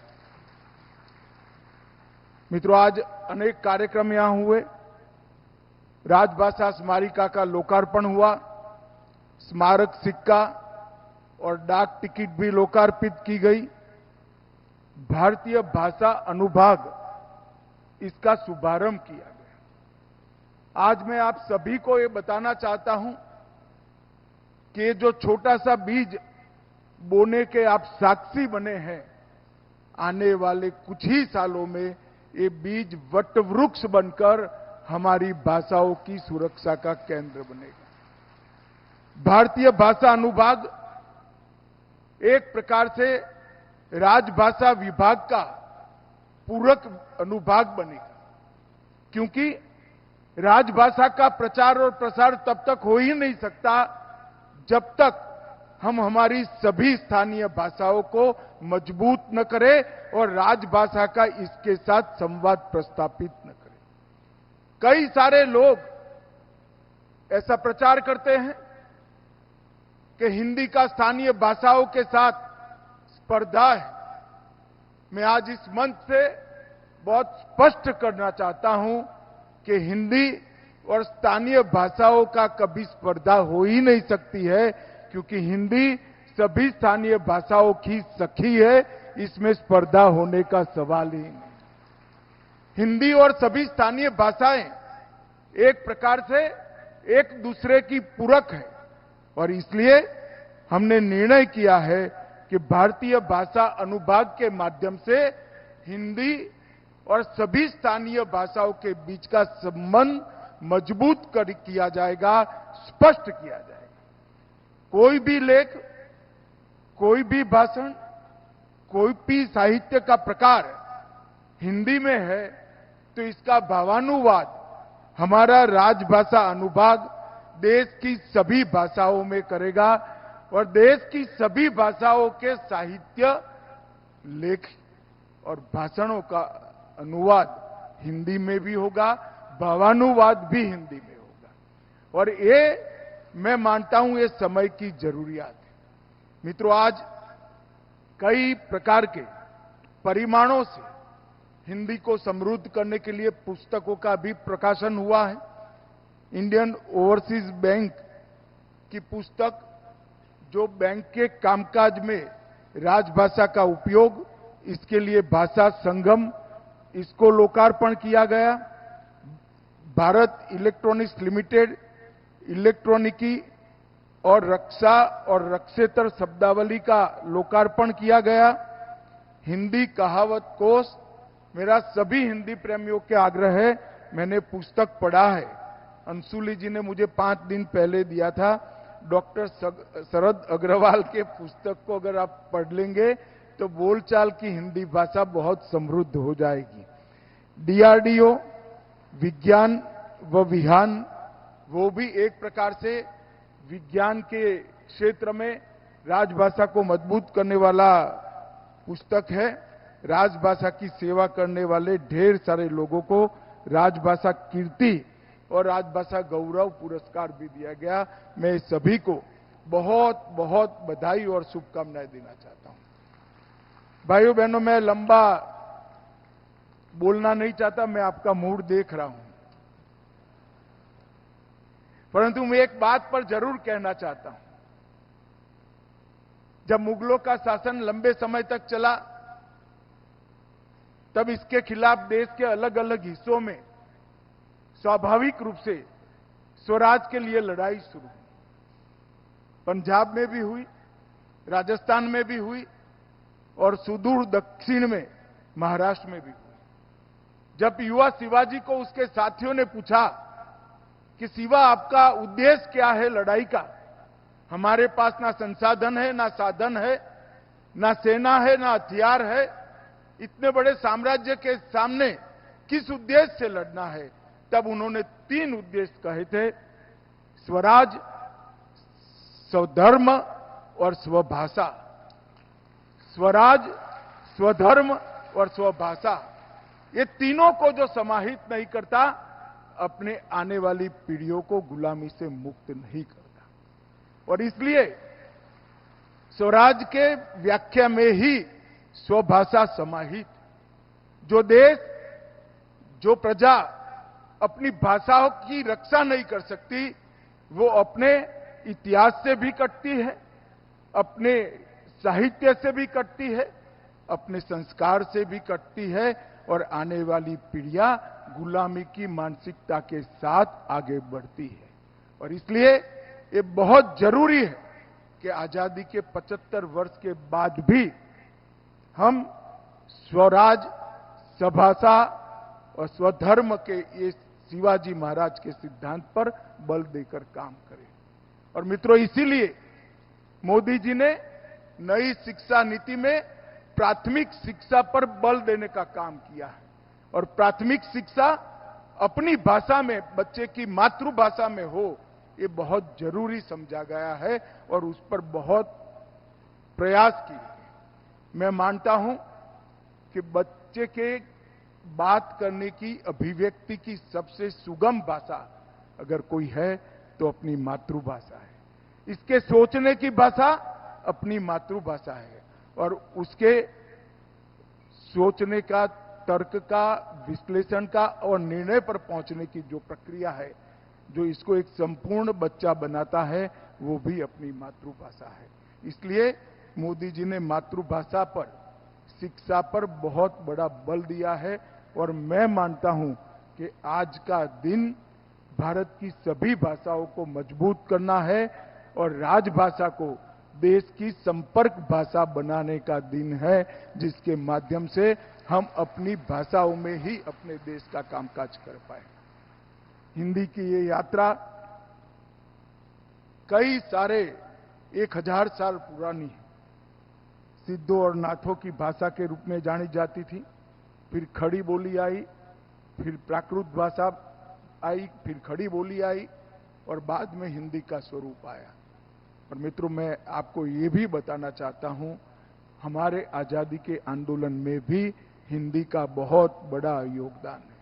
मित्रों, आज अनेक कार्यक्रम यहां हुए। राजभाषा स्मारिका का लोकार्पण हुआ, स्मारक सिक्का और डाक टिकट भी लोकार्पित की गई। भारतीय भाषा अनुभाग इसका शुभारंभ किया गया। आज मैं आप सभी को ये बताना चाहता हूं कि ये जो छोटा सा बीज बोने के आप साक्षी बने हैं, आने वाले कुछ ही सालों में ये बीज वटवृक्ष बनकर हमारी भाषाओं की सुरक्षा का केंद्र बनेगा। भारतीय भाषा अनुभाग एक प्रकार से राजभाषा विभाग का पूरक अनुभाग बनेगा, क्योंकि राजभाषा का प्रचार और प्रसार तब तक हो ही नहीं सकता जब तक हम हमारी सभी स्थानीय भाषाओं को मजबूत न करें और राजभाषा का इसके साथ संवाद प्रस्थापित न करें। कई सारे लोग ऐसा प्रचार करते हैं कि हिंदी का स्थानीय भाषाओं के साथ स्पर्धा है। मैं आज इस मंच से बहुत स्पष्ट करना चाहता हूं कि हिंदी और स्थानीय भाषाओं का कभी स्पर्धा हो ही नहीं सकती है, क्योंकि हिंदी सभी स्थानीय भाषाओं की सखी है, इसमें स्पर्धा होने का सवाल ही नहीं। हिंदी और सभी स्थानीय भाषाएं एक प्रकार से एक दूसरे की पूरक है और इसलिए हमने निर्णय किया है कि भारतीय भाषा अनुभाग के माध्यम से हिंदी और सभी स्थानीय भाषाओं के बीच का संबंध मजबूत किया जाएगा, स्पष्ट किया जाएगा। कोई भी लेख, कोई भी भाषण, कोई भी साहित्य का प्रकार हिंदी में है तो इसका भावानुवाद हमारा राजभाषा अनुभाग देश की सभी भाषाओं में करेगा और देश की सभी भाषाओं के साहित्य, लेख और भाषणों का अनुवाद हिंदी में भी होगा, भावानुवाद भी हिंदी में होगा। और ये मैं मानता हूं ये समय की जरूरियात है। मित्रों, आज कई प्रकार के परिमाणों से हिंदी को समृद्ध करने के लिए पुस्तकों का भी प्रकाशन हुआ है। इंडियन ओवरसीज बैंक की पुस्तक जो बैंक के कामकाज में राजभाषा का उपयोग, इसके लिए भाषा संगम, इसको लोकार्पण किया गया। भारत इलेक्ट्रॉनिक्स लिमिटेड इलेक्ट्रॉनिकी और रक्षा और रक्षेतर शब्दावली का लोकार्पण किया गया। हिंदी कहावत कोष, मेरा सभी हिंदी प्रेमियों के आग्रह है, मैंने पुस्तक पढ़ा है, अंशुली जी ने मुझे 5 दिन पहले दिया था। डॉक्टर शरद अग्रवाल के पुस्तक को अगर आप पढ़ लेंगे तो बोलचाल की हिंदी भाषा बहुत समृद्ध हो जाएगी। डीआरडीओ विज्ञान व विहान, वो भी एक प्रकार से विज्ञान के क्षेत्र में राजभाषा को मजबूत करने वाला पुस्तक है। राजभाषा की सेवा करने वाले ढेर सारे लोगों को राजभाषा कीर्ति और राजभाषा गौरव पुरस्कार भी दिया गया। मैं सभी को बहुत बहुत बधाई और शुभकामनाएं देना चाहता हूं। भाइयों बहनों, मैं लंबा बोलना नहीं चाहता, मैं आपका मूड देख रहा हूं, परंतु मैं एक बात पर जरूर कहना चाहता हूं। जब मुगलों का शासन लंबे समय तक चला, तब इसके खिलाफ देश के अलग अलग हिस्सों में स्वाभाविक रूप से स्वराज के लिए लड़ाई शुरू हुई। पंजाब में भी हुई, राजस्थान में भी हुई और सुदूर दक्षिण में महाराष्ट्र में भी हुई। जब युवा शिवाजी को उसके साथियों ने पूछा कि शिवा, आपका उद्देश्य क्या है लड़ाई का? हमारे पास ना संसाधन है, ना साधन है, ना सेना है, ना हथियार है, इतने बड़े साम्राज्य के सामने किस उद्देश्य से लड़ना है? तब उन्होंने 3 उद्देश्य कहे थे, स्वराज, स्वधर्म और स्वभाषा। स्वराज, स्वधर्म और स्वभाषा, ये तीनों को जो समाहित नहीं करता, अपने आने वाली पीढ़ियों को गुलामी से मुक्त नहीं करता। और इसलिए स्वराज के व्याख्या में ही स्वभाषा समाहित। जो देश, जो प्रजा अपनी भाषाओं की रक्षा नहीं कर सकती, वो अपने इतिहास से भी कटती है, अपने साहित्य से भी कटती है अपने संस्कार से भी कटती है और आने वाली पीढ़ियां गुलामी की मानसिकता के साथ आगे बढ़ती है। और इसलिए ये बहुत जरूरी है कि आजादी के 75 वर्ष के बाद भी हम स्वराज, स्वभाषा और स्वधर्म के ये शिवाजी महाराज के सिद्धांत पर बल देकर काम करें। और मित्रों, इसीलिए मोदी जी ने नई शिक्षा नीति में प्राथमिक शिक्षा पर बल देने का काम किया है। और प्राथमिक शिक्षा अपनी भाषा में, बच्चे की मातृभाषा में हो, ये बहुत जरूरी समझा गया है और उस पर बहुत प्रयास किए गए। मैं मानता हूं कि बच्चे के बात करने की, अभिव्यक्ति की सबसे सुगम भाषा अगर कोई है तो अपनी मातृभाषा है। इसके सोचने की भाषा अपनी मातृभाषा है और उसके सोचने का, तर्क का, विश्लेषण का और निर्णय पर पहुंचने की जो प्रक्रिया है, जो इसको एक संपूर्ण बच्चा बनाता है, वो भी अपनी मातृभाषा है। इसलिए मोदी जी ने मातृभाषा पर, शिक्षा पर बहुत बड़ा बल दिया है और मैं मानता हूं कि आज का दिन भारत की सभी भाषाओं को मजबूत करना है और राजभाषा को देश की संपर्क भाषा बनाने का दिन है, जिसके माध्यम से हम अपनी भाषाओं में ही अपने देश का कामकाज कर पाए। हिंदी की ये यात्रा कई सारे 1000 साल पुरानी है। सिद्धों और नाथों की भाषा के रूप में जानी जाती थी, फिर खड़ी बोली आई, फिर प्राकृत भाषा आई, फिर खड़ी बोली आई और बाद में हिंदी का स्वरूप आया। और मित्रों, मैं आपको ये भी बताना चाहता हूं, हमारे आजादी के आंदोलन में भी हिंदी का बहुत बड़ा योगदान है।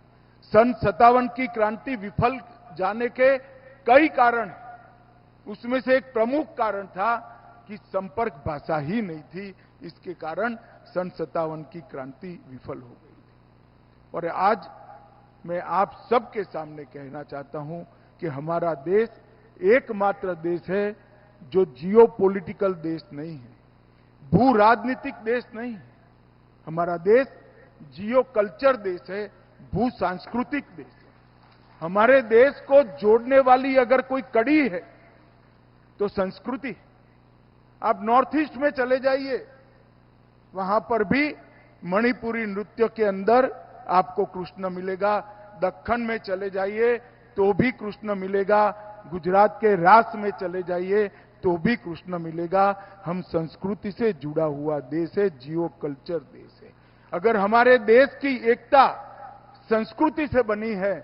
सन 57 की क्रांति विफल जाने के कई कारण, उसमें से एक प्रमुख कारण था कि संपर्क भाषा ही नहीं थी। इसके कारण सन 57 की क्रांति विफल हो गई थी। और आज मैं आप सबके सामने कहना चाहता हूं कि हमारा देश एकमात्र देश है जो जियोपॉलिटिकल देश नहीं है, भू राजनीतिक देश नहीं है। हमारा देश जियो कल्चर देश है, भू सांस्कृतिक देश है। हमारे देश को जोड़ने वाली अगर कोई कड़ी है तो संस्कृति है। आप नॉर्थ ईस्ट में चले जाइए, वहां पर भी मणिपुरी नृत्य के अंदर आपको कृष्ण मिलेगा। दक्कन में चले जाइए तो भी कृष्ण मिलेगा। गुजरात के रास में चले जाइए तो भी कृष्ण मिलेगा। हम संस्कृति से जुड़ा हुआ देश है, जियो कल्चर देश है। अगर हमारे देश की एकता संस्कृति से बनी है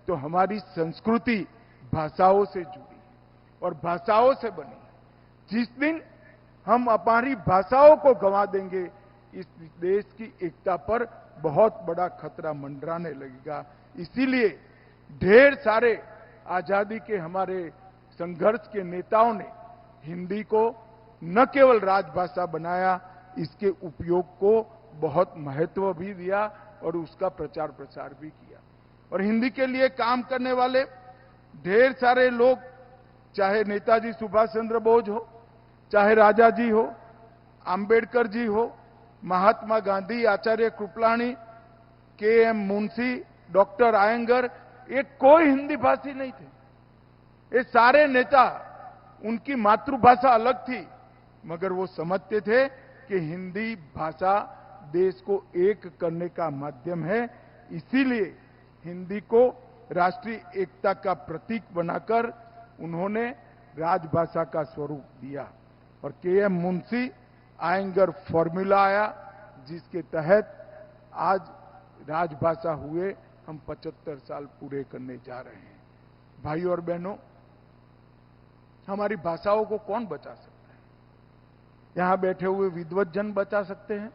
तो हमारी संस्कृति भाषाओं से जुड़ी है और भाषाओं से बनी है। जिस दिन हम हमारी भाषाओं को गंवा देंगे, इस देश की एकता पर बहुत बड़ा खतरा मंडराने लगेगा। इसीलिए ढेर सारे आजादी के हमारे संघर्ष के नेताओं ने हिंदी को न केवल राजभाषा बनाया, इसके उपयोग को बहुत महत्व भी दिया और उसका प्रचार प्रसार भी किया। और हिंदी के लिए काम करने वाले ढेर सारे लोग, चाहे नेताजी सुभाष चंद्र बोस हो, चाहे राजा जी हो, अंबेडकर जी हो, महात्मा गांधी, आचार्य कृपलानी, के.एम. मुंशी, डॉक्टर आयंगर, ये कोई हिंदी भाषी नहीं थे। ये सारे नेता, उनकी मातृभाषा अलग थी, मगर वो समझते थे कि हिंदी भाषा देश को एक करने का माध्यम है। इसीलिए हिंदी को राष्ट्रीय एकता का प्रतीक बनाकर उन्होंने राजभाषा का स्वरूप दिया। और के.एम. मुंशी आयंगर फॉर्मूला आया, जिसके तहत आज राजभाषा हुए हम 75 साल पूरे करने जा रहे हैं। भाइयों और बहनों, हमारी भाषाओं को कौन बचा सकता है? यहां बैठे हुए विद्वत जन बचा सकते हैं।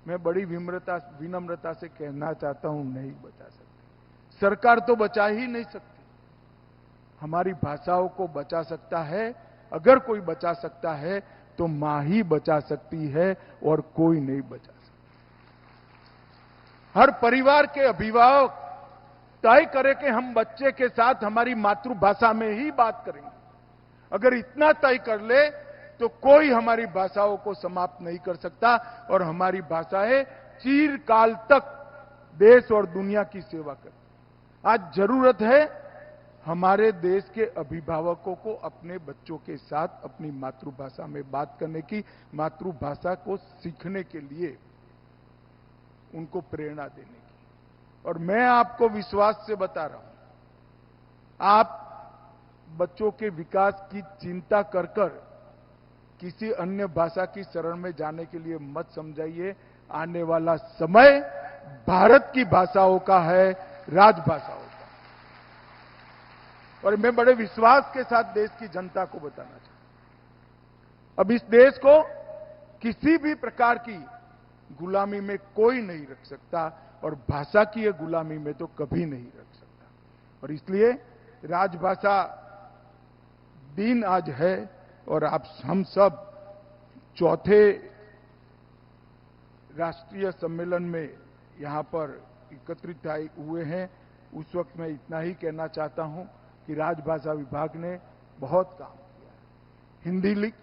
मैं बड़ी विनम्रता से कहना चाहता हूं, नहीं बचा सकते। सरकार तो बचा ही नहीं सकती। हमारी भाषाओं को बचा सकता है, अगर कोई बचा सकता है तो मां ही बचा सकती है और कोई नहीं बचा सकता। हर परिवार के अभिभावक तय करें कि हम बच्चे के साथ हमारी मातृभाषा में ही बात करेंगे। अगर इतना तय कर ले तो कोई हमारी भाषाओं को समाप्त नहीं कर सकता और हमारी भाषाएं चिरकाल तक देश और दुनिया की सेवा करती। आज जरूरत है हमारे देश के अभिभावकों को अपने बच्चों के साथ अपनी मातृभाषा में बात करने की, मातृभाषा को सीखने के लिए उनको प्रेरणा देने की। और मैं आपको विश्वास से बता रहा हूं, आप बच्चों के विकास की चिंता कर किसी अन्य भाषा की शरण में जाने के लिए मत समझाइए। आने वाला समय भारत की भाषाओं का है, राजभाषाओं का। और मैं बड़े विश्वास के साथ देश की जनता को बताना चाहता हूं, अब इस देश को किसी भी प्रकार की गुलामी में कोई नहीं रख सकता और भाषा की ये गुलामी में तो कभी नहीं रख सकता। और इसलिए राजभाषा दिन आज है और हम सब चौथे राष्ट्रीय सम्मेलन में यहां पर एकत्रित हुए हैं। उस वक्त मैं इतना ही कहना चाहता हूं कि राजभाषा विभाग ने बहुत काम किया है।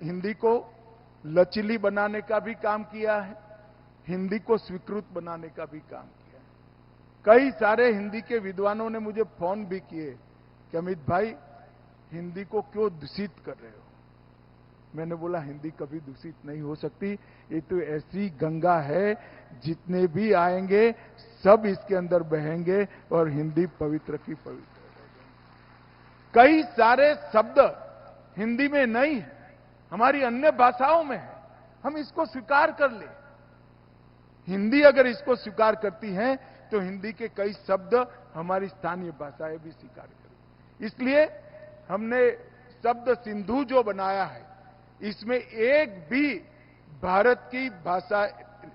हिंदी को लचीली बनाने का भी काम किया है, हिंदी को स्वीकृत बनाने का भी काम किया है। कई सारे हिंदी के विद्वानों ने मुझे फोन भी किए कि अमित भाई हिंदी को क्यों दूषित कर रहे हो। मैंने बोला हिंदी कभी दूषित नहीं हो सकती, ये तो ऐसी गंगा है, जितने भी आएंगे सब इसके अंदर बहेंगे और हिंदी पवित्र की पवित्र रहेगी। कई सारे शब्द हिंदी में नहीं है, हमारी अन्य भाषाओं में है, हम इसको स्वीकार कर ले। हिंदी अगर इसको स्वीकार करती है तो हिंदी के कई शब्द हमारी स्थानीय भाषाएं भी स्वीकार करें। इसलिए हमने शब्द सिंधु जो बनाया है, इसमें एक भी भारत की भाषा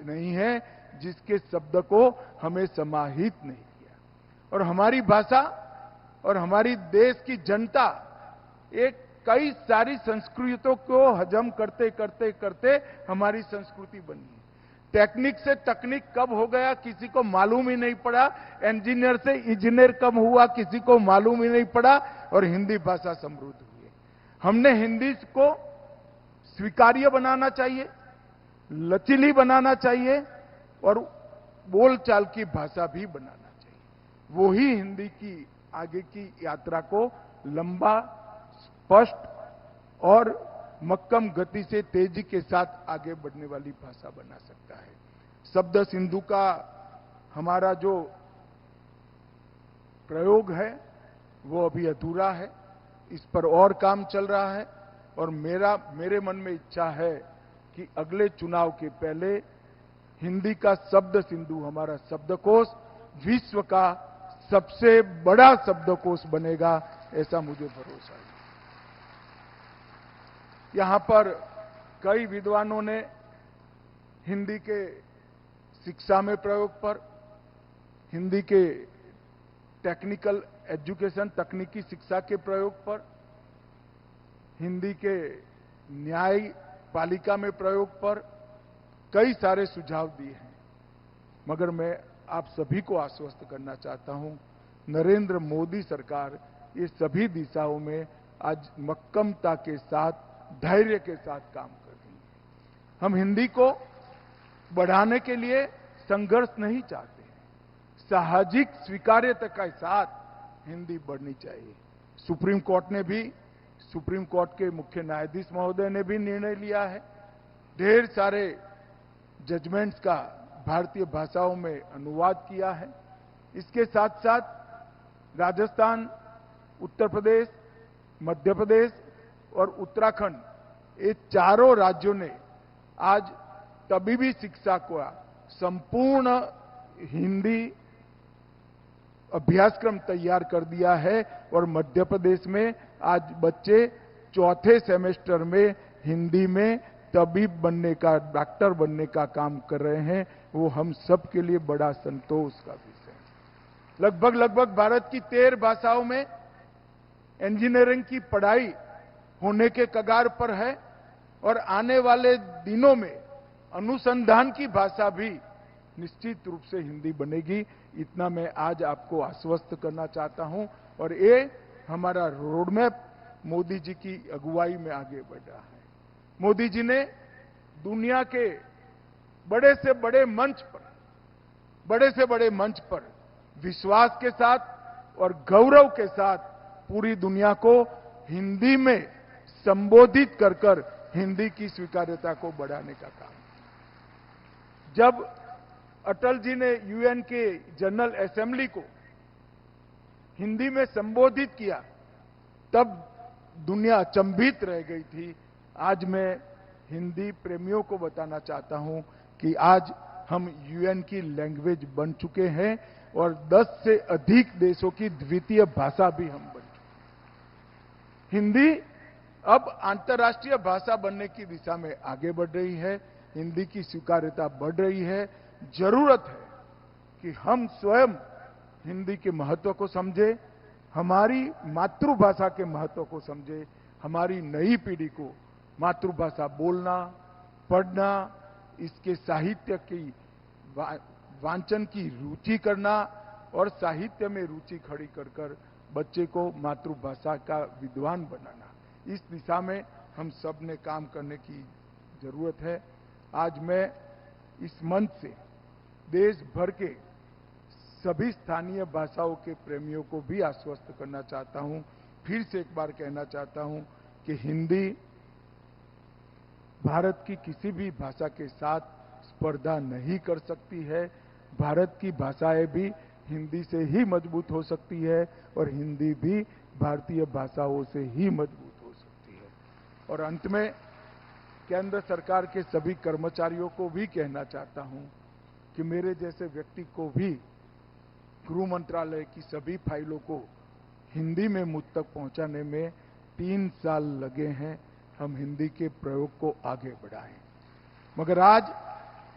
नहीं है जिसके शब्द को हमें समाहित नहीं किया। और हमारी भाषा और हमारी देश की जनता एक कई सारी संस्कृतियों को हजम करते करते करते हमारी संस्कृति बनी है। टेक्निक से तकनीक कब हो गया किसी को मालूम ही नहीं पड़ा, इंजीनियर से इंजीनियर कब हुआ किसी को मालूम ही नहीं पड़ा, और हिंदी भाषा समृद्ध हुई। हमने हिंदी को स्वीकार्य बनाना चाहिए, लचीली बनाना चाहिए और बोलचाल की भाषा भी बनाना चाहिए। वो ही हिंदी की आगे की यात्रा को लंबा, स्पष्ट और मक्कम गति से तेजी के साथ आगे बढ़ने वाली भाषा बना सकता है। शब्द सिंधु का हमारा जो प्रयोग है वो अभी अधूरा है, इस पर और काम चल रहा है और मेरे मन में इच्छा है कि अगले चुनाव के पहले हिंदी का शब्द सिंधु हमारा शब्दकोश विश्व का सबसे बड़ा शब्दकोश बनेगा, ऐसा मुझे भरोसा है। यहां पर कई विद्वानों ने हिंदी के शिक्षा में प्रयोग पर, हिंदी के टेक्निकल एजुकेशन तकनीकी शिक्षा के प्रयोग पर, हिंदी के न्यायपालिका में प्रयोग पर कई सारे सुझाव दिए हैं। मगर मैं आप सभी को आश्वस्त करना चाहता हूं, नरेंद्र मोदी सरकार ये सभी दिशाओं में आज मक्कमता के साथ, धैर्य के साथ काम कर रही है। हम हिंदी को बढ़ाने के लिए संघर्ष नहीं चाहते हैं, सामाजिक स्वीकार्यता के साथ हिंदी बढ़नी चाहिए। सुप्रीम कोर्ट के मुख्य न्यायाधीश महोदय ने भी निर्णय लिया है, ढेर सारे जजमेंट्स का भारतीय भाषाओं में अनुवाद किया है। इसके साथ साथ राजस्थान, उत्तर प्रदेश, मध्य प्रदेश और उत्तराखंड, ये चारों राज्यों ने आज तबीबी शिक्षा को संपूर्ण हिंदी अभ्यासक्रम तैयार कर दिया है और मध्य प्रदेश में आज बच्चे चौथे सेमेस्टर में हिंदी में तबीब बनने का, डॉक्टर बनने का काम कर रहे हैं। वो हम सब के लिए बड़ा संतोष का विषय है। लगभग भारत की 13 भाषाओं में इंजीनियरिंग की पढ़ाई होने के कगार पर है और आने वाले दिनों में अनुसंधान की भाषा भी निश्चित रूप से हिंदी बनेगी। इतना मैं आज आपको आश्वस्त करना चाहता हूं और ये हमारा रोडमैप मोदी जी की अगुवाई में आगे बढ़ रहा है। मोदी जी ने दुनिया के बड़े से बड़े मंच पर विश्वास के साथ और गौरव के साथ पूरी दुनिया को हिंदी में संबोधित कर हिंदी की स्वीकार्यता को बढ़ाने का काम। जब अटल जी ने यूएन के जनरल असेंबली को हिंदी में संबोधित किया, तब दुनिया अचंभित रह गई थी। आज मैं हिंदी प्रेमियों को बताना चाहता हूं कि आज हम यूएन की लैंग्वेज बन चुके हैं और 10 से अधिक देशों की द्वितीय भाषा भी हम बन चुके हैं। हिंदी अब अंतर्राष्ट्रीय भाषा बनने की दिशा में आगे बढ़ रही है। हिंदी की स्वीकार्यता बढ़ रही है। जरूरत है कि हम स्वयं हिंदी के महत्व को समझें, हमारी मातृभाषा के महत्व को समझें, हमारी नई पीढ़ी को मातृभाषा बोलना, पढ़ना, इसके साहित्य की वांचन की रुचि करना और साहित्य में रुचि खड़ी कर बच्चे को मातृभाषा का विद्वान बनाना, इस दिशा में हम सब ने काम करने की जरूरत है। आज मैं इस मंच से देश भर के सभी स्थानीय भाषाओं के प्रेमियों को भी आश्वस्त करना चाहता हूं, फिर से एक बार कहना चाहता हूं कि हिंदी भारत की किसी भी भाषा के साथ स्पर्धा नहीं कर सकती है। भारत की भाषाएं भी हिंदी से ही मजबूत हो सकती है और हिंदी भी भारतीय भाषाओं से ही मजबूत हो सकती है। और अंत में केंद्र सरकार के सभी कर्मचारियों को भी कहना चाहता हूं कि मेरे जैसे व्यक्ति को भी गृह मंत्रालय की सभी फाइलों को हिंदी में मुझ तक पहुंचाने में 3 साल लगे हैं। हम हिंदी के प्रयोग को आगे बढ़ाएं। मगर आज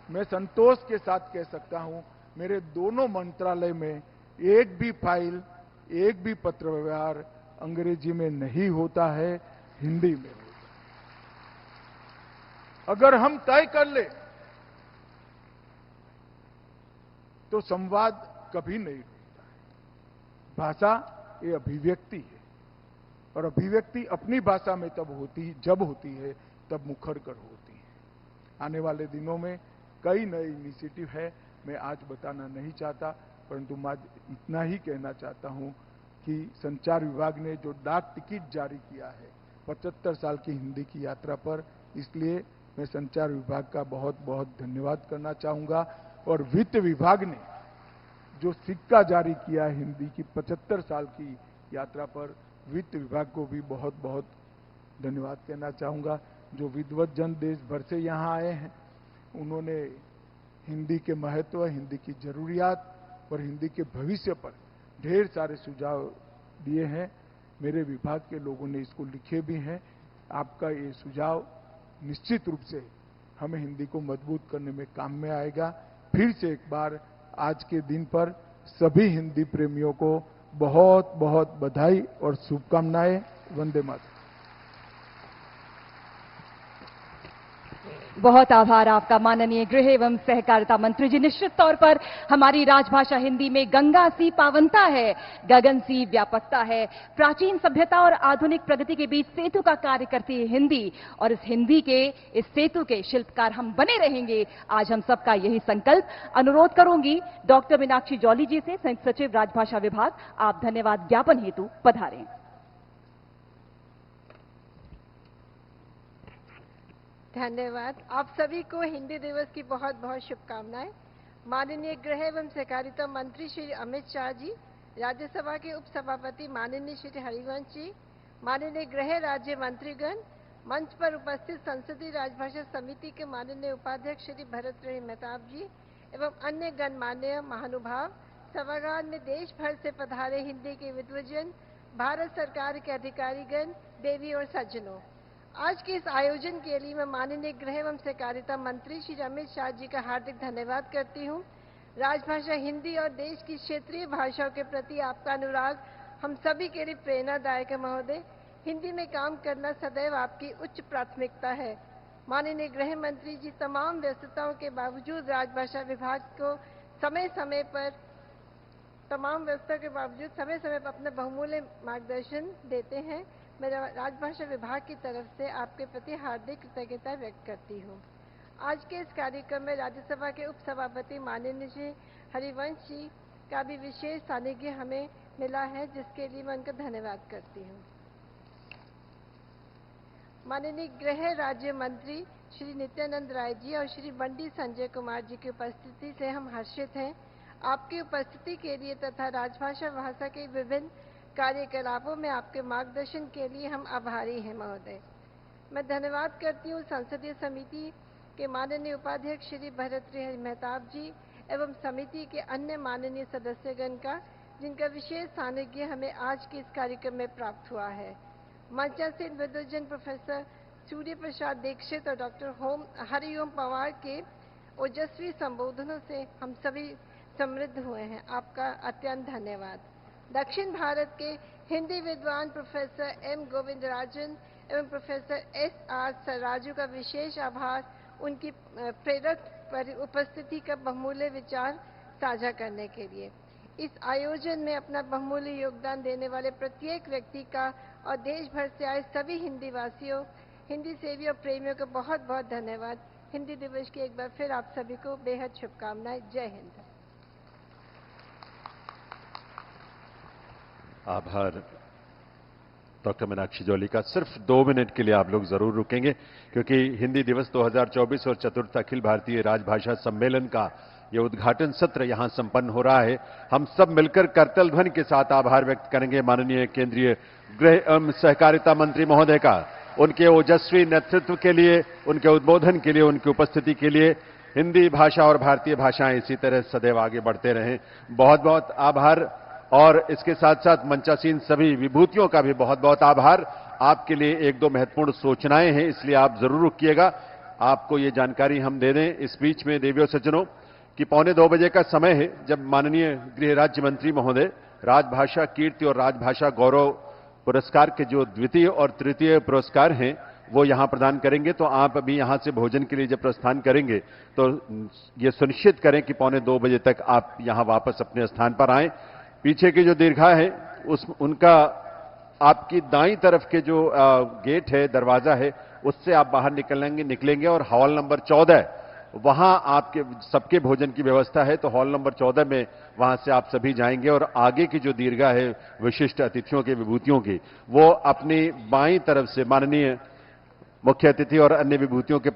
मैं संतोष के साथ कह सकता हूं, मेरे दोनों मंत्रालय में एक भी फाइल, एक भी पत्र व्यवहार अंग्रेजी में नहीं होता है, हिंदी में होता है। अगर हम तय कर ले तो संवाद कभी नहीं रुकता है। भाषा ये अभिव्यक्ति है और अभिव्यक्ति अपनी भाषा में जब होती है तब मुखर कर होती है। आने वाले दिनों में कई नए इनिशिएटिव है, मैं आज बताना नहीं चाहता, परंतु मैं इतना ही कहना चाहता हूं कि संचार विभाग ने जो डाक टिकट जारी किया है 75 साल की हिंदी की यात्रा पर, इसलिए मैं संचार विभाग का बहुत बहुत धन्यवाद करना चाहूंगा। और वित्त विभाग ने जो सिक्का जारी किया है हिंदी की 75 साल की यात्रा पर, वित्त विभाग को भी बहुत बहुत धन्यवाद कहना चाहूंगा। जो विद्वत जन देश भर से यहाँ आए हैं, उन्होंने हिंदी के महत्व, हिंदी की जरूरियात और हिंदी के भविष्य पर ढेर सारे सुझाव दिए हैं। मेरे विभाग के लोगों ने इसको लिखे भी हैं। आपका ये सुझाव निश्चित रूप से हमें हिंदी को मजबूत करने में काम में आएगा। फिर से एक बार आज के दिन पर सभी हिंदी प्रेमियों को बहुत बहुत बधाई और शुभकामनाएं। वंदे मातरम। बहुत आभार आपका माननीय गृह एवं सहकारिता मंत्री जी। निश्चित तौर पर हमारी राजभाषा हिंदी में गंगा सी पावनता है, गगन सी व्यापकता है। प्राचीन सभ्यता और आधुनिक प्रगति के बीच सेतु का कार्य करती है हिंदी, और इस हिंदी के इस सेतु के शिल्पकार हम बने रहेंगे। आज हम सबका यही संकल्प। अनुरोध करूंगी डॉक्टर मीनाक्षी जौली जी से, संयुक्त सचिव राजभाषा विभाग, आप धन्यवाद ज्ञापन हेतु पधारें। धन्यवाद। आप सभी को हिंदी दिवस की बहुत बहुत शुभकामनाएं। माननीय गृह एवं सहकारिता मंत्री श्री अमित शाह जी, राज्यसभा के उपसभापति माननीय श्री हरिवंश जी, माननीय गृह राज्य मंत्रीगण, मंच पर उपस्थित संसदीय राजभाषा समिति के माननीय उपाध्यक्ष श्री भरत मेहताब जी एवं अन्य गणमान्य महानुभाव, सभागार में देश भर से पधारे हिंदी के विद्वजन, भारत सरकार के अधिकारीगण, देवी और सज्जनों, आज के इस आयोजन के लिए मैं माननीय गृह एवं सहकारिता मंत्री श्री अमित शाह जी का हार्दिक धन्यवाद करती हूँ। राजभाषा हिंदी और देश की क्षेत्रीय भाषाओं के प्रति आपका अनुराग हम सभी के लिए प्रेरणादायक है महोदय। हिंदी में काम करना सदैव आपकी उच्च प्राथमिकता है। माननीय गृह मंत्री जी तमाम व्यस्तताओं के बावजूद राजभाषा विभाग को समय समय पर अपना बहुमूल्य मार्गदर्शन देते हैं। मैं राजभाषा विभाग की तरफ से आपके प्रति हार्दिक कृतज्ञता व्यक्त करती हूँ। आज के इस कार्यक्रम में राज्यसभा के उपसभापति माननीय श्री हरिवंश जी का भी विशेष सानिध्य हमें मिला है, जिसके लिए मैं उनका धन्यवाद करती हूँ। माननीय गृह राज्य मंत्री श्री नित्यानंद राय जी और श्री बंडी संजय कुमार जी की उपस्थिति से हम हर्षित हैं। आपकी उपस्थिति के लिए तथा राजभाषा भाषा के विभिन्न कार्यकलापों में आपके मार्गदर्शन के लिए हम आभारी हैं महोदय। मैं धन्यवाद करती हूँ संसदीय समिति के माननीय उपाध्यक्ष श्री भरतहरि मेहताब जी एवं समिति के अन्य माननीय सदस्यगण का, जिनका विशेष सानिध्य हमें आज के इस कार्यक्रम में प्राप्त हुआ है। मंचासीन विद्वजन प्रोफेसर सूर्य प्रसाद दीक्षित और डॉक्टर हरिओम पवार के ओजस्वी संबोधनों से हम सभी समृद्ध हुए हैं। आपका अत्यंत धन्यवाद। दक्षिण भारत के हिंदी विद्वान प्रोफेसर एम गोविंदराजन एवं प्रोफेसर एस.आर. सराजू का विशेष आभार उनकी प्रेरक उपस्थिति का बहुमूल्य विचार साझा करने के लिए। इस आयोजन में अपना बहुमूल्य योगदान देने वाले प्रत्येक व्यक्ति का और देश भर से आए सभी हिंदी वासियों, हिंदी सेवियों और प्रेमियों को बहुत बहुत धन्यवाद। हिंदी दिवस की एक बार फिर आप सभी को बेहद शुभकामनाएं। जय हिंद। आभार डॉक्टर मीनाक्षी जौली का। सिर्फ 2 मिनट के लिए आप लोग जरूर रुकेंगे, क्योंकि हिंदी दिवस 2024 और चतुर्थ अखिल भारतीय राजभाषा सम्मेलन का ये उद्घाटन सत्र यहां संपन्न हो रहा है। हम सब मिलकर करतल ध्वनि के साथ आभार व्यक्त करेंगे माननीय केंद्रीय गृह एवं सहकारिता मंत्री महोदय का, उनके ओजस्वी नेतृत्व के लिए, उनके उद्बोधन के लिए, उनकी उपस्थिति के लिए। हिंदी भाषा और भारतीय भाषाएं इसी तरह सदैव आगे बढ़ते रहें। बहुत बहुत आभार। और इसके साथ साथ मंचासीन सभी विभूतियों का भी बहुत बहुत आभार। आपके लिए 1-2 महत्वपूर्ण सूचनाएं हैं, इसलिए आप जरूर रुकिएगा। आपको ये जानकारी हम दे दें इस बीच में देवियों सज्जनों कि 1:45 बजे का समय है जब माननीय गृह राज्य मंत्री महोदय राजभाषा कीर्ति और राजभाषा गौरव पुरस्कार के जो द्वितीय और तृतीय पुरस्कार हैं वो यहां प्रदान करेंगे। तो आप अभी यहां से भोजन के लिए जब प्रस्थान करेंगे तो ये सुनिश्चित करें कि 1:45 बजे तक आप यहां वापस अपने स्थान पर आएं। पीछे की जो दीर्घा है उनका आपकी दाईं तरफ के जो गेट है, दरवाजा है, उससे आप बाहर निकलेंगे और हॉल नंबर 14 वहां आपके सबके भोजन की व्यवस्था है। तो हॉल नंबर 14 में वहां से आप सभी जाएंगे और आगे की जो दीर्घा है विशिष्ट अतिथियों के, विभूतियों की, वो अपनी बाईं तरफ से माननीय मुख्य अतिथि और अन्य विभूतियों के